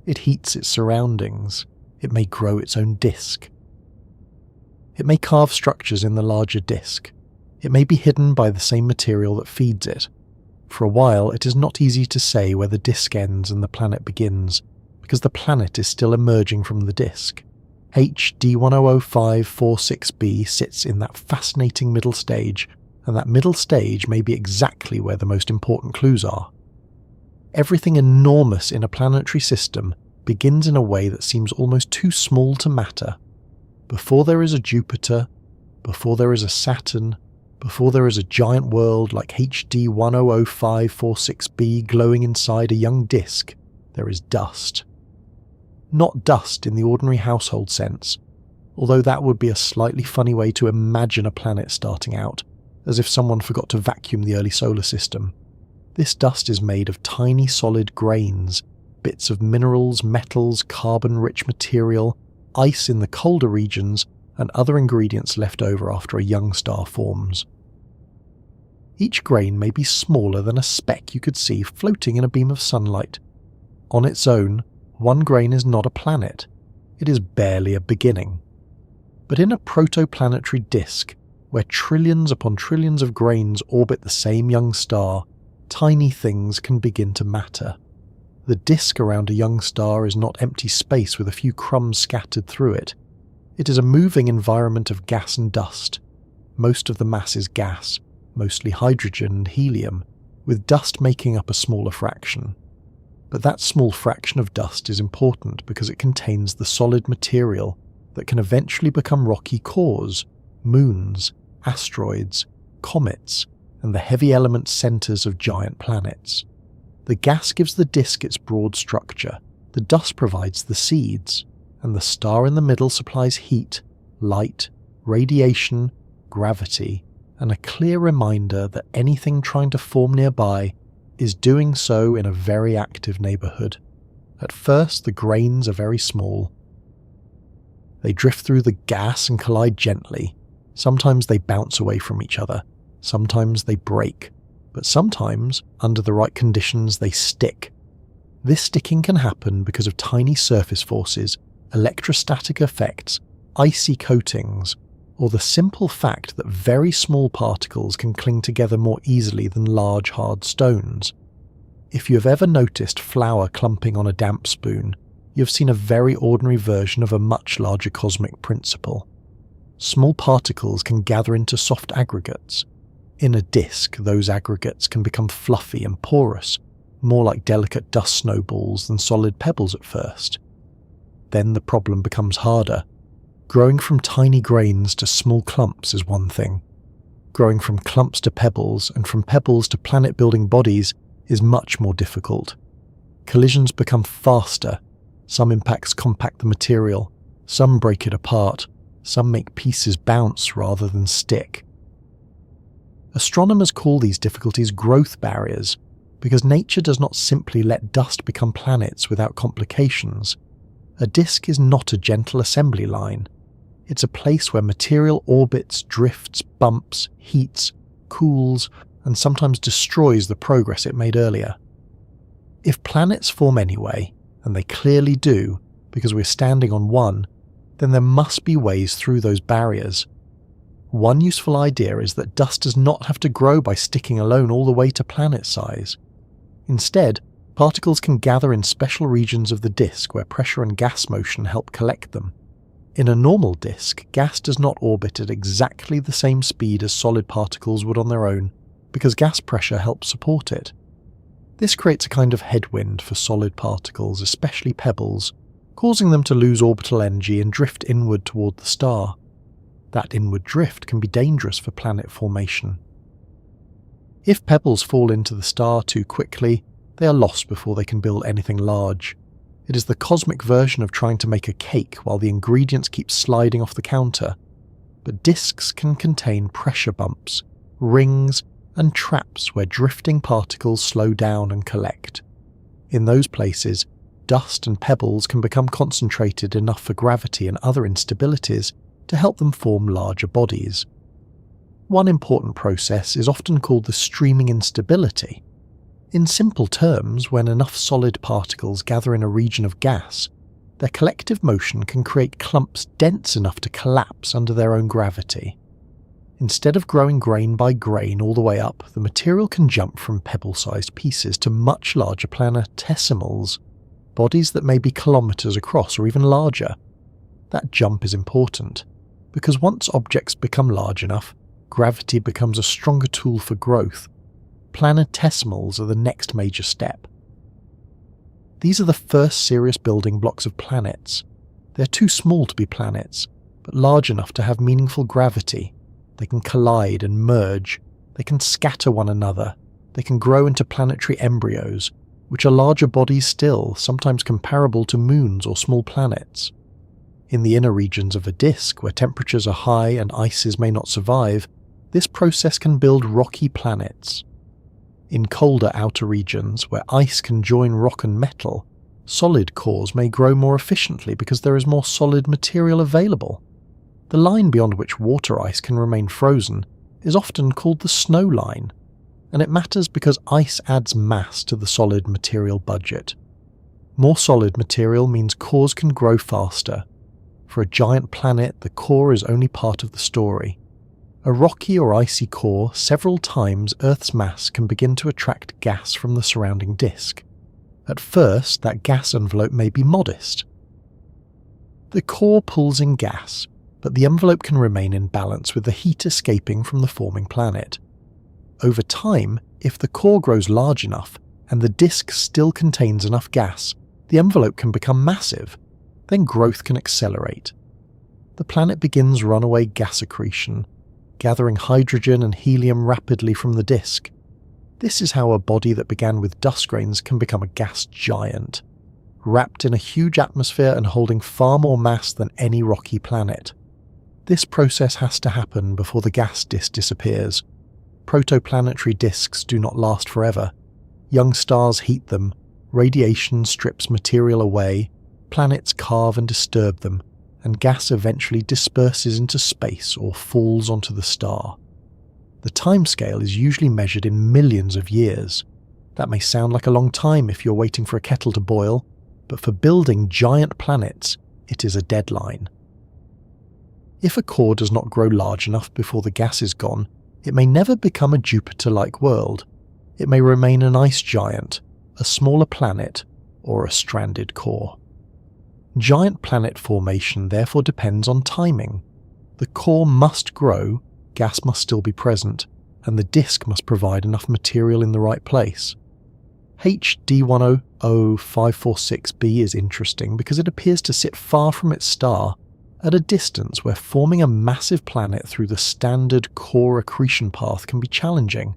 It heats its surroundings. It may grow its own disk. It may carve structures in the larger disk. It may be hidden by the same material that feeds it. For a while, it is not easy to say where the disk ends and the planet begins, because the planet is still emerging from the disk. HD 100546b sits in that fascinating middle stage, and that middle stage may be exactly where the most important clues are. Everything enormous in a planetary system begins in a way that seems almost too small to matter. Before there is a Jupiter, before there is a Saturn, before there is a giant world like HD 100546b glowing inside a young disk, there is dust. Not dust in the ordinary household sense, although that would be a slightly funny way to imagine a planet starting out, as if someone forgot to vacuum the early solar system. This dust is made of tiny solid grains, bits of minerals, metals, carbon-rich material, ice in the colder regions, and other ingredients left over after a young star forms. Each grain may be smaller than a speck you could see floating in a beam of sunlight. On its own, one grain is not a planet. It is barely a beginning. But in a protoplanetary disk, where trillions upon trillions of grains orbit the same young star, tiny things can begin to matter. The disk around a young star is not empty space with a few crumbs scattered through it. It is a moving environment of gas and dust. Most of the mass is gas, mostly hydrogen and helium, with dust making up a smaller fraction. But that small fraction of dust is important because it contains the solid material that can eventually become rocky cores, moons, asteroids, comets, and the heavy element centers of giant planets. The gas gives the disk its broad structure, the dust provides the seeds, and the star in the middle supplies heat, light, radiation, gravity, and a clear reminder that anything trying to form nearby is doing so in a very active neighborhood. At first, the grains are very small. They drift through the gas and collide gently. Sometimes they bounce away from each other. Sometimes they break. But sometimes, under the right conditions, they stick. This sticking can happen because of tiny surface forces, electrostatic effects, icy coatings, or the simple fact that very small particles can cling together more easily than large hard stones. If you have ever noticed flour clumping on a damp spoon, you have seen a very ordinary version of a much larger cosmic principle. Small particles can gather into soft aggregates. In a disk, those aggregates can become fluffy and porous, more like delicate dust snowballs than solid pebbles at first. Then the problem becomes harder. Growing from tiny grains to small clumps is one thing. Growing from clumps to pebbles and from pebbles to planet-building bodies is much more difficult. Collisions become faster. Some impacts compact the material, some break it apart, some make pieces bounce rather than stick. Astronomers call these difficulties growth barriers, because nature does not simply let dust become planets without complications. A disk is not a gentle assembly line. It's a place where material orbits, drifts, bumps, heats, cools, and sometimes destroys the progress it made earlier. If planets form anyway, and they clearly do, because we're standing on one, then there must be ways through those barriers. One useful idea is that dust does not have to grow by sticking alone all the way to planet size. Instead, particles can gather in special regions of the disk where pressure and gas motion help collect them. In a normal disk, gas does not orbit at exactly the same speed as solid particles would on their own, because gas pressure helps support it. This creates a kind of headwind for solid particles, especially pebbles, causing them to lose orbital energy and drift inward toward the star. That inward drift can be dangerous for planet formation. If pebbles fall into the star too quickly, they are lost before they can build anything large. It is the cosmic version of trying to make a cake while the ingredients keep sliding off the counter. But disks can contain pressure bumps, rings, and traps where drifting particles slow down and collect. In those places, dust and pebbles can become concentrated enough for gravity and other instabilities to help them form larger bodies. One important process is often called the streaming instability. In simple terms, when enough solid particles gather in a region of gas, their collective motion can create clumps dense enough to collapse under their own gravity. Instead of growing grain by grain all the way up, the material can jump from pebble-sized pieces to much larger planetesimals, bodies that may be kilometers across or even larger. That jump is important, because once objects become large enough, gravity becomes a stronger tool for growth. Planetesimals are the next major step. These are the first serious building blocks of planets. They're too small to be planets, but large enough to have meaningful gravity. They can collide and merge. They can scatter one another. They can grow into planetary embryos, which are larger bodies still, sometimes comparable to moons or small planets. In the inner regions of a disk, where temperatures are high and ices may not survive, this process can build rocky planets. In colder outer regions, where ice can join rock and metal, solid cores may grow more efficiently because there is more solid material available. The line beyond which water ice can remain frozen is often called the snow line, and it matters because ice adds mass to the solid material budget. More solid material means cores can grow faster. For a giant planet, the core is only part of the story. A rocky or icy core, several times Earth's mass, can begin to attract gas from the surrounding disk. At first, that gas envelope may be modest. The core pulls in gas, but the envelope can remain in balance with the heat escaping from the forming planet. Over time, if the core grows large enough and the disk still contains enough gas, the envelope can become massive. Then growth can accelerate. The planet begins runaway gas accretion, gathering hydrogen and helium rapidly from the disk. This is how a body that began with dust grains can become a gas giant, wrapped in a huge atmosphere and holding far more mass than any rocky planet. This process has to happen before the gas disk disappears. Protoplanetary disks do not last forever. Young stars heat them, radiation strips material away, planets carve and disturb them, and gas eventually disperses into space or falls onto the star. The timescale is usually measured in millions of years. That may sound like a long time if you're waiting for a kettle to boil, but for building giant planets, it is a deadline. If a core does not grow large enough before the gas is gone, it may never become a Jupiter-like world. It may remain an ice giant, a smaller planet, or a stranded core. Giant planet formation therefore depends on timing. The core must grow, gas must still be present, and the disk must provide enough material in the right place. HD 100546b is interesting because it appears to sit far from its star, at a distance where forming a massive planet through the standard core accretion path can be challenging.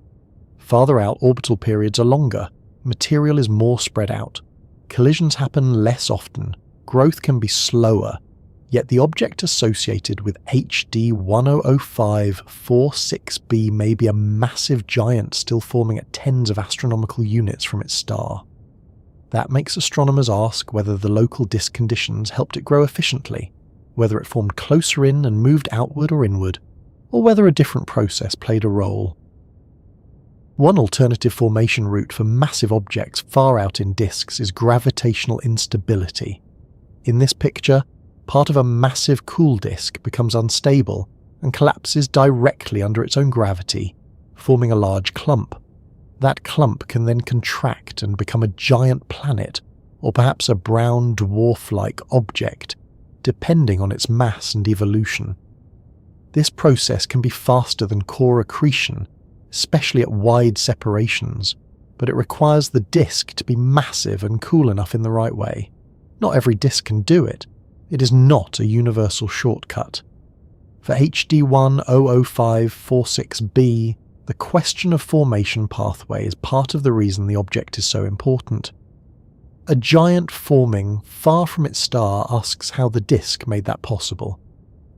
Farther out, orbital periods are longer, material is more spread out, collisions happen less often, growth can be slower, yet the object associated with HD 100546b may be a massive giant still forming at tens of astronomical units from its star. That makes astronomers ask whether the local disk conditions helped it grow efficiently, whether it formed closer in and moved outward or inward, or whether a different process played a role. One alternative formation route for massive objects far out in disks is gravitational instability. In this picture, part of a massive cool disk becomes unstable and collapses directly under its own gravity, forming a large clump. That clump can then contract and become a giant planet, or perhaps a brown dwarf-like object, depending on its mass and evolution. This process can be faster than core accretion, especially at wide separations, but it requires the disk to be massive and cool enough in the right way. Not every disk can do it. It is not a universal shortcut. For HD 100546b, the question of formation pathway is part of the reason the object is so important. A giant forming far from its star asks how the disk made that possible.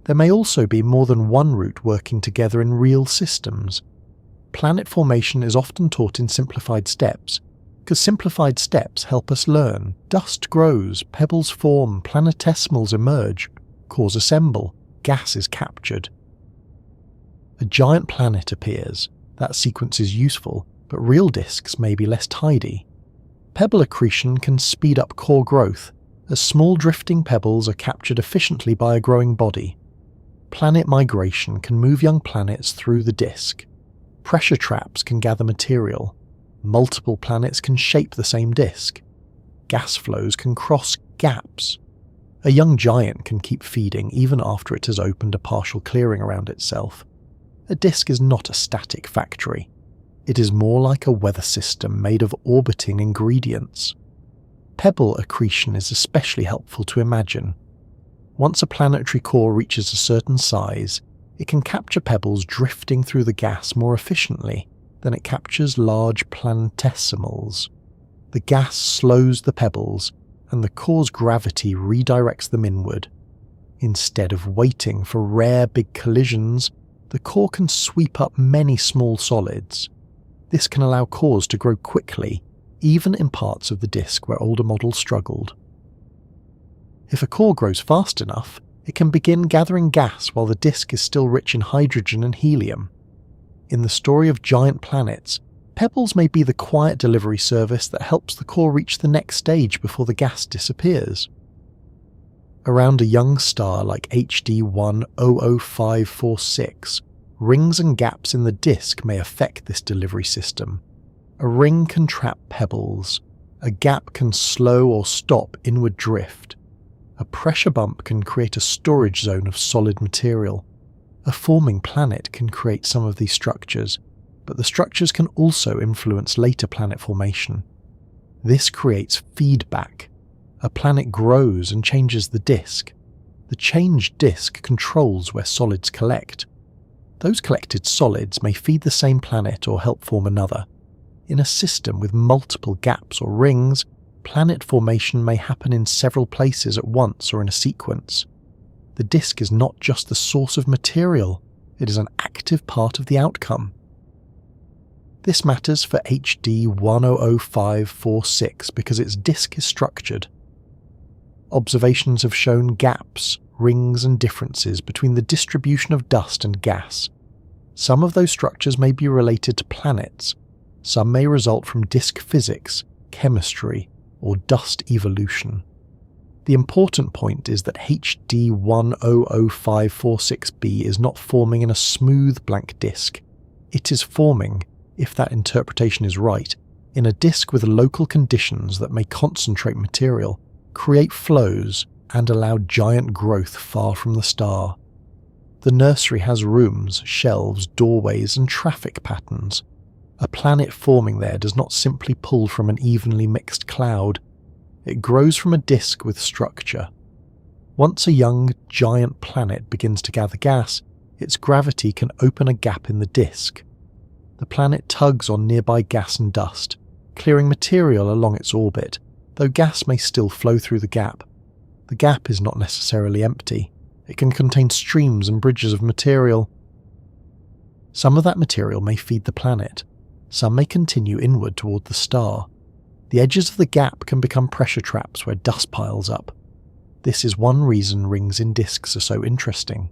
There may also be more than one route working together in real systems. Planet formation is often taught in simplified steps, because simplified steps help us learn. Dust grows, pebbles form, planetesimals emerge, cores assemble, gas is captured. A giant planet appears. That sequence is useful, but real disks may be less tidy. Pebble accretion can speed up core growth, as small drifting pebbles are captured efficiently by a growing body. Planet migration can move young planets through the disk. Pressure traps can gather material. Multiple planets can shape the same disk. Gas flows can cross gaps. A young giant can keep feeding even after it has opened a partial clearing around itself. A disk is not a static factory. It is more like a weather system made of orbiting ingredients. Pebble accretion is especially helpful to imagine. Once a planetary core reaches a certain size, it can capture pebbles drifting through the gas more efficiently than it captures large planetesimals. The gas slows the pebbles, and the core's gravity redirects them inward. Instead of waiting for rare big collisions, the core can sweep up many small solids. This can allow cores to grow quickly, even in parts of the disk where older models struggled. If a core grows fast enough, it can begin gathering gas while the disk is still rich in hydrogen and helium. In the story of giant planets, Pebbles may be the quiet delivery service that helps the core reach the next stage before the gas disappears. Around a young star like HD 100546, rings and gaps in the disk may affect this delivery system. A ring can trap pebbles. A gap can slow or stop inward drift. A pressure bump can create a storage zone of solid material. A forming planet can create some of these structures, but the structures can also influence later planet formation. This creates feedback. A planet grows and changes the disk. The changed disk controls where solids collect. Those collected solids may feed the same planet or help form another. In a system with multiple gaps or rings, planet formation may happen in several places at once or in a sequence. The disk is not just the source of material, it is an active part of the outcome. This matters for HD 100546 because its disk is structured. Observations have shown gaps, rings and differences between the distribution of dust and gas. Some of those structures may be related to planets. Some may result from disk physics, chemistry, or dust evolution. The important point is that HD 100546b is not forming in a smooth blank disk. It is forming, if that interpretation is right, in a disk with local conditions that may concentrate material, create flows, and allow giant growth far from the star. The nursery has rooms, shelves, doorways, and traffic patterns. A planet forming there does not simply pull from an evenly mixed cloud. It grows from a disk with structure. Once a young, giant planet begins to gather gas, its gravity can open a gap in the disk. The planet tugs on nearby gas and dust, clearing material along its orbit, though gas may still flow through the gap. The gap is not necessarily empty. It can contain streams and bridges of material. Some of that material may feed the planet. Some may continue inward toward the star. The edges of the gap can become pressure traps where dust piles up. This is one reason rings in disks are so interesting.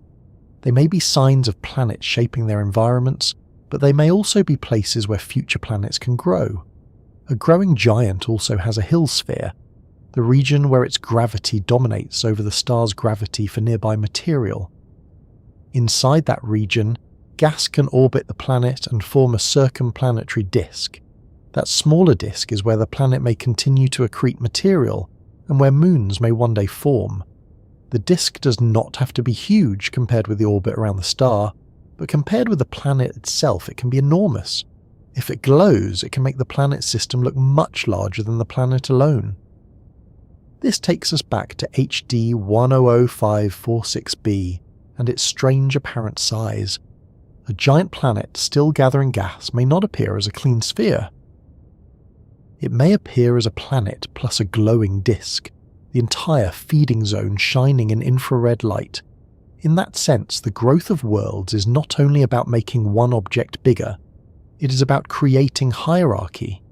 They may be signs of planets shaping their environments, but they may also be places where future planets can grow. A growing giant also has a hill sphere, the region where its gravity dominates over the star's gravity for nearby material. Inside that region, gas can orbit the planet and form a circumplanetary disk. That smaller disk is where the planet may continue to accrete material and where moons may one day form. The disk does not have to be huge compared with the orbit around the star, but compared with the planet itself it can be enormous. If it glows, it can make the planet system look much larger than the planet alone. This takes us back to HD 100546b and its strange apparent size. A giant planet still gathering gas may not appear as a clean sphere. It may appear as a planet plus a glowing disk, the entire feeding zone shining in infrared light. In that sense, the growth of worlds is not only about making one object bigger, it is about creating hierarchy.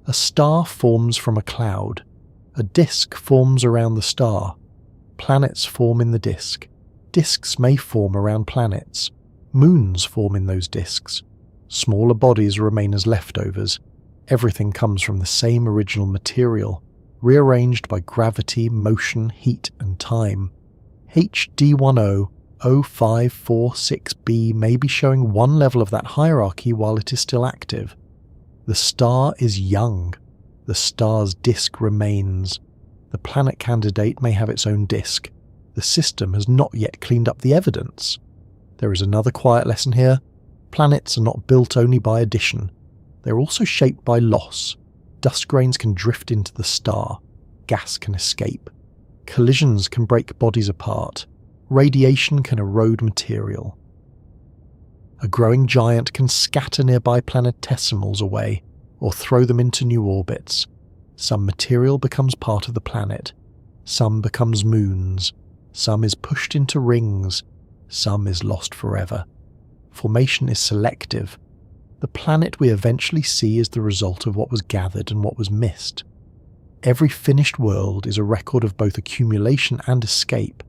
A star forms from a cloud. A disk forms around the star. Planets form in the disk. Disks may form around planets. Moons form in those disks. Smaller bodies remain as leftovers. Everything comes from the same original material, rearranged by gravity, motion, heat, and time. HD 100546b may be showing one level of that hierarchy while it is still active. The star is young. The star's disk remains. The planet candidate may have its own disk. The system has not yet cleaned up the evidence. There is another quiet lesson here. Planets are not built only by addition. They are also shaped by loss. Dust grains can drift into the star. Gas can escape. Collisions can break bodies apart. Radiation can erode material. A growing giant can scatter nearby planetesimals away, or throw them into new orbits. Some material becomes part of the planet. Some becomes moons. Some is pushed into rings. Some is lost forever. Formation is selective. The planet we eventually see is the result of what was gathered and what was missed. Every finished world is a record of both accumulation and escape.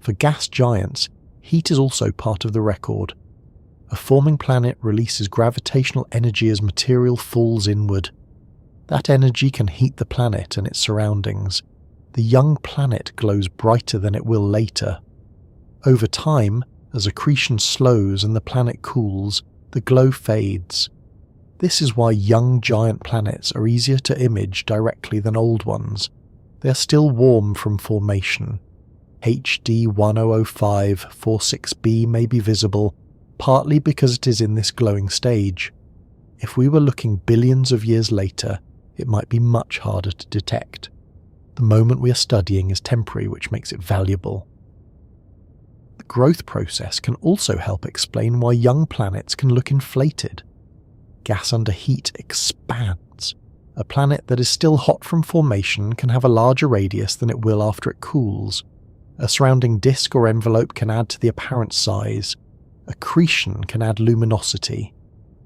For gas giants, heat is also part of the record. A forming planet releases gravitational energy as material falls inward. That energy can heat the planet and its surroundings. The young planet glows brighter than it will later. Over time, as accretion slows and the planet cools, the glow fades. This is why young giant planets are easier to image directly than old ones. They are still warm from formation. HD 100546b may be visible, partly because it is in this glowing stage. If we were looking billions of years later, it might be much harder to detect. The moment we are studying is temporary, which makes it valuable. The growth process can also help explain why young planets can look inflated. Gas under heat expands. A planet that is still hot from formation can have a larger radius than it will after it cools. A surrounding disk or envelope can add to the apparent size. Accretion can add luminosity.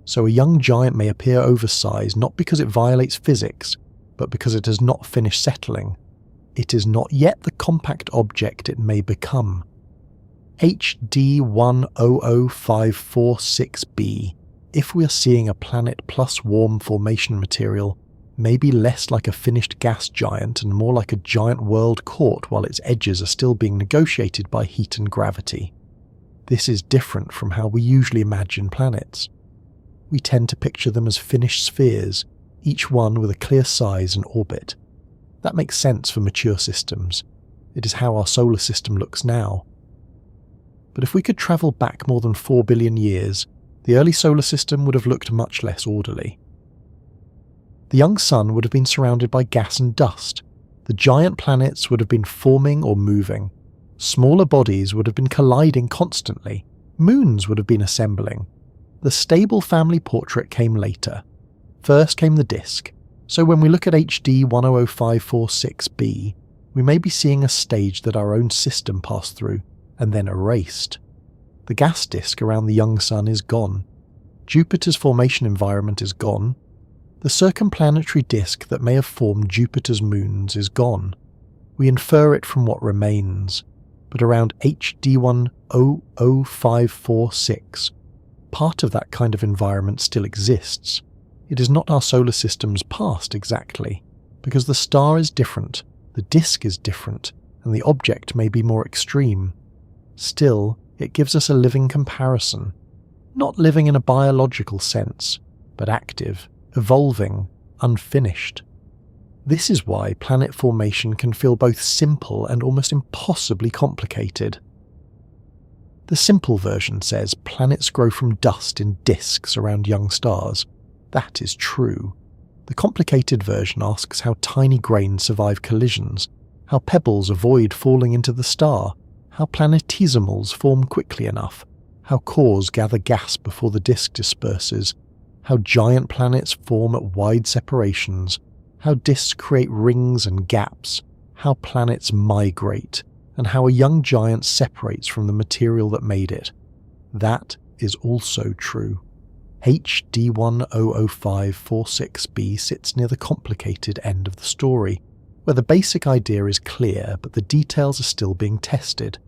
So a young giant may appear oversized not because it violates physics, but because it has not finished settling. It is not yet the compact object it may become. HD 100546b, if we are seeing a planet plus warm formation material, may be less like a finished gas giant and more like a giant world caught while its edges are still being negotiated by heat and gravity. This is different from how we usually imagine planets. We tend to picture them as finished spheres, each one with a clear size and orbit. That makes sense for mature systems. It is how our solar system looks now. But if we could travel back more than 4 billion years, the early solar system would have looked much less orderly. The young sun would have been surrounded by gas and dust. The giant planets would have been forming or moving. Smaller bodies would have been colliding constantly. Moons would have been assembling. The stable family portrait came later. First came the disk. So when we look at HD 100546b, we may be seeing a stage that our own system passed through and then erased. The gas disk around the young sun is gone. Jupiter's formation environment is gone. The circumplanetary disk that may have formed Jupiter's moons is gone. We infer it from what remains, but around HD 100546, part of that kind of environment still exists. It is not our solar system's past exactly, because the star is different, the disk is different, and the object may be more extreme. Still, it gives us a living comparison. Not living in a biological sense, but active, evolving, unfinished. This is why planet formation can feel both simple and almost impossibly complicated. The simple version says planets grow from dust in disks around young stars. That is true. The complicated version asks how tiny grains survive collisions, how pebbles avoid falling into the star, how planetesimals form quickly enough, how cores gather gas before the disk disperses, how giant planets form at wide separations, how disks create rings and gaps, how planets migrate, and how a young giant separates from the material that made it. That is also true. HD 100546b sits near the complicated end of the story, where the basic idea is clear but the details are still being tested.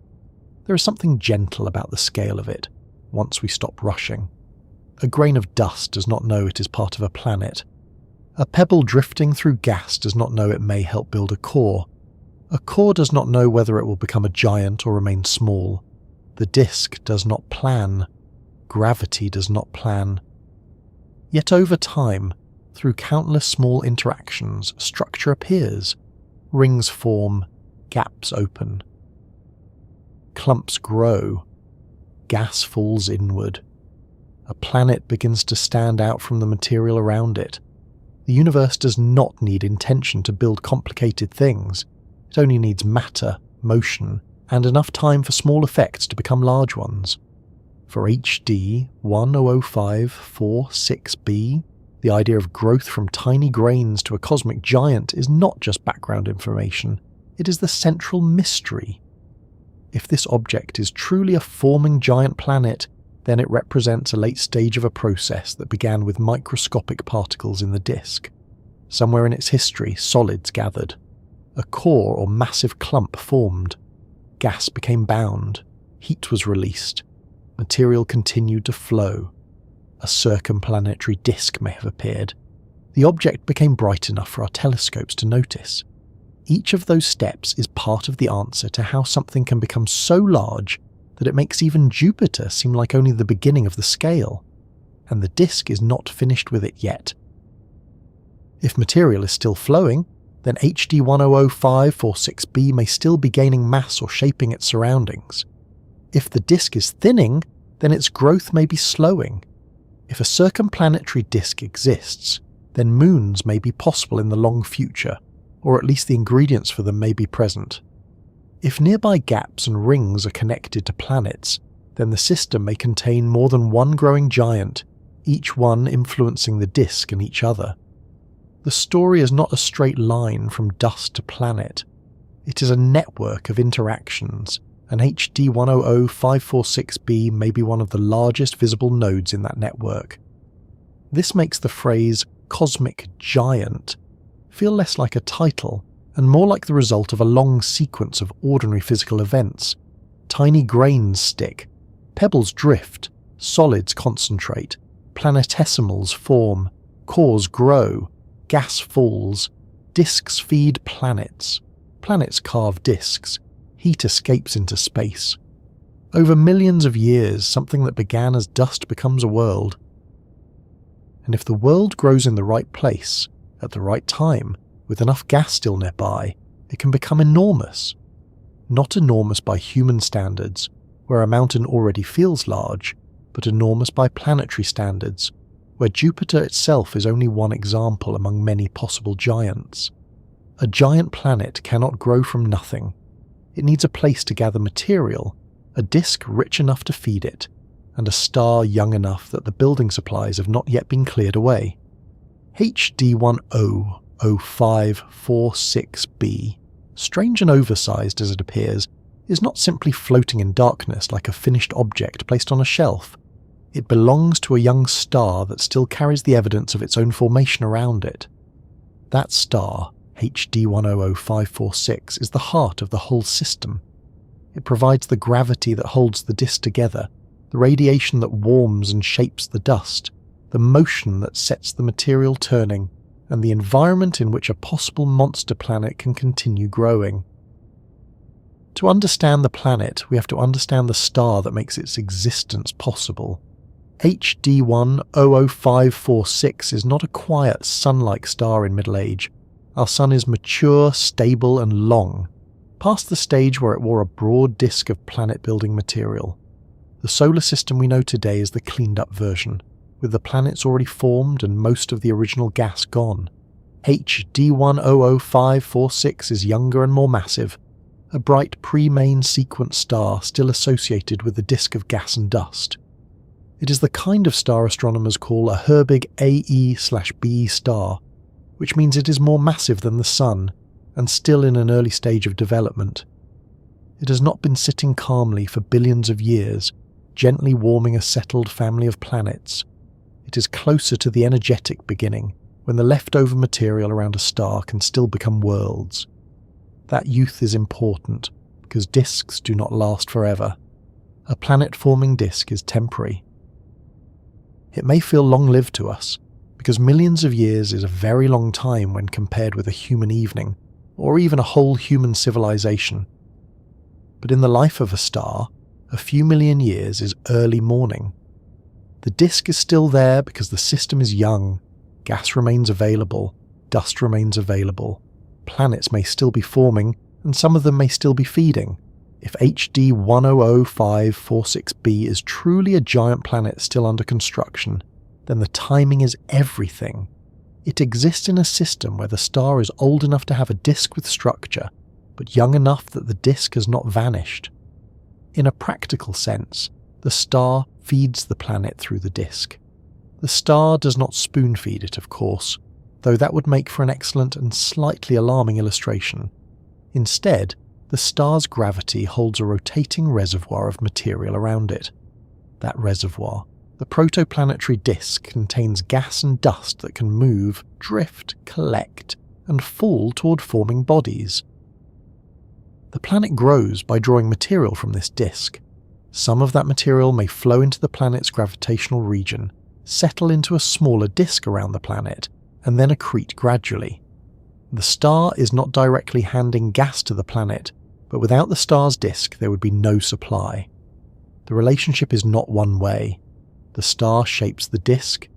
There is something gentle about the scale of it, once we stop rushing. A grain of dust does not know it is part of a planet. A pebble drifting through gas does not know it may help build a core. A core does not know whether it will become a giant or remain small. The disk does not plan. Gravity does not plan. Yet over time, through countless small interactions, structure appears. Rings form, gaps open. Clumps grow. Gas falls inward. A planet begins to stand out from the material around it. The universe does not need intention to build complicated things. It only needs matter, motion, and enough time for small effects to become large ones. For HD 100546b, the idea of growth from tiny grains to a cosmic giant is not just background information, it is the central mystery. If this object is truly a forming giant planet, then it represents a late stage of a process that began with microscopic particles in the disk. Somewhere in its history, solids gathered. A core or massive clump formed. Gas became bound. Heat was released. material continued to flow. A circumplanetary disk may have appeared. The object became bright enough for our telescopes to notice. Each of those steps is part of the answer to how something can become so large that it makes even Jupiter seem like only the beginning of the scale, and the disk is not finished with it yet. If material is still flowing, then HD 100546b may still be gaining mass or shaping its surroundings. If the disk is thinning, then its growth may be slowing. If a circumplanetary disk exists, then moons may be possible in the long future, or at least the ingredients for them may be present. If nearby gaps and rings are connected to planets, then the system may contain more than one growing giant, each one influencing the disk and each other. The story is not a straight line from dust to planet. It is a network of interactions, and HD 100546b may be one of the largest visible nodes in that network. This makes the phrase cosmic giant feel less like a title and more like the result of a long sequence of ordinary physical events. Tiny grains stick, pebbles drift, solids concentrate, planetesimals form, cores grow, gas falls, disks feed planets, planets carve disks, heat escapes into space. Over millions of years, something that began as dust becomes a world. And if the world grows in the right place, at the right time, with enough gas still nearby, it can become enormous. Not enormous by human standards, where a mountain already feels large, but enormous by planetary standards, where Jupiter itself is only one example among many possible giants. A giant planet cannot grow from nothing. It needs a place to gather material, a disk rich enough to feed it, and a star young enough that the building supplies have not yet been cleared away. HD 100546b, strange and oversized as it appears, is not simply floating in darkness like a finished object placed on a shelf. It belongs to a young star that still carries the evidence of its own formation around it. That star, HD 100546, is the heart of the whole system. It provides the gravity that holds the disk together, the radiation that warms and shapes the dust, the motion that sets the material turning, and the environment in which a possible monster planet can continue growing. To understand the planet, we have to understand the star that makes its existence possible. HD 100546 is not a quiet, sun-like star in middle age. Our sun is mature, stable, and long, past the stage where it wore a broad disk of planet-building material. The solar system we know today is the cleaned-up version, with the planets already formed and most of the original gas gone. HD 100546 is younger and more massive, a bright pre-main sequence star still associated with the disk of gas and dust. It is the kind of star astronomers call a Herbig AE/B star, which means it is more massive than the Sun, and still in an early stage of development. It has not been sitting calmly for billions of years, gently warming a settled family of planets. It is closer to the energetic beginning, when the leftover material around a star can still become worlds. That youth is important, because disks do not last forever. A planet-forming disk is temporary. It may feel long-lived to us, because millions of years is a very long time when compared with a human evening, or even a whole human civilization. But in the life of a star, a few million years is early morning. The disk is still there because the system is young, gas remains available, dust remains available, planets may still be forming, and some of them may still be feeding. If HD 100546b is truly a giant planet still under construction, then the timing is everything. It exists in a system where the star is old enough to have a disk with structure, but young enough that the disk has not vanished. In a practical sense, the star feeds the planet through the disk. The star does not spoon-feed it, of course, though that would make for an excellent and slightly alarming illustration. Instead, the star's gravity holds a rotating reservoir of material around it. That reservoir, the protoplanetary disk, contains gas and dust that can move, drift, collect, and fall toward forming bodies. The planet grows by drawing material from this disk. Some of that material may flow into the planet's gravitational region, settle into a smaller disk around the planet, and then accrete gradually. The star is not directly handing gas to the planet, but without the star's disk there would be no supply. The relationship is not one way. The star shapes the disk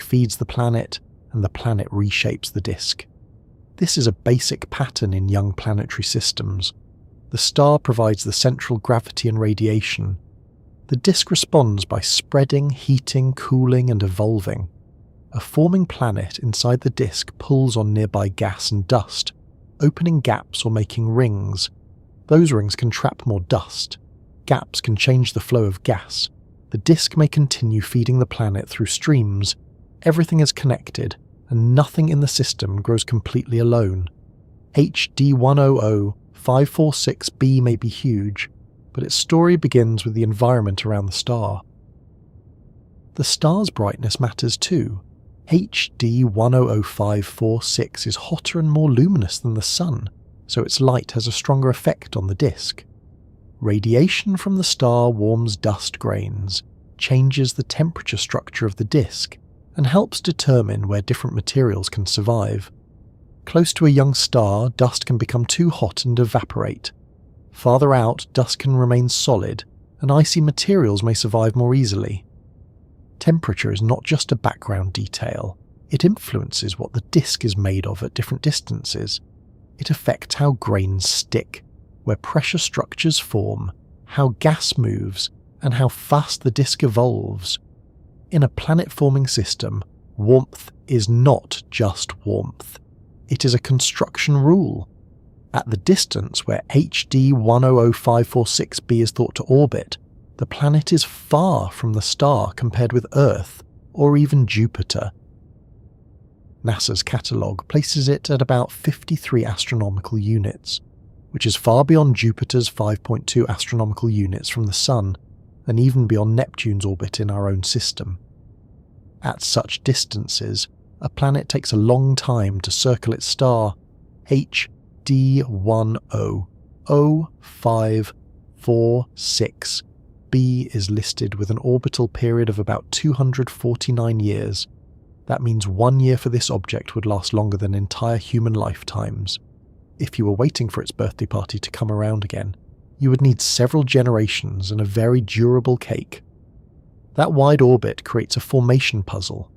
feeds the planet, and the planet reshapes the disk. This is a basic pattern in young planetary systems. The star provides the central gravity and radiation. The disk responds by spreading, heating, cooling, and evolving. A forming planet inside the disk pulls on nearby gas and dust, opening gaps or making rings. Those rings can trap more dust. Gaps can change the flow of gas. The disk may continue feeding the planet through streams. Everything is connected, and nothing in the system grows completely alone. HD 100546b may be huge, but its story begins with the environment around the star. The star's brightness matters too. HD 100546 is hotter and more luminous than the Sun, so its light has a stronger effect on the disk. Radiation from the star warms dust grains, changes the temperature structure of the disk, and helps determine where different materials can survive. Close to a young star, dust can become too hot and evaporate. Farther out, dust can remain solid, and icy materials may survive more easily. Temperature is not just a background detail. It influences what the disk is made of at different distances. It affects how grains stick, where pressure structures form, how gas moves, and how fast the disk evolves. In a planet-forming system, warmth is not just warmth. It is a construction rule. At the distance where HD 100546b is thought to orbit, the planet is far from the star compared with Earth, or even Jupiter. NASA's catalogue places it at about 53 astronomical units, which is far beyond Jupiter's 5.2 astronomical units from the Sun, and even beyond Neptune's orbit in our own system. At such distances, a planet takes a long time to circle its star. HD 100546b is listed with an orbital period of about 249 years. That means 1 year for this object would last longer than entire human lifetimes. If you were waiting for its birthday party to come around again, you would need several generations and a very durable cake. That wide orbit creates a formation puzzle.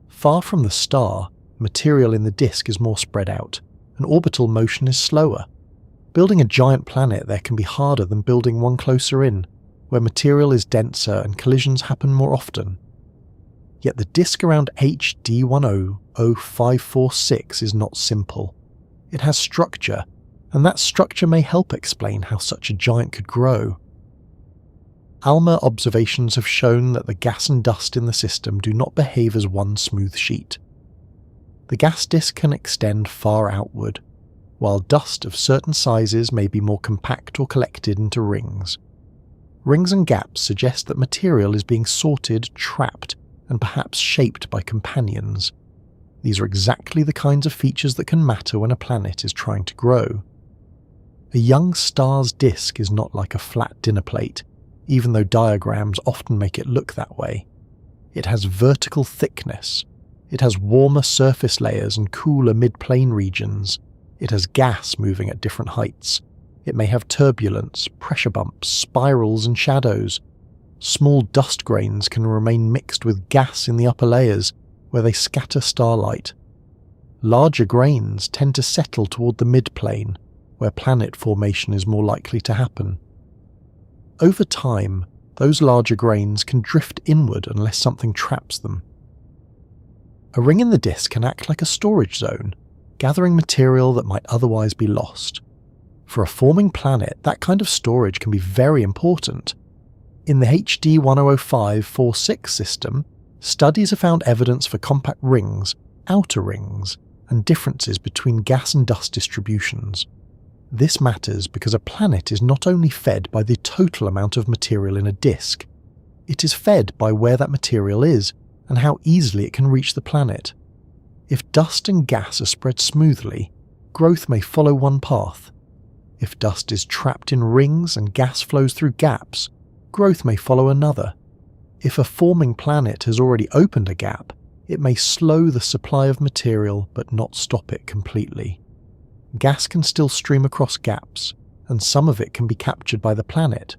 Far from the star, material in the disk is more spread out, and orbital motion is slower. Building a giant planet there can be harder than building one closer in, where material is denser and collisions happen more often. Yet the disk around HD 100546 is not simple. It has structure, and that structure may help explain how such a giant could grow. ALMA observations have shown that the gas and dust in the system do not behave as one smooth sheet. The gas disk can extend far outward, while dust of certain sizes may be more compact or collected into rings. Rings and gaps suggest that material is being sorted, trapped, and perhaps shaped by companions. These are exactly the kinds of features that can matter when a planet is trying to grow. A young star's disk is not like a flat dinner plate, even though diagrams often make it look that way. It has vertical thickness. It has warmer surface layers and cooler mid-plane regions. It has gas moving at different heights. It may have turbulence, pressure bumps, spirals and shadows. Small dust grains can remain mixed with gas in the upper layers, where they scatter starlight. Larger grains tend to settle toward the mid-plane, where planet formation is more likely to happen. Over time, those larger grains can drift inward unless something traps them. A ring in the disk can act like a storage zone, gathering material that might otherwise be lost. For a forming planet, that kind of storage can be very important. In the HD 100546 system, studies have found evidence for compact rings, outer rings, and differences between gas and dust distributions. This matters because a planet is not only fed by the total amount of material in a disk, it is fed by where that material is and how easily it can reach the planet. If dust and gas are spread smoothly, growth may follow one path. If dust is trapped in rings and gas flows through gaps, growth may follow another. If a forming planet has already opened a gap, it may slow the supply of material but not stop it completely. Gas can still stream across gaps, and some of it can be captured by the planet.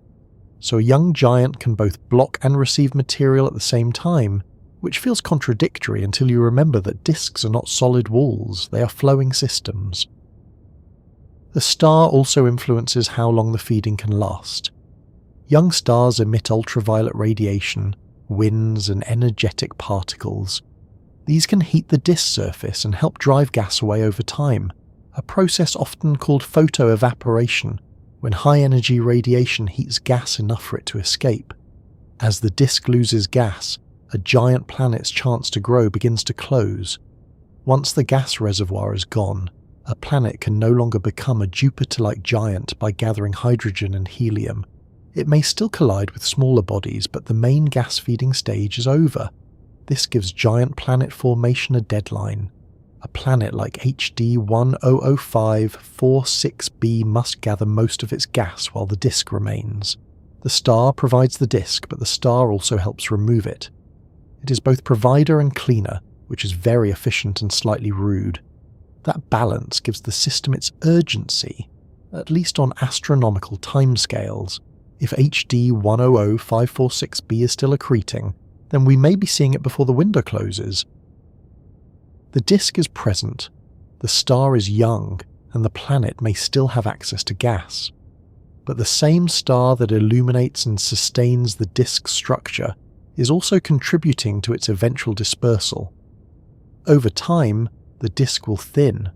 So a young giant can both block and receive material at the same time, which feels contradictory until you remember that disks are not solid walls, they are flowing systems. The star also influences how long the feeding can last. Young stars emit ultraviolet radiation, winds, and energetic particles. These can heat the disk surface and help drive gas away over time, a process often called photoevaporation, when high-energy radiation heats gas enough for it to escape. As the disk loses gas, a giant planet's chance to grow begins to close. Once the gas reservoir is gone, a planet can no longer become a Jupiter-like giant by gathering hydrogen and helium. It may still collide with smaller bodies, but the main gas-feeding stage is over. This gives giant planet formation a deadline. A planet like HD 100546b must gather most of its gas while the disk remains. The star provides the disk, but the star also helps remove it. It is both provider and cleaner, which is very efficient and slightly rude. That balance gives the system its urgency, at least on astronomical timescales. If HD 100546b is still accreting, then we may be seeing it before the window closes. The disk is present, the star is young, and the planet may still have access to gas. But the same star that illuminates and sustains the disk's structure is also contributing to its eventual dispersal. Over time, the disk will thin.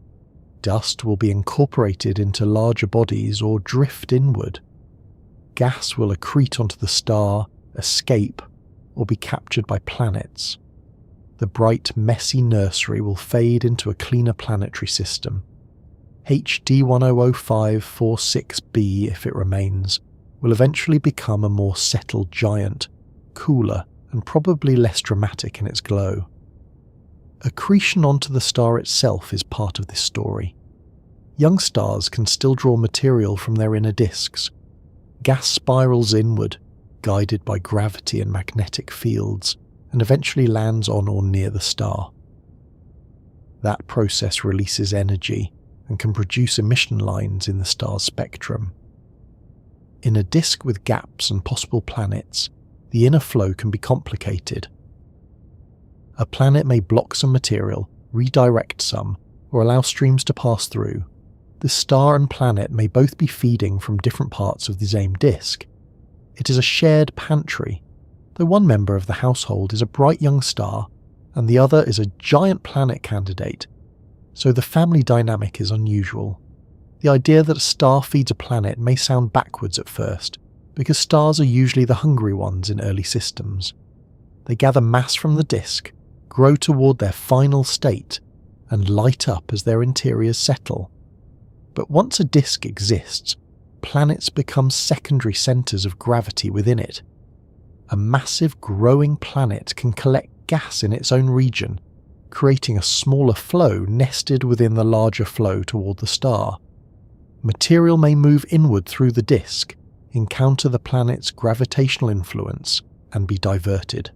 Dust will be incorporated into larger bodies or drift inward. Gas will accrete onto the star, escape, or be captured by planets. The bright, messy nursery will fade into a cleaner planetary system. HD 100546b, if it remains, will eventually become a more settled giant, cooler and probably less dramatic in its glow. Accretion onto the star itself is part of this story. Young stars can still draw material from their inner disks. Gas spirals inward, guided by gravity and magnetic fields, and eventually lands on or near the star. That process releases energy and can produce emission lines in the star's spectrum. In a disk with gaps and possible planets, the inner flow can be complicated. A planet may block some material, redirect some, or allow streams to pass through. The star and planet may both be feeding from different parts of the same disk. It is a shared pantry, though one member of the household is a bright young star and the other is a giant planet candidate, so the family dynamic is unusual. The idea that a star feeds a planet may sound backwards at first, because stars are usually the hungry ones in early systems. They gather mass from the disk, grow toward their final state, and light up as their interiors settle. But once a disk exists, planets become secondary centres of gravity within it. A massive growing planet can collect gas in its own region, creating a smaller flow nested within the larger flow toward the star. Material may move inward through the disk, encounter the planet's gravitational influence, and be diverted.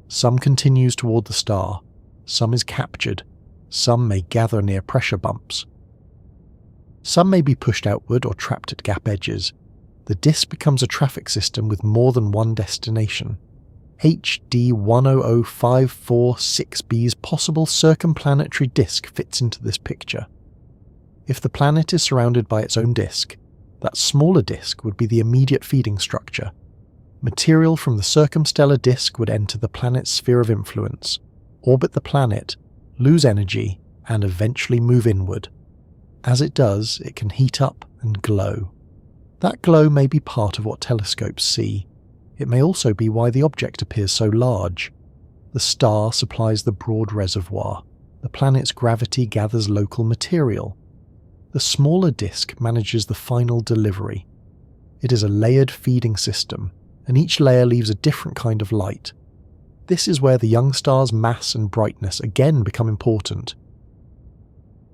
Some continues toward the star, some is captured, some may gather near pressure bumps. Some may be pushed outward or trapped at gap edges. The disk becomes a traffic system with more than one destination. HD 100546b's possible circumplanetary disk fits into this picture. If the planet is surrounded by its own disk, that smaller disk would be the immediate feeding structure. Material from the circumstellar disk would enter the planet's sphere of influence, orbit the planet, lose energy, and eventually move inward. As it does, it can heat up and glow. That glow may be part of what telescopes see. It may also be why the object appears so large. The star supplies the broad reservoir. The planet's gravity gathers local material. The smaller disk manages the final delivery. It is a layered feeding system, and each layer leaves a different kind of light. This is where the young star's mass and brightness again become important.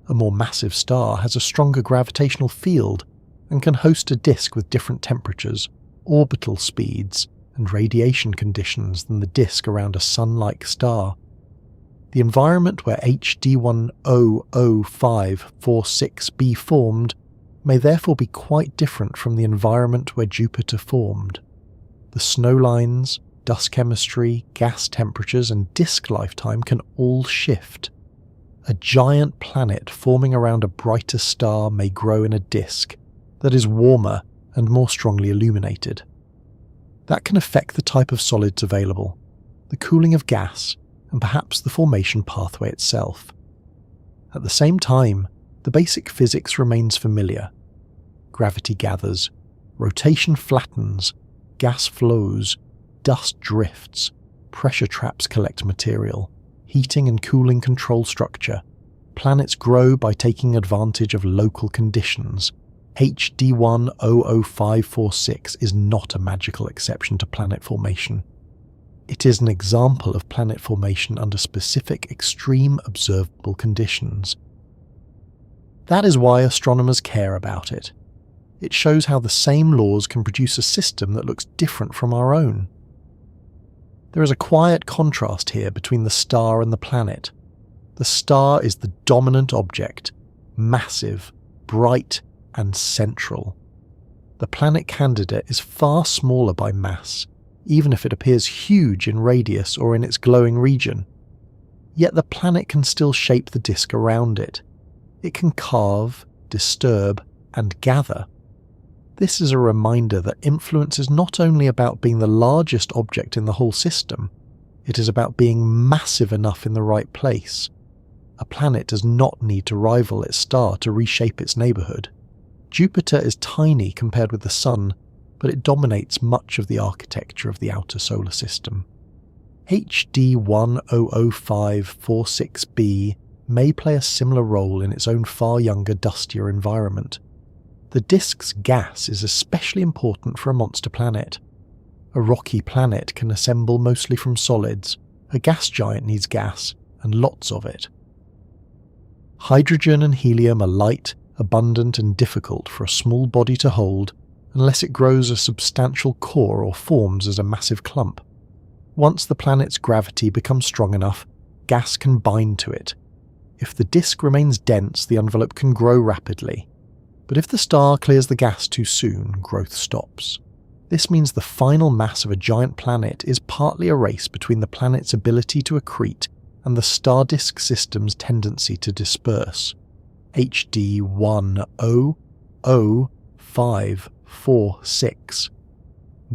A more massive star has a stronger gravitational field and can host a disk with different temperatures, orbital speeds and radiation conditions than the disk around a Sun-like star. The environment where HD 100546b formed may therefore be quite different from the environment where Jupiter formed. The snow lines, dust chemistry, gas temperatures, and disk lifetime can all shift. A giant planet forming around a brighter star may grow in a disk that is warmer and more strongly illuminated. That can affect the type of solids available, the cooling of gas, and perhaps the formation pathway itself. At the same time, the basic physics remains familiar. Gravity gathers, rotation flattens, gas flows, dust drifts, pressure traps collect material, heating and cooling control structure. Planets grow by taking advantage of local conditions. HD 100546 is not a magical exception to planet formation. It is an example of planet formation under specific extreme observable conditions. That is why astronomers care about it. It shows how the same laws can produce a system that looks different from our own. There is a quiet contrast here between the star and the planet. The star is the dominant object, massive, bright, and central. The planet candidate is far smaller by mass, even if it appears huge in radius or in its glowing region. Yet the planet can still shape the disk around it. It can carve, disturb, and gather. This is a reminder that influence is not only about being the largest object in the whole system, it is about being massive enough in the right place. A planet does not need to rival its star to reshape its neighbourhood. Jupiter is tiny compared with the Sun, but it dominates much of the architecture of the outer solar system. HD 100546b may play a similar role in its own far younger, dustier environment. The disk's gas is especially important for a monster planet. A rocky planet can assemble mostly from solids. A gas giant needs gas, and lots of it. Hydrogen and helium are light, abundant, and difficult for a small body to hold unless it grows a substantial core or forms as a massive clump. Once the planet's gravity becomes strong enough, gas can bind to it. If the disk remains dense, the envelope can grow rapidly. But if the star clears the gas too soon, growth stops. This means the final mass of a giant planet is partly a race between the planet's ability to accrete and the star disk system's tendency to disperse. HD 100546.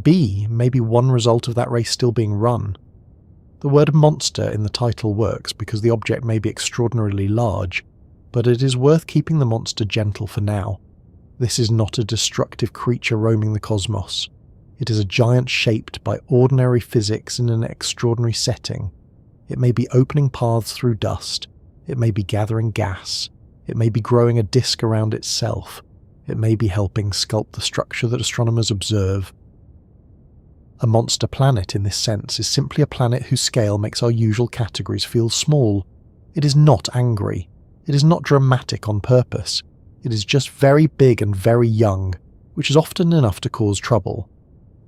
B may be one result of that race still being run. The word monster in the title works because the object may be extraordinarily large, but it is worth keeping the monster gentle for now. This is not a destructive creature roaming the cosmos. It is a giant shaped by ordinary physics in an extraordinary setting. It may be opening paths through dust. It may be gathering gas. It may be growing a disk around itself. It may be helping sculpt the structure that astronomers observe. A monster planet in this sense is simply a planet whose scale makes our usual categories feel small. It is not angry. It is not dramatic on purpose. It is just very big and very young, which is often enough to cause trouble.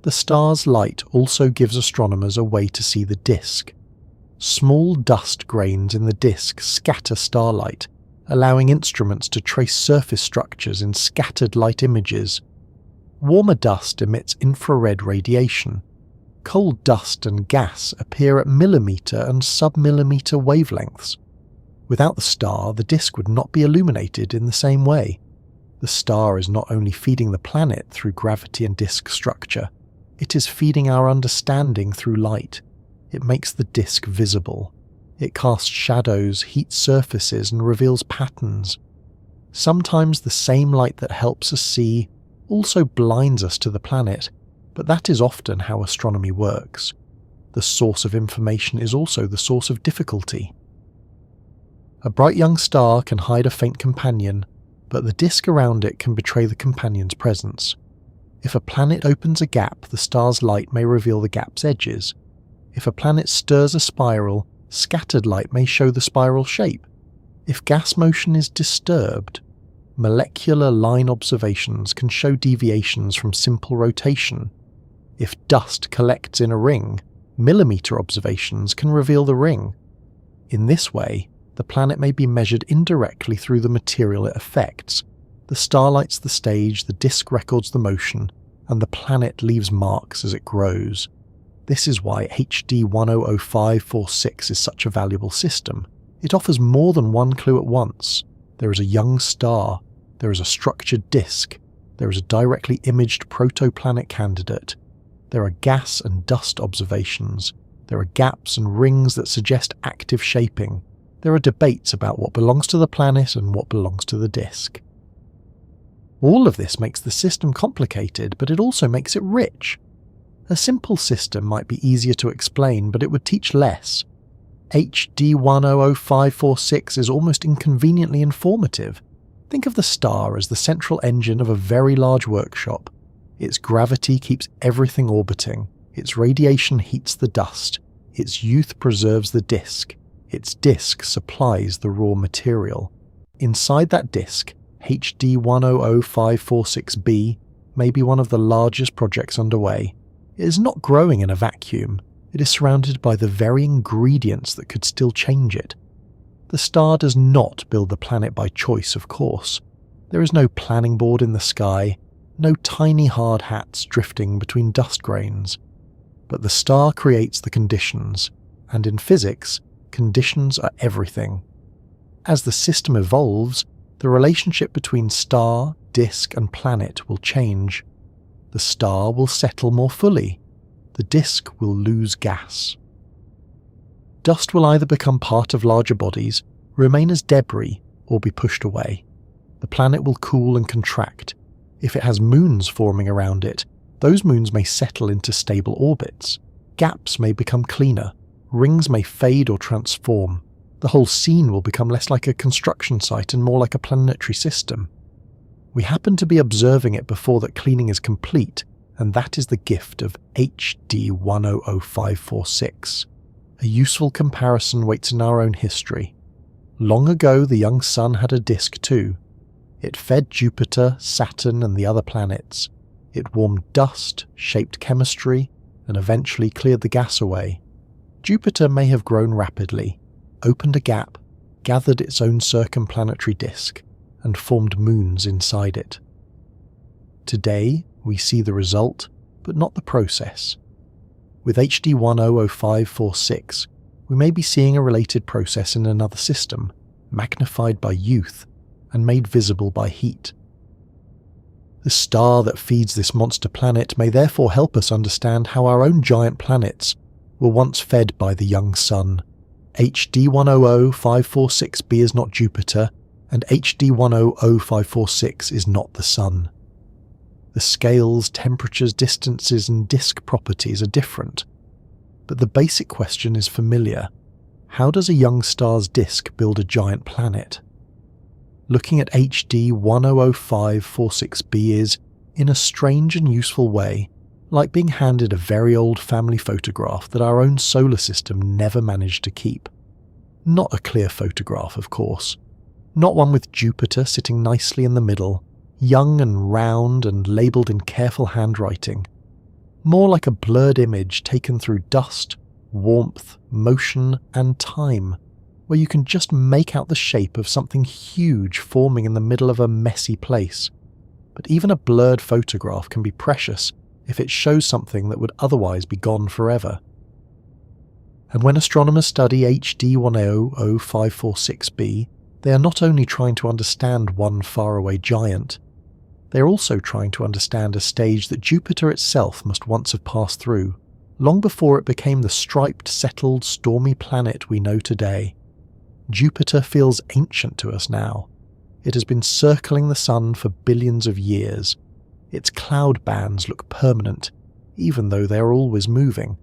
The star's light also gives astronomers a way to see the disk. Small dust grains in the disk scatter starlight, allowing instruments to trace surface structures in scattered light images. Warmer dust emits infrared radiation. Cold dust and gas appear at millimetre and sub-millimetre wavelengths. Without the star, the disk would not be illuminated in the same way. The star is not only feeding the planet through gravity and disk structure, it is feeding our understanding through light. It makes the disk visible. It casts shadows, heats surfaces, and reveals patterns. Sometimes the same light that helps us see also blinds us to the planet, but that is often how astronomy works. The source of information is also the source of difficulty. A bright young star can hide a faint companion, but the disk around it can betray the companion's presence. If a planet opens a gap, the star's light may reveal the gap's edges. If a planet stirs a spiral, scattered light may show the spiral shape. If gas motion is disturbed, molecular line observations can show deviations from simple rotation. If dust collects in a ring, millimeter observations can reveal the ring. In this way, the planet may be measured indirectly through the material it affects. The star lights the stage, the disk records the motion, and the planet leaves marks as it grows. This is why HD 100546 is such a valuable system. It offers more than one clue at once. There is a young star, there is a structured disk, there is a directly imaged protoplanet candidate, there are gas and dust observations, there are gaps and rings that suggest active shaping, there are debates about what belongs to the planet and what belongs to the disk. All of this makes the system complicated, but it also makes it rich. A simple system might be easier to explain, but it would teach less. HD 100546 is almost inconveniently informative. Think of the star as the central engine of a very large workshop. Its gravity keeps everything orbiting, its radiation heats the dust, its youth preserves the disk, its disk supplies the raw material. Inside that disk, HD 100546b may be one of the largest projects underway. It is not growing in a vacuum. It is surrounded by the very ingredients that could still change it. The star does not build the planet by choice, of course. There is no planning board in the sky, no tiny hard hats drifting between dust grains. But the star creates the conditions, and in physics, conditions are everything. As the system evolves, the relationship between star, disk, and planet will change. The star will settle more fully. The disk will lose gas. Dust will either become part of larger bodies, remain as debris, or be pushed away. The planet will cool and contract. If it has moons forming around it, those moons may settle into stable orbits. Gaps may become cleaner. Rings may fade or transform. The whole scene will become less like a construction site and more like a planetary system. We happen to be observing it before that cleaning is complete, and that is the gift of HD 100546. A useful comparison waits in our own history. Long ago, the young sun had a disk too. It fed Jupiter, Saturn, and the other planets. It warmed dust, shaped chemistry, and eventually cleared the gas away. Jupiter may have grown rapidly, opened a gap, gathered its own circumplanetary disk, and formed moons inside it. Today, we see the result, but not the process. With HD 100546, we may be seeing a related process in another system, magnified by youth and made visible by heat. The star that feeds this monster planet may therefore help us understand how our own giant planets were once fed by the young sun. HD 100546b is not Jupiter, and HD 100546 is not the sun. The scales, temperatures, distances, and disk properties are different. But the basic question is familiar. How does a young star's disk build a giant planet? Looking at HD 100546b is, in a strange and useful way, like being handed a very old family photograph that our own solar system never managed to keep. Not a clear photograph, of course. Not one with Jupiter sitting nicely in the middle, young and round and labelled in careful handwriting. More like a blurred image taken through dust, warmth, motion, and time, where you can just make out the shape of something huge forming in the middle of a messy place. But even a blurred photograph can be precious if it shows something that would otherwise be gone forever. And when astronomers study HD 100546b, they are not only trying to understand one faraway giant, they are also trying to understand a stage that Jupiter itself must once have passed through, long before it became the striped, settled, stormy planet we know today. Jupiter feels ancient to us now. It has been circling the sun for billions of years. Its cloud bands look permanent, even though they are always moving.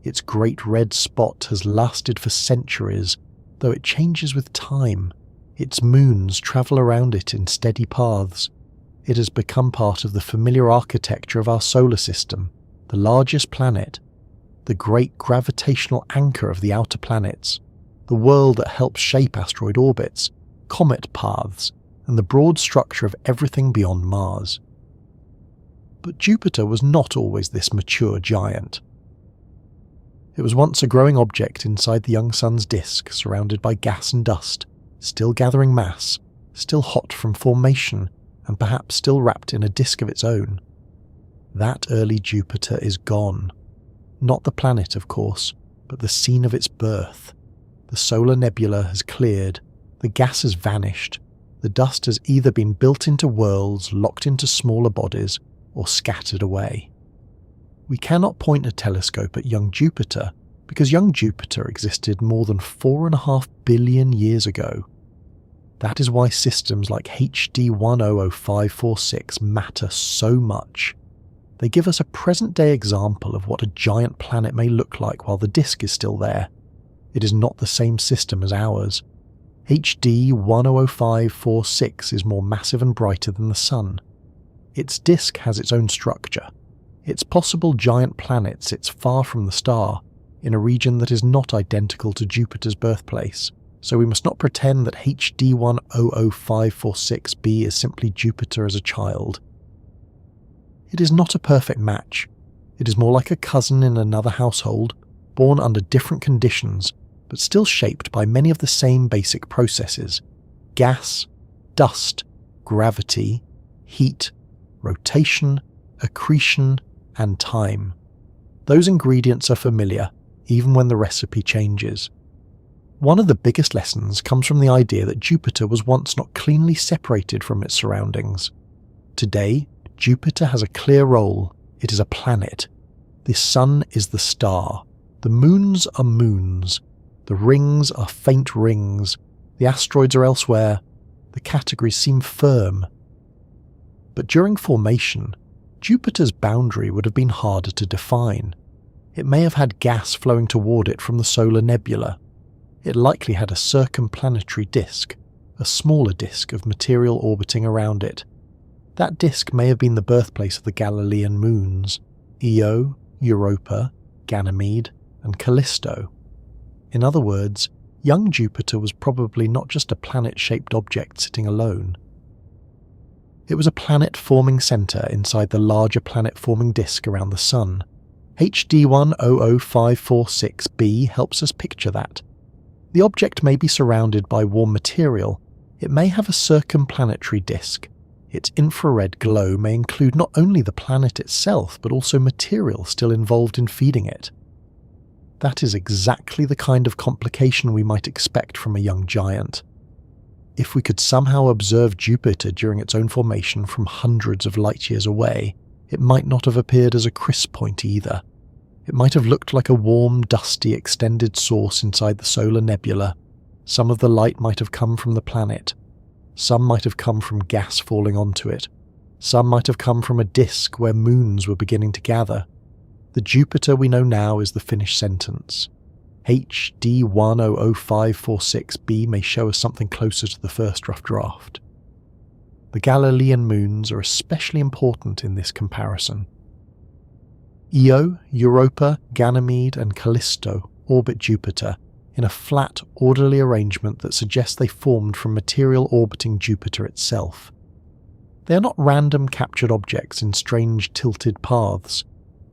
Its great red spot has lasted for centuries, though it changes with time. Its moons travel around it in steady paths. It has become part of the familiar architecture of our solar system, the largest planet, the great gravitational anchor of the outer planets, the world that helps shape asteroid orbits, comet paths, and the broad structure of everything beyond Mars. But Jupiter was not always this mature giant. It was once a growing object inside the young sun's disk, surrounded by gas and dust, still gathering mass, still hot from formation, and perhaps still wrapped in a disk of its own. That early Jupiter is gone. Not the planet, of course, but the scene of its birth. The solar nebula has cleared, the gas has vanished, the dust has either been built into worlds, locked into smaller bodies, or scattered away. We cannot point a telescope at young Jupiter because young Jupiter existed more than 4.5 billion years ago. That is why systems like HD 100546 matter so much. They give us a present-day example of what a giant planet may look like while the disk is still there. It is not the same system as ours. HD 100546 is more massive and brighter than the Sun. Its disk has its own structure. Its possible giant planet sits far from the star, in a region that is not identical to Jupiter's birthplace, so we must not pretend that HD 100546b is simply Jupiter as a child. It is not a perfect match. It is more like a cousin in another household, born under different conditions, but still shaped by many of the same basic processes: gas, dust, gravity, heat, rotation, accretion, and time. Those ingredients are familiar, even when the recipe changes. One of the biggest lessons comes from the idea that Jupiter was once not cleanly separated from its surroundings. Today, Jupiter has a clear role. It is a planet. The Sun is the star. The moons are moons. The rings are faint rings. The asteroids are elsewhere. The categories seem firm. But during formation, Jupiter's boundary would have been harder to define. It may have had gas flowing toward it from the solar nebula. It likely had a circumplanetary disk, a smaller disk of material orbiting around it. That disk may have been the birthplace of the Galilean moons, Io, Europa, Ganymede, and Callisto. In other words, young Jupiter was probably not just a planet-shaped object sitting alone. It was a planet-forming centre inside the larger planet-forming disk around the Sun. HD 100546b helps us picture that. The object may be surrounded by warm material. It may have a circumplanetary disk. Its infrared glow may include not only the planet itself, but also material still involved in feeding it. That is exactly the kind of complication we might expect from a young giant. If we could somehow observe Jupiter during its own formation from hundreds of light years away, it might not have appeared as a crisp point either. It might have looked like a warm, dusty, extended source inside the solar nebula. Some of the light might have come from the planet. Some might have come from gas falling onto it. Some might have come from a disk where moons were beginning to gather. The Jupiter we know now is the finished sentence. HD 100546b may show us something closer to the first rough draft. The Galilean moons are especially important in this comparison. Io, Europa, Ganymede, and Callisto orbit Jupiter in a flat, orderly arrangement that suggests they formed from material orbiting Jupiter itself. They are not random captured objects in strange tilted paths.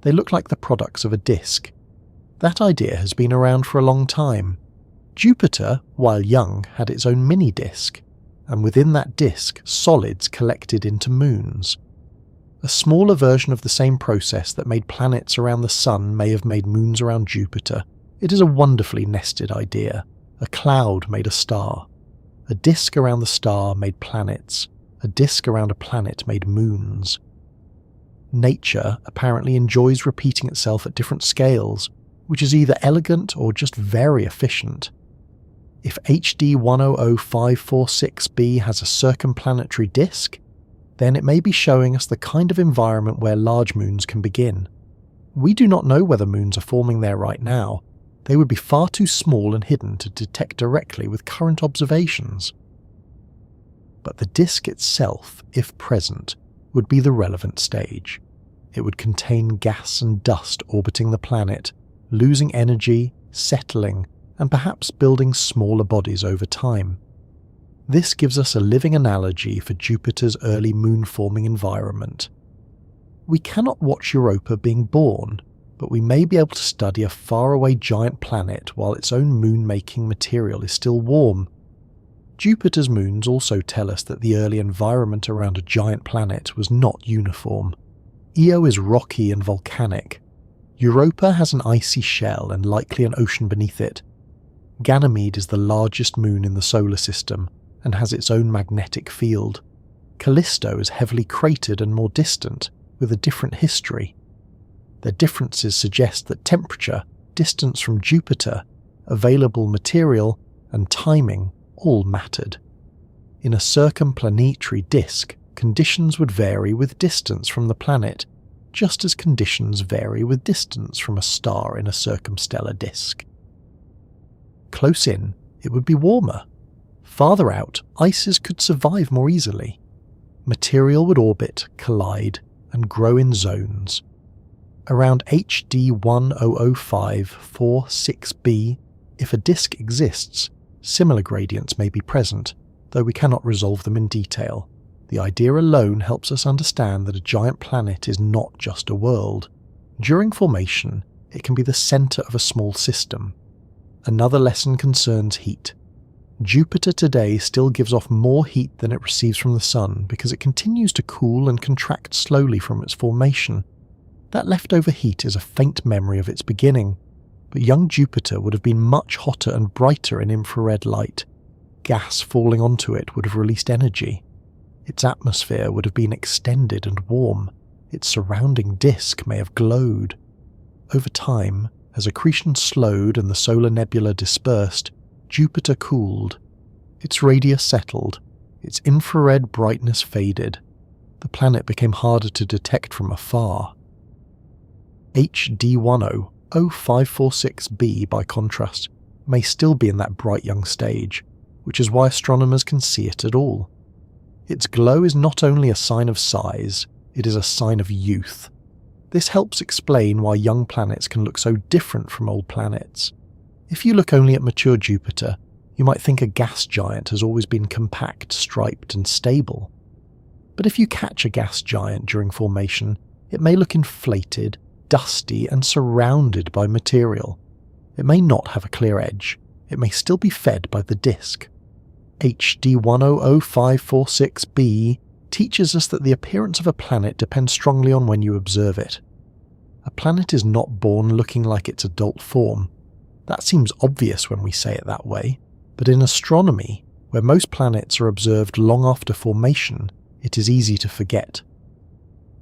They look like the products of a disk. That idea has been around for a long time. Jupiter, while young, had its own mini-disk, and within that disk, solids collected into moons. A smaller version of the same process that made planets around the Sun may have made moons around Jupiter. It is a wonderfully nested idea. A cloud made a star. A disk around the star made planets. A disk around a planet made moons. Nature apparently enjoys repeating itself at different scales, which is either elegant or just very efficient. If HD 100546b has a circumplanetary disk, then it may be showing us the kind of environment where large moons can begin. We do not know whether moons are forming there right now. They would be far too small and hidden to detect directly with current observations. But the disk itself, if present, would be the relevant stage. It would contain gas and dust orbiting the planet, losing energy, settling, and perhaps building smaller bodies over time. This gives us a living analogy for Jupiter's early moon-forming environment. We cannot watch Europa being born, but we may be able to study a faraway giant planet while its own moon-making material is still warm. Jupiter's moons also tell us that the early environment around a giant planet was not uniform. Io is rocky and volcanic. Europa has an icy shell and likely an ocean beneath it. Ganymede is the largest moon in the solar system and has its own magnetic field. Callisto is heavily cratered and more distant, with a different history. Their differences suggest that temperature, distance from Jupiter, available material, and timing all mattered. In a circumplanetary disk, conditions would vary with distance from the planet, just as conditions vary with distance from a star in a circumstellar disk. Close in, it would be warmer. Farther out, ices could survive more easily. Material would orbit, collide, and grow in zones. Around HD 100546b, if a disk exists, similar gradients may be present, though we cannot resolve them in detail. The idea alone helps us understand that a giant planet is not just a world. During formation, it can be the centre of a small system. Another lesson concerns heat. Jupiter today still gives off more heat than it receives from the Sun because it continues to cool and contract slowly from its formation. That leftover heat is a faint memory of its beginning, but young Jupiter would have been much hotter and brighter in infrared light. Gas falling onto it would have released energy. Its atmosphere would have been extended and warm. Its surrounding disk may have glowed. Over time, as accretion slowed and the solar nebula dispersed, Jupiter cooled. Its radius settled. Its infrared brightness faded. The planet became harder to detect from afar. HD 100546b, by contrast, may still be in that bright young stage, which is why astronomers can see it at all. Its glow is not only a sign of size, it is a sign of youth. This helps explain why young planets can look so different from old planets. If you look only at mature Jupiter, you might think a gas giant has always been compact, striped, and stable. But if you catch a gas giant during formation, it may look inflated, dusty, and surrounded by material. It may not have a clear edge. It may still be fed by the disk. HD 100546b teaches us that the appearance of a planet depends strongly on when you observe it. A planet is not born looking like its adult form. That seems obvious when we say it that way, but in astronomy, where most planets are observed long after formation, it is easy to forget.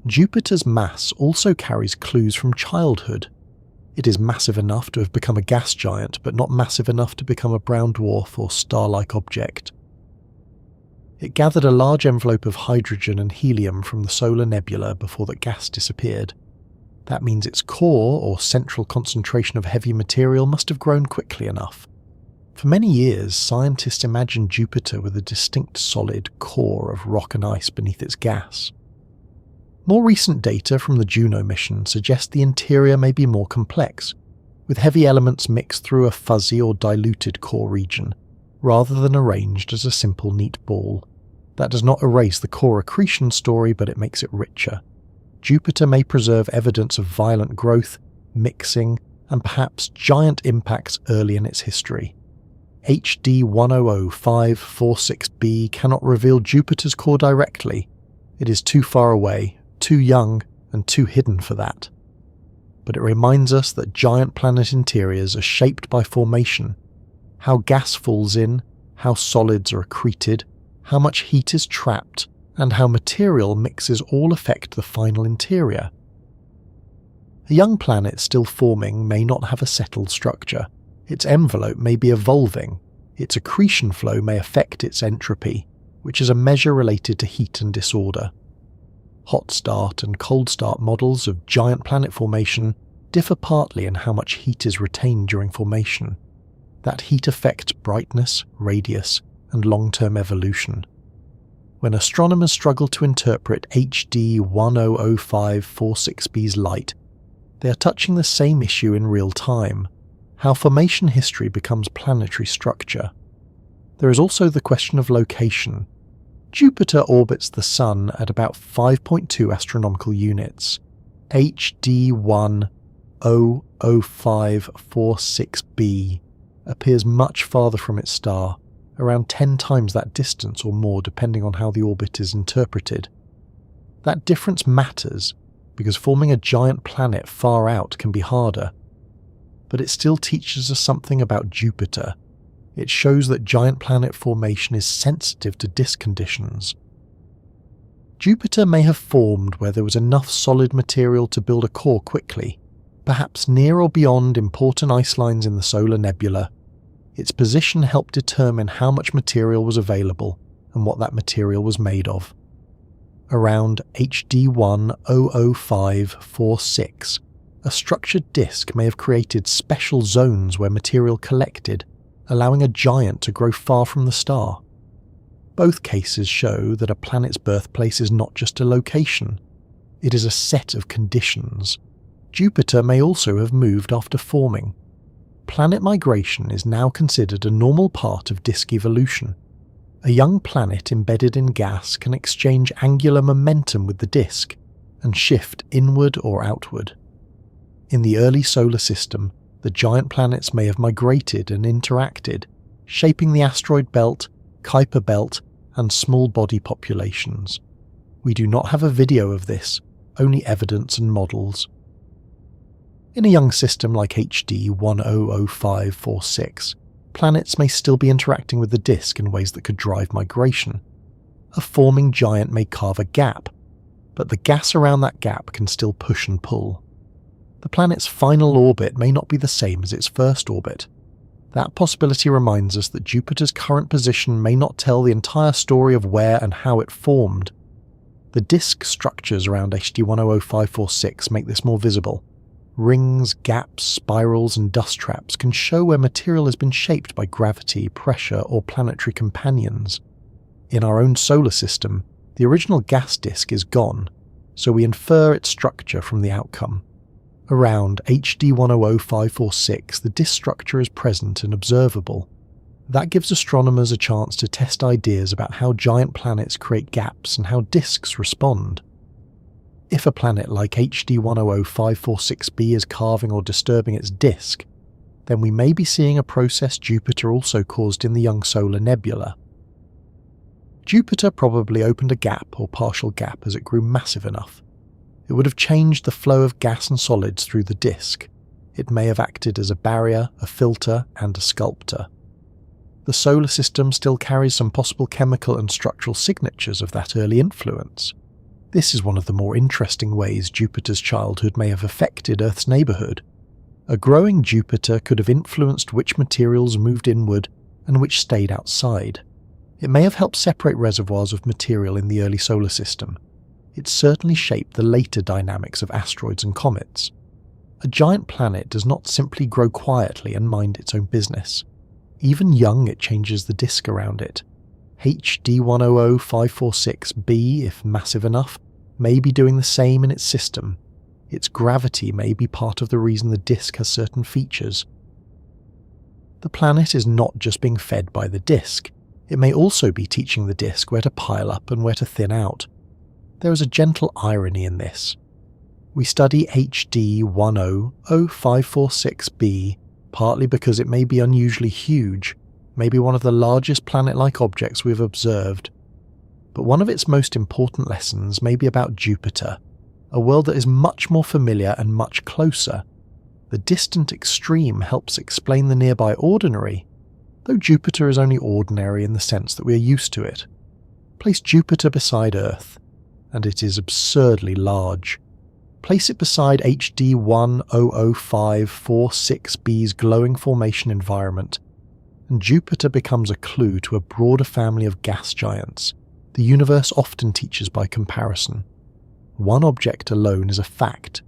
Jupiter's mass also carries clues from childhood. It is massive enough to have become a gas giant, but not massive enough to become a brown dwarf or star-like object. It gathered a large envelope of hydrogen and helium from the solar nebula before that gas disappeared. That means its core, or central concentration of heavy material, must have grown quickly enough. For many years, scientists imagined Jupiter with a distinct solid core of rock and ice beneath its gas. More recent data from the Juno mission suggest the interior may be more complex, with heavy elements mixed through a fuzzy or diluted core region, rather than arranged as a simple neat ball. That does not erase the core accretion story, but it makes it richer. Jupiter may preserve evidence of violent growth, mixing, and perhaps giant impacts early in its history. HD 100546b cannot reveal Jupiter's core directly. It is too far away, too young, and too hidden for that. But it reminds us that giant planet interiors are shaped by formation, how gas falls in, how solids are accreted, how much heat is trapped, and how material mixes all affect the final interior. A young planet still forming may not have a settled structure. Its envelope may be evolving. Its accretion flow may affect its entropy, which is a measure related to heat and disorder. Hot start and cold start models of giant planet formation differ partly in how much heat is retained during formation. That heat affects brightness, radius, and long-term evolution. When astronomers struggle to interpret HD 100546b's light, they are touching the same issue in real time, how formation history becomes planetary structure. There is also the question of location. Jupiter orbits the Sun at about 5.2 astronomical units. HD 100546b appears much farther from its star, around 10 times that distance or more depending on how the orbit is interpreted. That difference matters because forming a giant planet far out can be harder. But it still teaches us something about Jupiter. It shows that giant planet formation is sensitive to disk conditions. Jupiter may have formed where there was enough solid material to build a core quickly, perhaps near or beyond important ice lines in the solar nebula. Its position helped determine how much material was available and what that material was made of. Around HD 100546, a structured disk may have created special zones where material collected, allowing a giant to grow far from the star. Both cases show that a planet's birthplace is not just a location, it is a set of conditions. Jupiter may also have moved after forming. Planet migration is now considered a normal part of disk evolution. A young planet embedded in gas can exchange angular momentum with the disk and shift inward or outward. In the early solar system, the giant planets may have migrated and interacted, shaping the asteroid belt, Kuiper belt, and small body populations. We do not have a video of this, only evidence and models. In a young system like HD 100546, planets may still be interacting with the disk in ways that could drive migration. A forming giant may carve a gap, but the gas around that gap can still push and pull. The planet's final orbit may not be the same as its first orbit. That possibility reminds us that Jupiter's current position may not tell the entire story of where and how it formed. The disk structures around HD 100546 make this more visible. Rings, gaps, spirals, and dust traps can show where material has been shaped by gravity, pressure, or planetary companions. In our own solar system, the original gas disk is gone, so we infer its structure from the outcome. Around HD 100546, the disk structure is present and observable. That gives astronomers a chance to test ideas about how giant planets create gaps and how disks respond. If a planet like HD 100546b is carving or disturbing its disk, then we may be seeing a process Jupiter also caused in the young solar nebula. Jupiter probably opened a gap or partial gap as it grew massive enough. It would have changed the flow of gas and solids through the disk. It may have acted as a barrier, a filter, and a sculptor. The solar system still carries some possible chemical and structural signatures of that early influence. This is one of the more interesting ways Jupiter's childhood may have affected Earth's neighbourhood. A growing Jupiter could have influenced which materials moved inward and which stayed outside. It may have helped separate reservoirs of material in the early solar system. It certainly shaped the later dynamics of asteroids and comets. A giant planet does not simply grow quietly and mind its own business. Even young, it changes the disk around it. HD 100546b, if massive enough, may be doing the same in its system. Its gravity may be part of the reason the disk has certain features. The planet is not just being fed by the disk. It may also be teaching the disk where to pile up and where to thin out. There is a gentle irony in this. We study HD 100546b partly because it may be unusually huge, maybe one of the largest planet-like objects we have observed. But one of its most important lessons may be about Jupiter, a world that is much more familiar and much closer. The distant extreme helps explain the nearby ordinary, though Jupiter is only ordinary in the sense that we are used to it. Place Jupiter beside Earth, and it is absurdly large. Place it beside HD 100546b's glowing formation environment, and Jupiter becomes a clue to a broader family of gas giants. The universe often teaches by comparison. One object alone is a fact.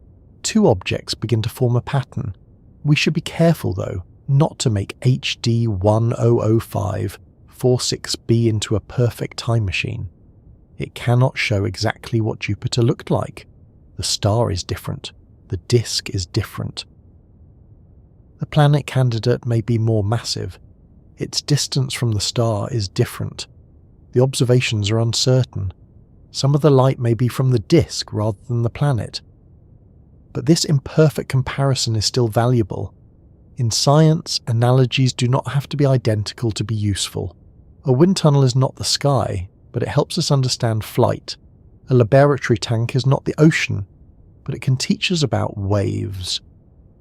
Two objects begin to form a pattern. We should be careful, though, not to make HD 100546b into a perfect time machine. It cannot show exactly what Jupiter looked like. The star is different. The disk is different. The planet candidate may be more massive. Its distance from the star is different. The observations are uncertain. Some of the light may be from the disk rather than the planet. But this imperfect comparison is still valuable. In science, analogies do not have to be identical to be useful. A wind tunnel is not the sky, but it helps us understand flight. A laboratory tank is not the ocean, but it can teach us about waves.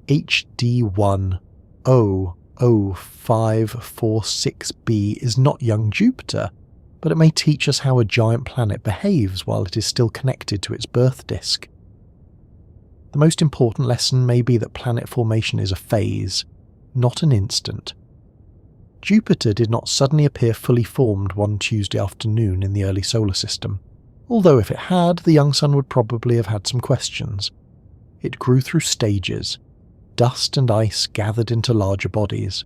HD100546b is not young Jupiter, but it may teach us how a giant planet behaves while it is still connected to its birth disk. The most important lesson may be that planet formation is a phase, not an instant. Jupiter did not suddenly appear fully formed one Tuesday afternoon in the early solar system, although if it had, the young sun would probably have had some questions. It grew through stages. Dust and ice gathered into larger bodies.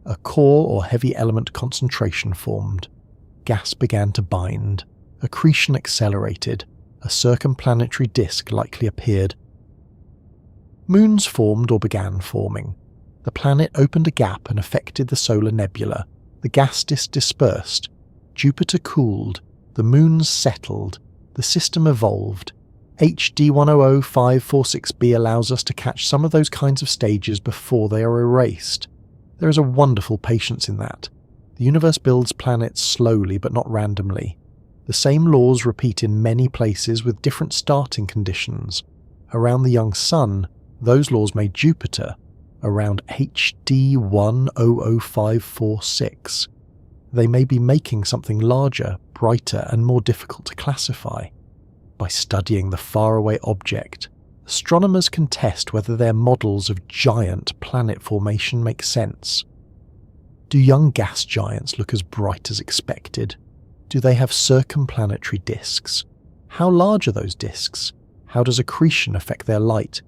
A core or heavy element concentration formed. Gas began to bind. Accretion accelerated. A circumplanetary disk likely appeared. Moons formed or began forming. The planet opened a gap and affected the solar nebula. The gas disk dispersed. Jupiter cooled. The moons settled. The system evolved. HD100546b allows us to catch some of those kinds of stages before they are erased. There is a wonderful patience in that. The universe builds planets slowly but not randomly. The same laws repeat in many places with different starting conditions. Around the young sun, those laws made Jupiter. Around HD100546. They may be making something larger, brighter, and more difficult to classify. By studying the faraway object, astronomers can test whether their models of giant planet formation make sense. Do young gas giants look as bright as expected? Do they have circumplanetary disks? How large are those disks? How does accretion affect their light?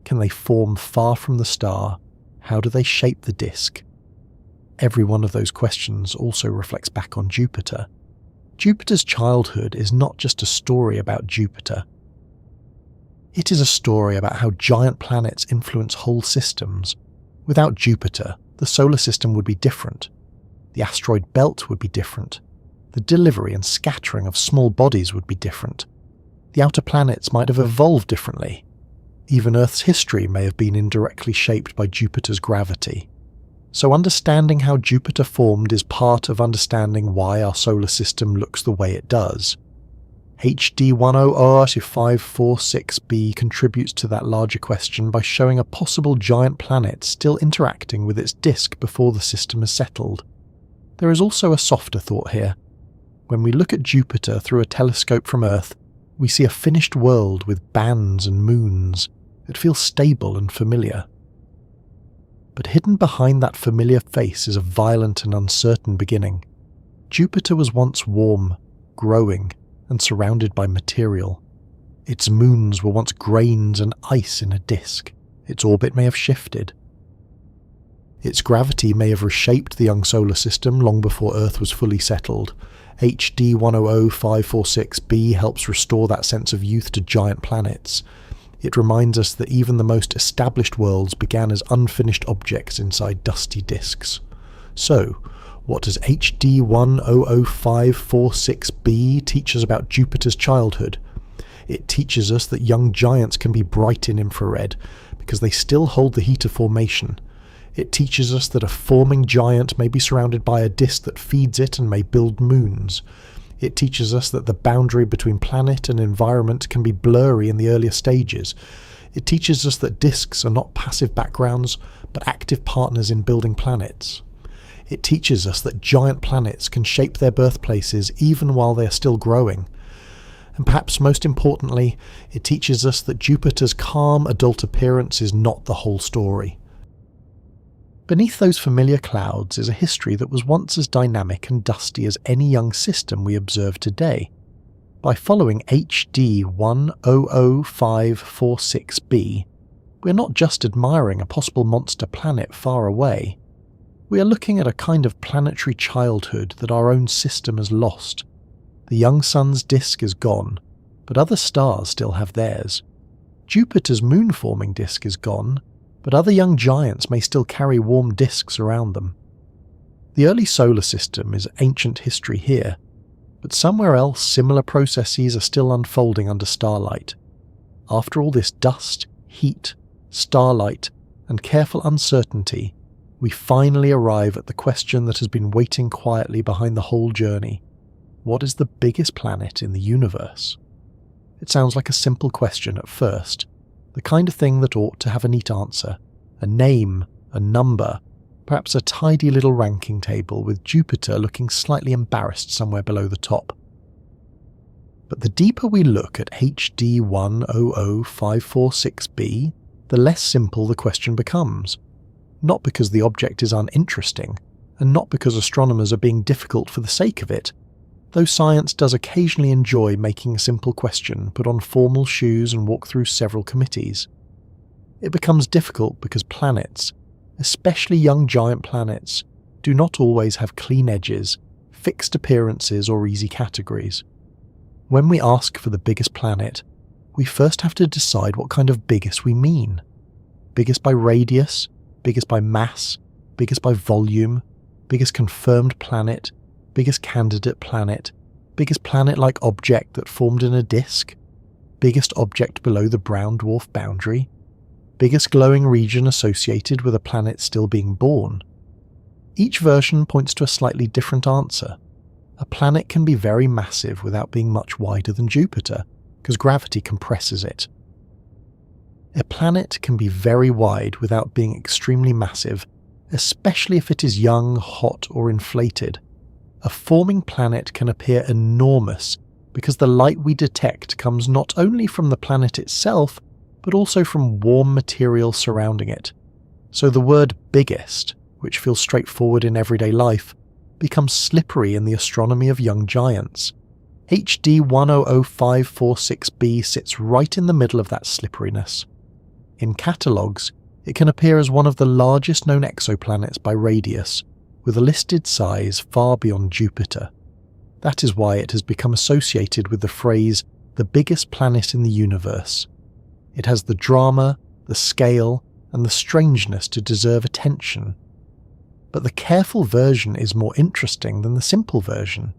Can they form far from the star? How do they shape the disk? Every one of those questions also reflects back on Jupiter. Jupiter's childhood is not just a story about Jupiter. It is a story about how giant planets influence whole systems. Without Jupiter, the solar system would be different. The asteroid belt would be different. The delivery and scattering of small bodies would be different. The outer planets might have evolved differently. Even Earth's history may have been indirectly shaped by Jupiter's gravity. So understanding how Jupiter formed is part of understanding why our solar system looks the way it does. HD100546b contributes to that larger question by showing a possible giant planet still interacting with its disk before the system has settled. There is also a softer thought here. When we look at Jupiter through a telescope from Earth, we see a finished world with bands and moons. It feels stable and familiar. But hidden behind that familiar face is a violent and uncertain beginning. Jupiter was once warm, growing, and surrounded by material. Its moons were once grains and ice in a disk. Its orbit may have shifted. Its gravity may have reshaped the young solar system long before Earth was fully settled. HD100546b helps restore that sense of youth to giant planets. It reminds us that even the most established worlds began as unfinished objects inside dusty disks. So, what does HD100546b teach us about Jupiter's childhood? It teaches us that young giants can be bright in infrared, because they still hold the heat of formation. It teaches us that a forming giant may be surrounded by a disk that feeds it and may build moons. It teaches us that the boundary between planet and environment can be blurry in the earlier stages. It teaches us that disks are not passive backgrounds, but active partners in building planets. It teaches us that giant planets can shape their birthplaces even while they are still growing. And perhaps most importantly, it teaches us that Jupiter's calm adult appearance is not the whole story. Beneath those familiar clouds is a history that was once as dynamic and dusty as any young system we observe today. By following HD100546b, we're not just admiring a possible monster planet far away. We are looking at a kind of planetary childhood that our own system has lost. The young sun's disk is gone, but other stars still have theirs. Jupiter's moon-forming disk is gone, but other young giants may still carry warm disks around them. The early solar system is ancient history here. But somewhere else, similar processes are still unfolding under starlight. After all this dust, heat, starlight, and careful uncertainty, we finally arrive at the question that has been waiting quietly behind the whole journey. What is the biggest planet in the universe? It sounds like a simple question at first, the kind of thing that ought to have a neat answer, a name, a number, perhaps a tidy little ranking table with Jupiter looking slightly embarrassed somewhere below the top. But the deeper we look at HD 100546b, the less simple the question becomes. Not because the object is uninteresting, and not because astronomers are being difficult for the sake of it, though science does occasionally enjoy making a simple question put on formal shoes and walk through several committees. It becomes difficult because planets, especially young giant planets, do not always have clean edges, fixed appearances or easy categories. When we ask for the biggest planet, we first have to decide what kind of biggest we mean. Biggest by radius, biggest by mass, biggest by volume, biggest confirmed planet, biggest candidate planet, biggest planet-like object that formed in a disk, biggest object below the brown dwarf boundary, biggest glowing region associated with a planet still being born. Each version points to a slightly different answer. A planet can be very massive without being much wider than Jupiter, because gravity compresses it. A planet can be very wide without being extremely massive, especially if it is young, hot, or inflated. A forming planet can appear enormous because the light we detect comes not only from the planet itself, but also from warm material surrounding it. So the word biggest, which feels straightforward in everyday life, becomes slippery in the astronomy of young giants. HD 100546b sits right in the middle of that slipperiness. In catalogues, it can appear as one of the largest known exoplanets by radius, with a listed size far beyond Jupiter. That is why it has become associated with the phrase, the biggest planet in the universe. It has the drama, the scale, and the strangeness to deserve attention. But the careful version is more interesting than the simple version.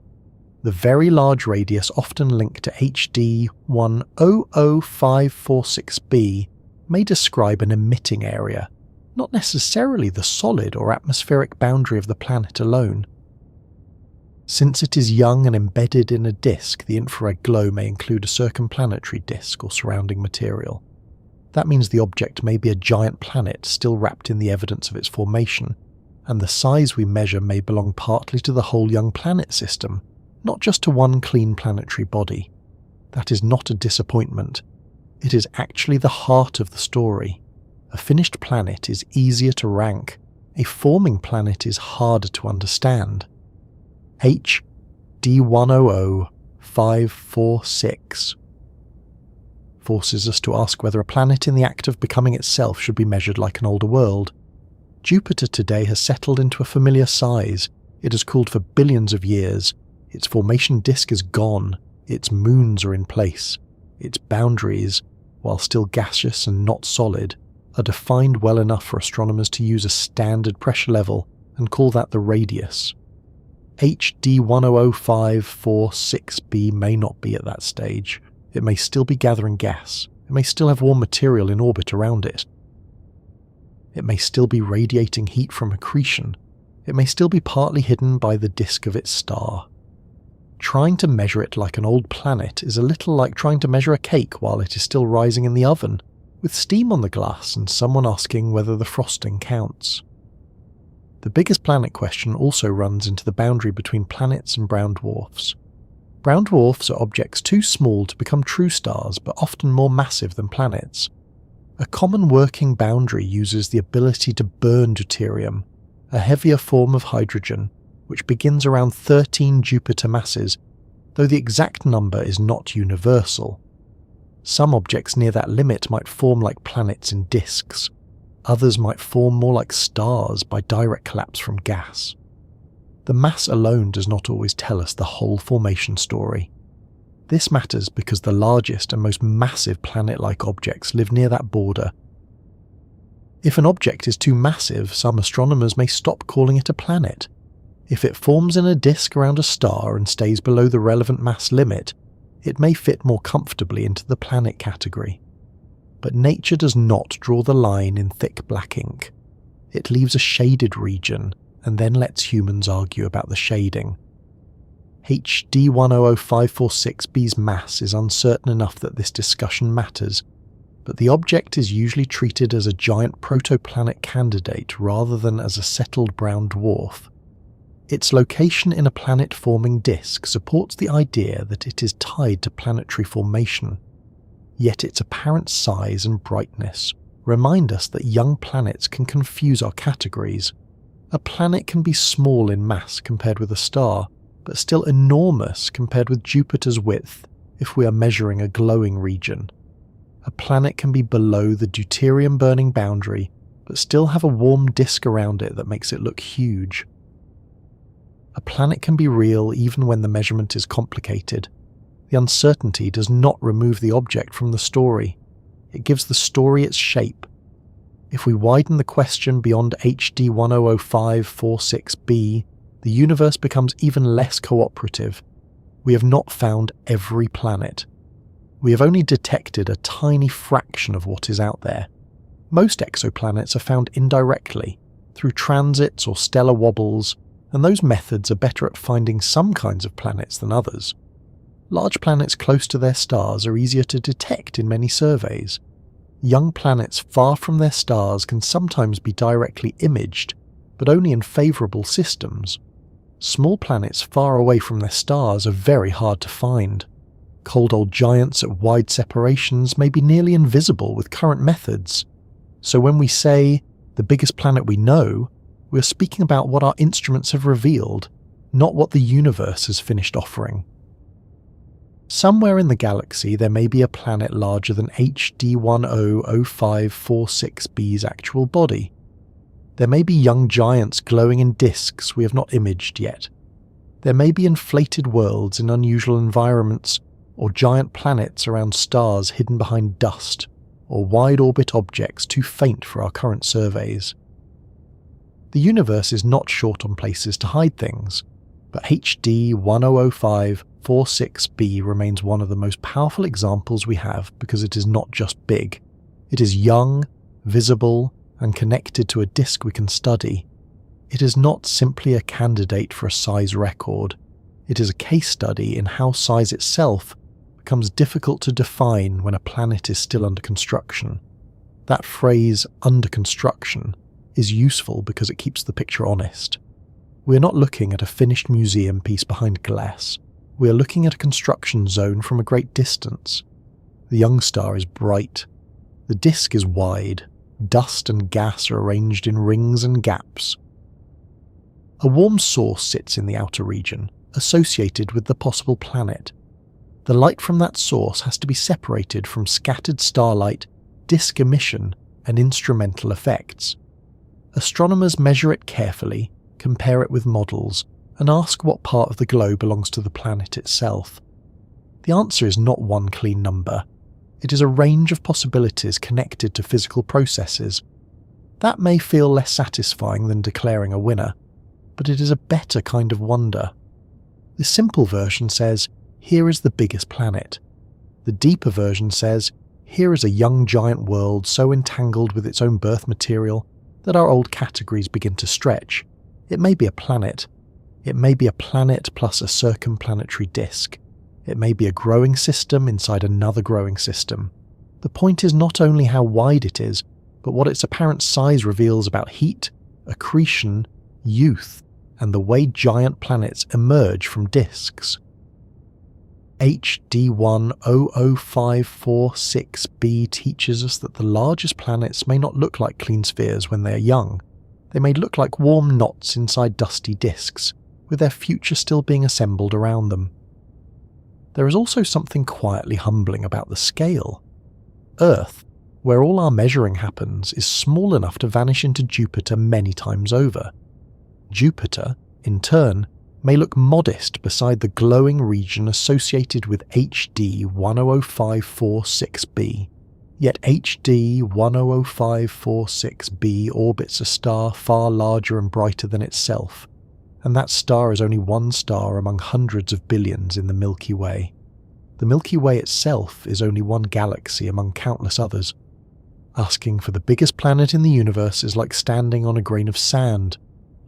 The very large radius often linked to HD 100546b may describe an emitting area, not necessarily the solid or atmospheric boundary of the planet alone. Since it is young and embedded in a disk, the infrared glow may include a circumplanetary disk or surrounding material. That means the object may be a giant planet still wrapped in the evidence of its formation, and the size we measure may belong partly to the whole young planet system, not just to one clean planetary body. That is not a disappointment. It is actually the heart of the story. A finished planet is easier to rank. A forming planet is harder to understand. HD 100546 forces us to ask whether a planet in the act of becoming itself should be measured like an older world. Jupiter today has settled into a familiar size. It has cooled for billions of years. Its formation disk is gone. Its moons are in place. Its boundaries, while still gaseous and not solid, are defined well enough for astronomers to use a standard pressure level and call that the radius. HD 100546b may not be at that stage. It may still be gathering gas. It may still have warm material in orbit around it. It may still be radiating heat from accretion. It may still be partly hidden by the disk of its star. Trying to measure it like an old planet is a little like trying to measure a cake while it is still rising in the oven, with steam on the glass and someone asking whether the frosting counts. The biggest planet question also runs into the boundary between planets and brown dwarfs. Brown dwarfs are objects too small to become true stars, but often more massive than planets. A common working boundary uses the ability to burn deuterium, a heavier form of hydrogen, which begins around 13 Jupiter masses, though the exact number is not universal. Some objects near that limit might form like planets in disks. Others might form more like stars by direct collapse from gas. The mass alone does not always tell us the whole formation story. This matters because the largest and most massive planet-like objects live near that border. If an object is too massive, some astronomers may stop calling it a planet. If it forms in a disk around a star and stays below the relevant mass limit, it may fit more comfortably into the planet category. But nature does not draw the line in thick black ink. It leaves a shaded region and then lets humans argue about the shading. HD 100546b's mass is uncertain enough that this discussion matters, but the object is usually treated as a giant protoplanet candidate rather than as a settled brown dwarf. Its location in a planet-forming disk supports the idea that it is tied to planetary formation, yet its apparent size and brightness remind us that young planets can confuse our categories. A planet can be small in mass compared with a star, but still enormous compared with Jupiter's width if we are measuring a glowing region. A planet can be below the deuterium burning boundary, but still have a warm disk around it that makes it look huge. A planet can be real even when the measurement is complicated. The uncertainty does not remove the object from the story. It gives the story its shape. If we widen the question beyond HD 100546b, the universe becomes even less cooperative. We have not found every planet. We have only detected a tiny fraction of what is out there. Most exoplanets are found indirectly, through transits or stellar wobbles, and those methods are better at finding some kinds of planets than others. Large planets close to their stars are easier to detect in many surveys. Young planets far from their stars can sometimes be directly imaged, but only in favourable systems. Small planets far away from their stars are very hard to find. Cold old giants at wide separations may be nearly invisible with current methods. So when we say, the biggest planet we know, we are speaking about what our instruments have revealed, not what the universe has finished offering. Somewhere in the galaxy there may be a planet larger than HD 100546b's actual body. There may be young giants glowing in disks we have not imaged yet. There may be inflated worlds in unusual environments, or giant planets around stars hidden behind dust, or wide-orbit objects too faint for our current surveys. The universe is not short on places to hide things, but HD 100546b remains one of the most powerful examples we have because it is not just big. It is young, visible, and connected to a disk we can study. It is not simply a candidate for a size record. It is a case study in how size itself becomes difficult to define when a planet is still under construction. That phrase, under construction, is useful because it keeps the picture honest. We are not looking at a finished museum piece behind glass. We are looking at a construction zone from a great distance. The young star is bright. The disk is wide. Dust and gas are arranged in rings and gaps. A warm source sits in the outer region, associated with the possible planet. The light from that source has to be separated from scattered starlight, disk emission, and instrumental effects. Astronomers measure it carefully, compare it with models, and ask what part of the glow belongs to the planet itself. The answer is not one clean number. It is a range of possibilities connected to physical processes. That may feel less satisfying than declaring a winner, but it is a better kind of wonder. The simple version says, here is the biggest planet. The deeper version says, here is a young giant world so entangled with its own birth material that our old categories begin to stretch. It may be a planet. It may be a planet plus a circumplanetary disk. It may be a growing system inside another growing system. The point is not only how wide it is, but what its apparent size reveals about heat, accretion, youth, and the way giant planets emerge from disks. HD 100546b teaches us that the largest planets may not look like clean spheres when they are young. They may look like warm knots inside dusty disks, with their future still being assembled around them. There is also something quietly humbling about the scale. Earth, where all our measuring happens, is small enough to vanish into Jupiter many times over. Jupiter, in turn, may look modest beside the glowing region associated with HD 100546b. Yet HD 100546b orbits a star far larger and brighter than itself, and that star is only one star among hundreds of billions in the Milky Way. The Milky Way itself is only one galaxy among countless others. Asking for the biggest planet in the universe is like standing on a grain of sand,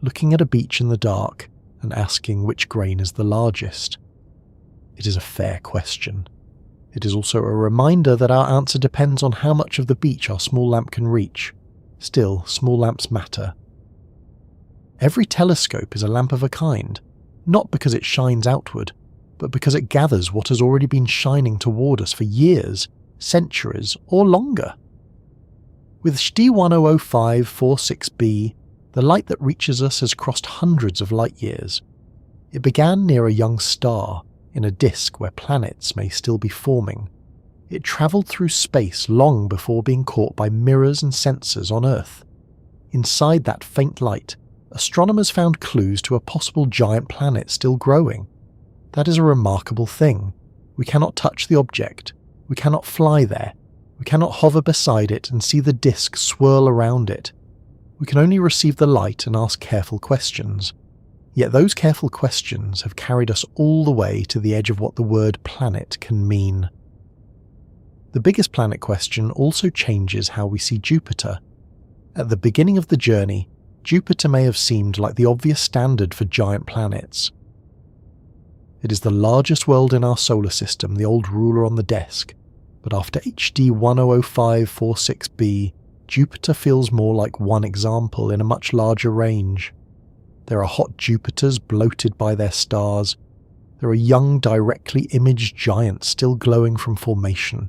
looking at a beach in the dark and asking which grain is the largest. It is a fair question. It is also a reminder that our answer depends on how much of the beach our small lamp can reach. Still, small lamps matter. Every telescope is a lamp of a kind, not because it shines outward, but because it gathers what has already been shining toward us for years, centuries, or longer. With HD 100546b, the light that reaches us has crossed hundreds of light years. It began near a young star, in a disk where planets may still be forming. It travelled through space long before being caught by mirrors and sensors on Earth. Inside that faint light, astronomers found clues to a possible giant planet still growing. That is a remarkable thing. We cannot touch the object. We cannot fly there. We cannot hover beside it and see the disk swirl around it. We can only receive the light and ask careful questions. Yet those careful questions have carried us all the way to the edge of what the word planet can mean. The biggest planet question also changes how we see Jupiter. At the beginning of the journey, Jupiter may have seemed like the obvious standard for giant planets. It is the largest world in our solar system, the old ruler on the desk, but after HD 100546b, Jupiter feels more like one example in a much larger range. There are hot Jupiters bloated by their stars. There are young, directly imaged giants still glowing from formation.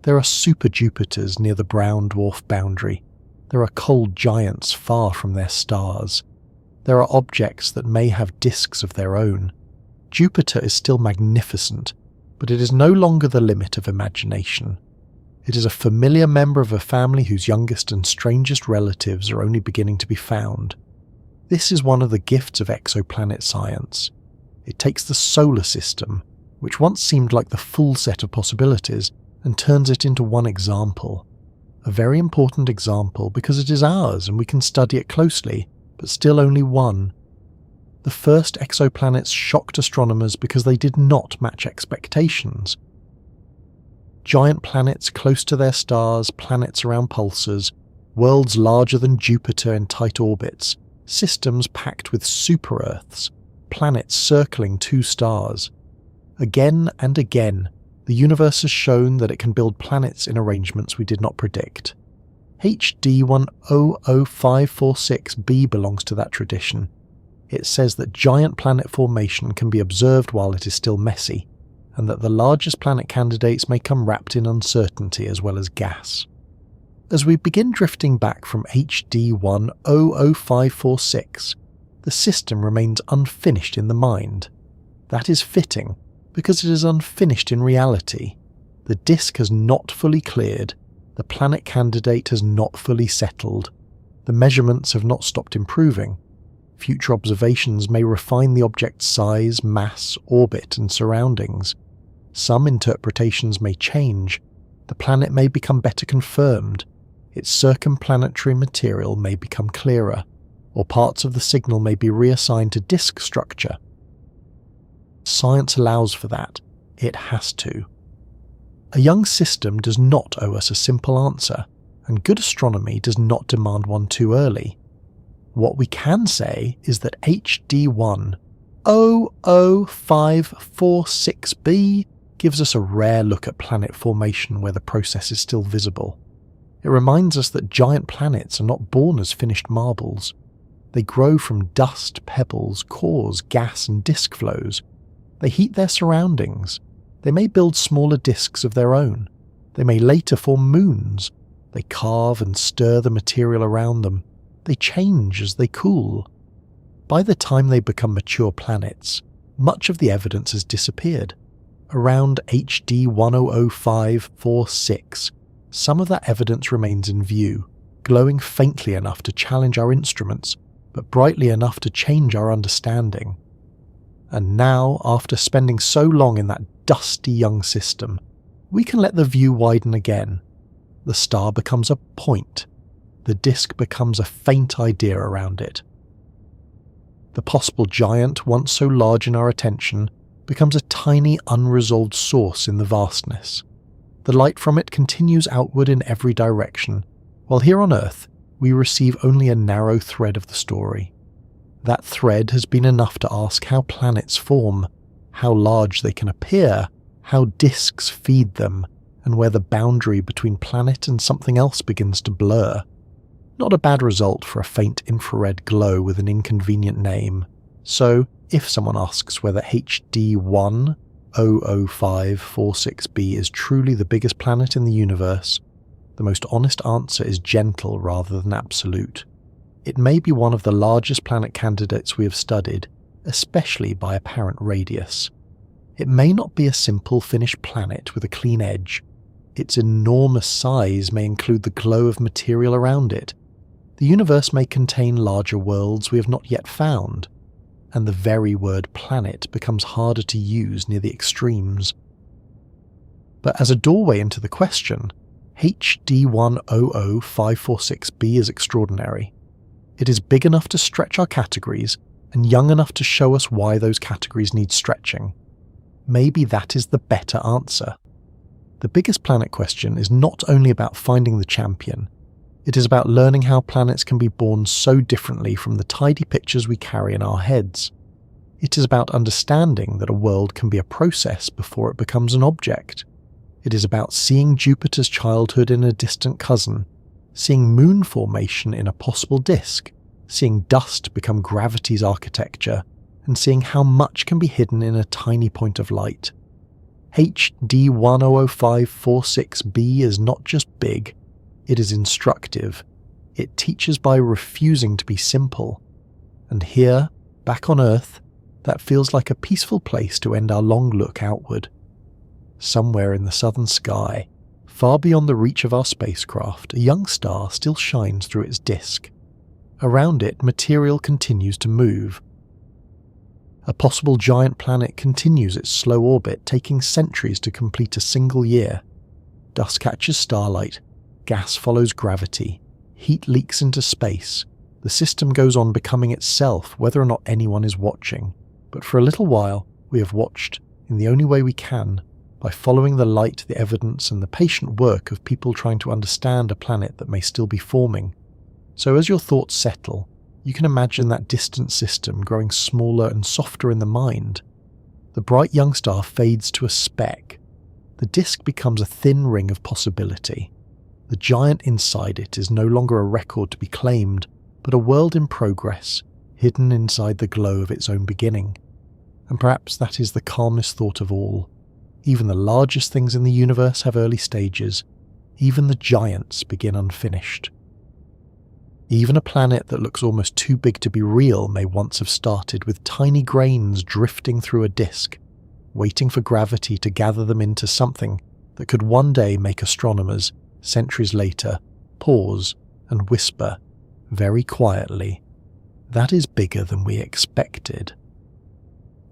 There are super Jupiters near the brown dwarf boundary. There are cold giants far from their stars. There are objects that may have disks of their own. Jupiter is still magnificent, but it is no longer the limit of imagination. It is a familiar member of a family whose youngest and strangest relatives are only beginning to be found. This is one of the gifts of exoplanet science. It takes the solar system, which once seemed like the full set of possibilities, and turns it into one example. A very important example because it is ours and we can study it closely, but still only one. The first exoplanets shocked astronomers because they did not match expectations. Giant planets close to their stars, planets around pulsars, worlds larger than Jupiter in tight orbits, systems packed with super-Earths, planets circling two stars. Again and again, the universe has shown that it can build planets in arrangements we did not predict. HD 100546b belongs to that tradition. It says that giant planet formation can be observed while it is still messy, and that the largest planet candidates may come wrapped in uncertainty as well as gas. As we begin drifting back from HD 100546, the system remains unfinished in the mind. That is fitting, because it is unfinished in reality. The disk has not fully cleared, the planet candidate has not fully settled, the measurements have not stopped improving. Future observations may refine the object's size, mass, orbit, and surroundings. Some interpretations may change. The planet may become better confirmed. Its circumplanetary material may become clearer, or parts of the signal may be reassigned to disk structure. Science allows for that. It has to. A young system does not owe us a simple answer, and good astronomy does not demand one too early. What we can say is that HD 100546b gives us a rare look at planet formation where the process is still visible. It reminds us that giant planets are not born as finished marbles. They grow from dust, pebbles, cores, gas and disk flows. They heat their surroundings. They may build smaller disks of their own. They may later form moons. They carve and stir the material around them. They change as they cool. By the time they become mature planets, much of the evidence has disappeared. Around HD 100546, some of that evidence remains in view, glowing faintly enough to challenge our instruments, but brightly enough to change our understanding. And now, after spending so long in that dusty young system, we can let the view widen again. The star becomes a point. The disk becomes a faint idea around it. The possible giant, once so large in our attention, becomes a tiny unresolved source in the vastness. The light from it continues outward in every direction, while here on Earth we receive only a narrow thread of the story. That thread has been enough to ask how planets form, how large they can appear, how disks feed them, and where the boundary between planet and something else begins to blur. Not a bad result for a faint infrared glow with an inconvenient name. So, if someone asks whether HD 100546b is truly the biggest planet in the universe, the most honest answer is gentle rather than absolute. It may be one of the largest planet candidates we have studied, especially by apparent radius. It may not be a simple finished planet with a clean edge. Its enormous size may include the glow of material around it. The universe may contain larger worlds we have not yet found, and the very word planet becomes harder to use near the extremes. But as a doorway into the question, HD 100546b is extraordinary. It is big enough to stretch our categories and young enough to show us why those categories need stretching. Maybe that is the better answer. The biggest planet question is not only about finding the champion, it is about learning how planets can be born so differently from the tidy pictures we carry in our heads. It is about understanding that a world can be a process before it becomes an object. It is about seeing Jupiter's childhood in a distant cousin, seeing moon formation in a possible disk, seeing dust become gravity's architecture, and seeing how much can be hidden in a tiny point of light. HD 100546b is not just big, it is instructive. It teaches by refusing to be simple. And here, back on Earth, that feels like a peaceful place to end our long look outward. Somewhere in the southern sky, far beyond the reach of our spacecraft, a young star still shines through its disk. Around it, material continues to move. A possible giant planet continues its slow orbit, taking centuries to complete a single year. Dust catches starlight, gas follows gravity, heat leaks into space. The system goes on becoming itself whether or not anyone is watching. But for a little while, we have watched, in the only way we can, by following the light, the evidence, and the patient work of people trying to understand a planet that may still be forming. So as your thoughts settle, you can imagine that distant system growing smaller and softer in the mind. The bright young star fades to a speck. The disk becomes a thin ring of possibility. The giant inside it is no longer a record to be claimed, but a world in progress, hidden inside the glow of its own beginning. And perhaps that is the calmest thought of all. Even the largest things in the universe have early stages. Even the giants begin unfinished. Even a planet that looks almost too big to be real may once have started with tiny grains drifting through a disk, waiting for gravity to gather them into something that could one day make astronomers, centuries later, pause and whisper, very quietly, "That is bigger than we expected."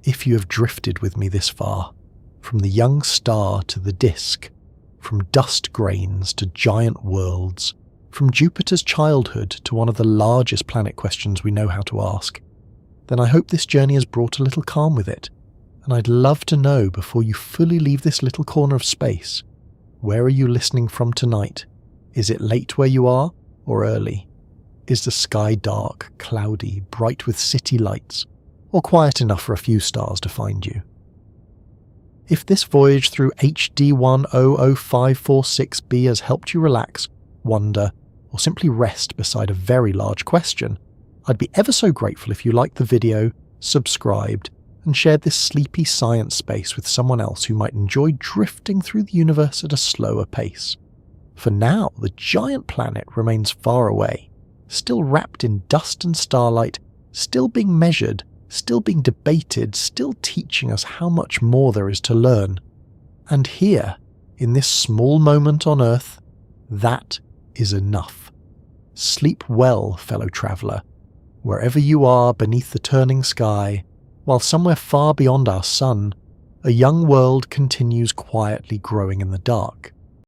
If you have drifted with me this far, from the young star to the disk, from dust grains to giant worlds, from Jupiter's childhood to one of the largest planet questions we know how to ask, then I hope this journey has brought a little calm with it, and I'd love to know before you fully leave this little corner of space, where are you listening from tonight? Is it late where you are, or early? Is the sky dark, cloudy, bright with city lights, or quiet enough for a few stars to find you? If this voyage through HD 100546b has helped you relax, wonder, or simply rest beside a very large question, I'd be ever so grateful if you liked the video, subscribed, and shared this sleepy science space with someone else who might enjoy drifting through the universe at a slower pace. For now, the giant planet remains far away, still wrapped in dust and starlight, still being measured, still being debated, still teaching us how much more there is to learn. And here, in this small moment on Earth, that is enough. Sleep well, fellow traveller, wherever you are beneath the turning sky, while somewhere far beyond our sun, a young world continues quietly growing in the dark.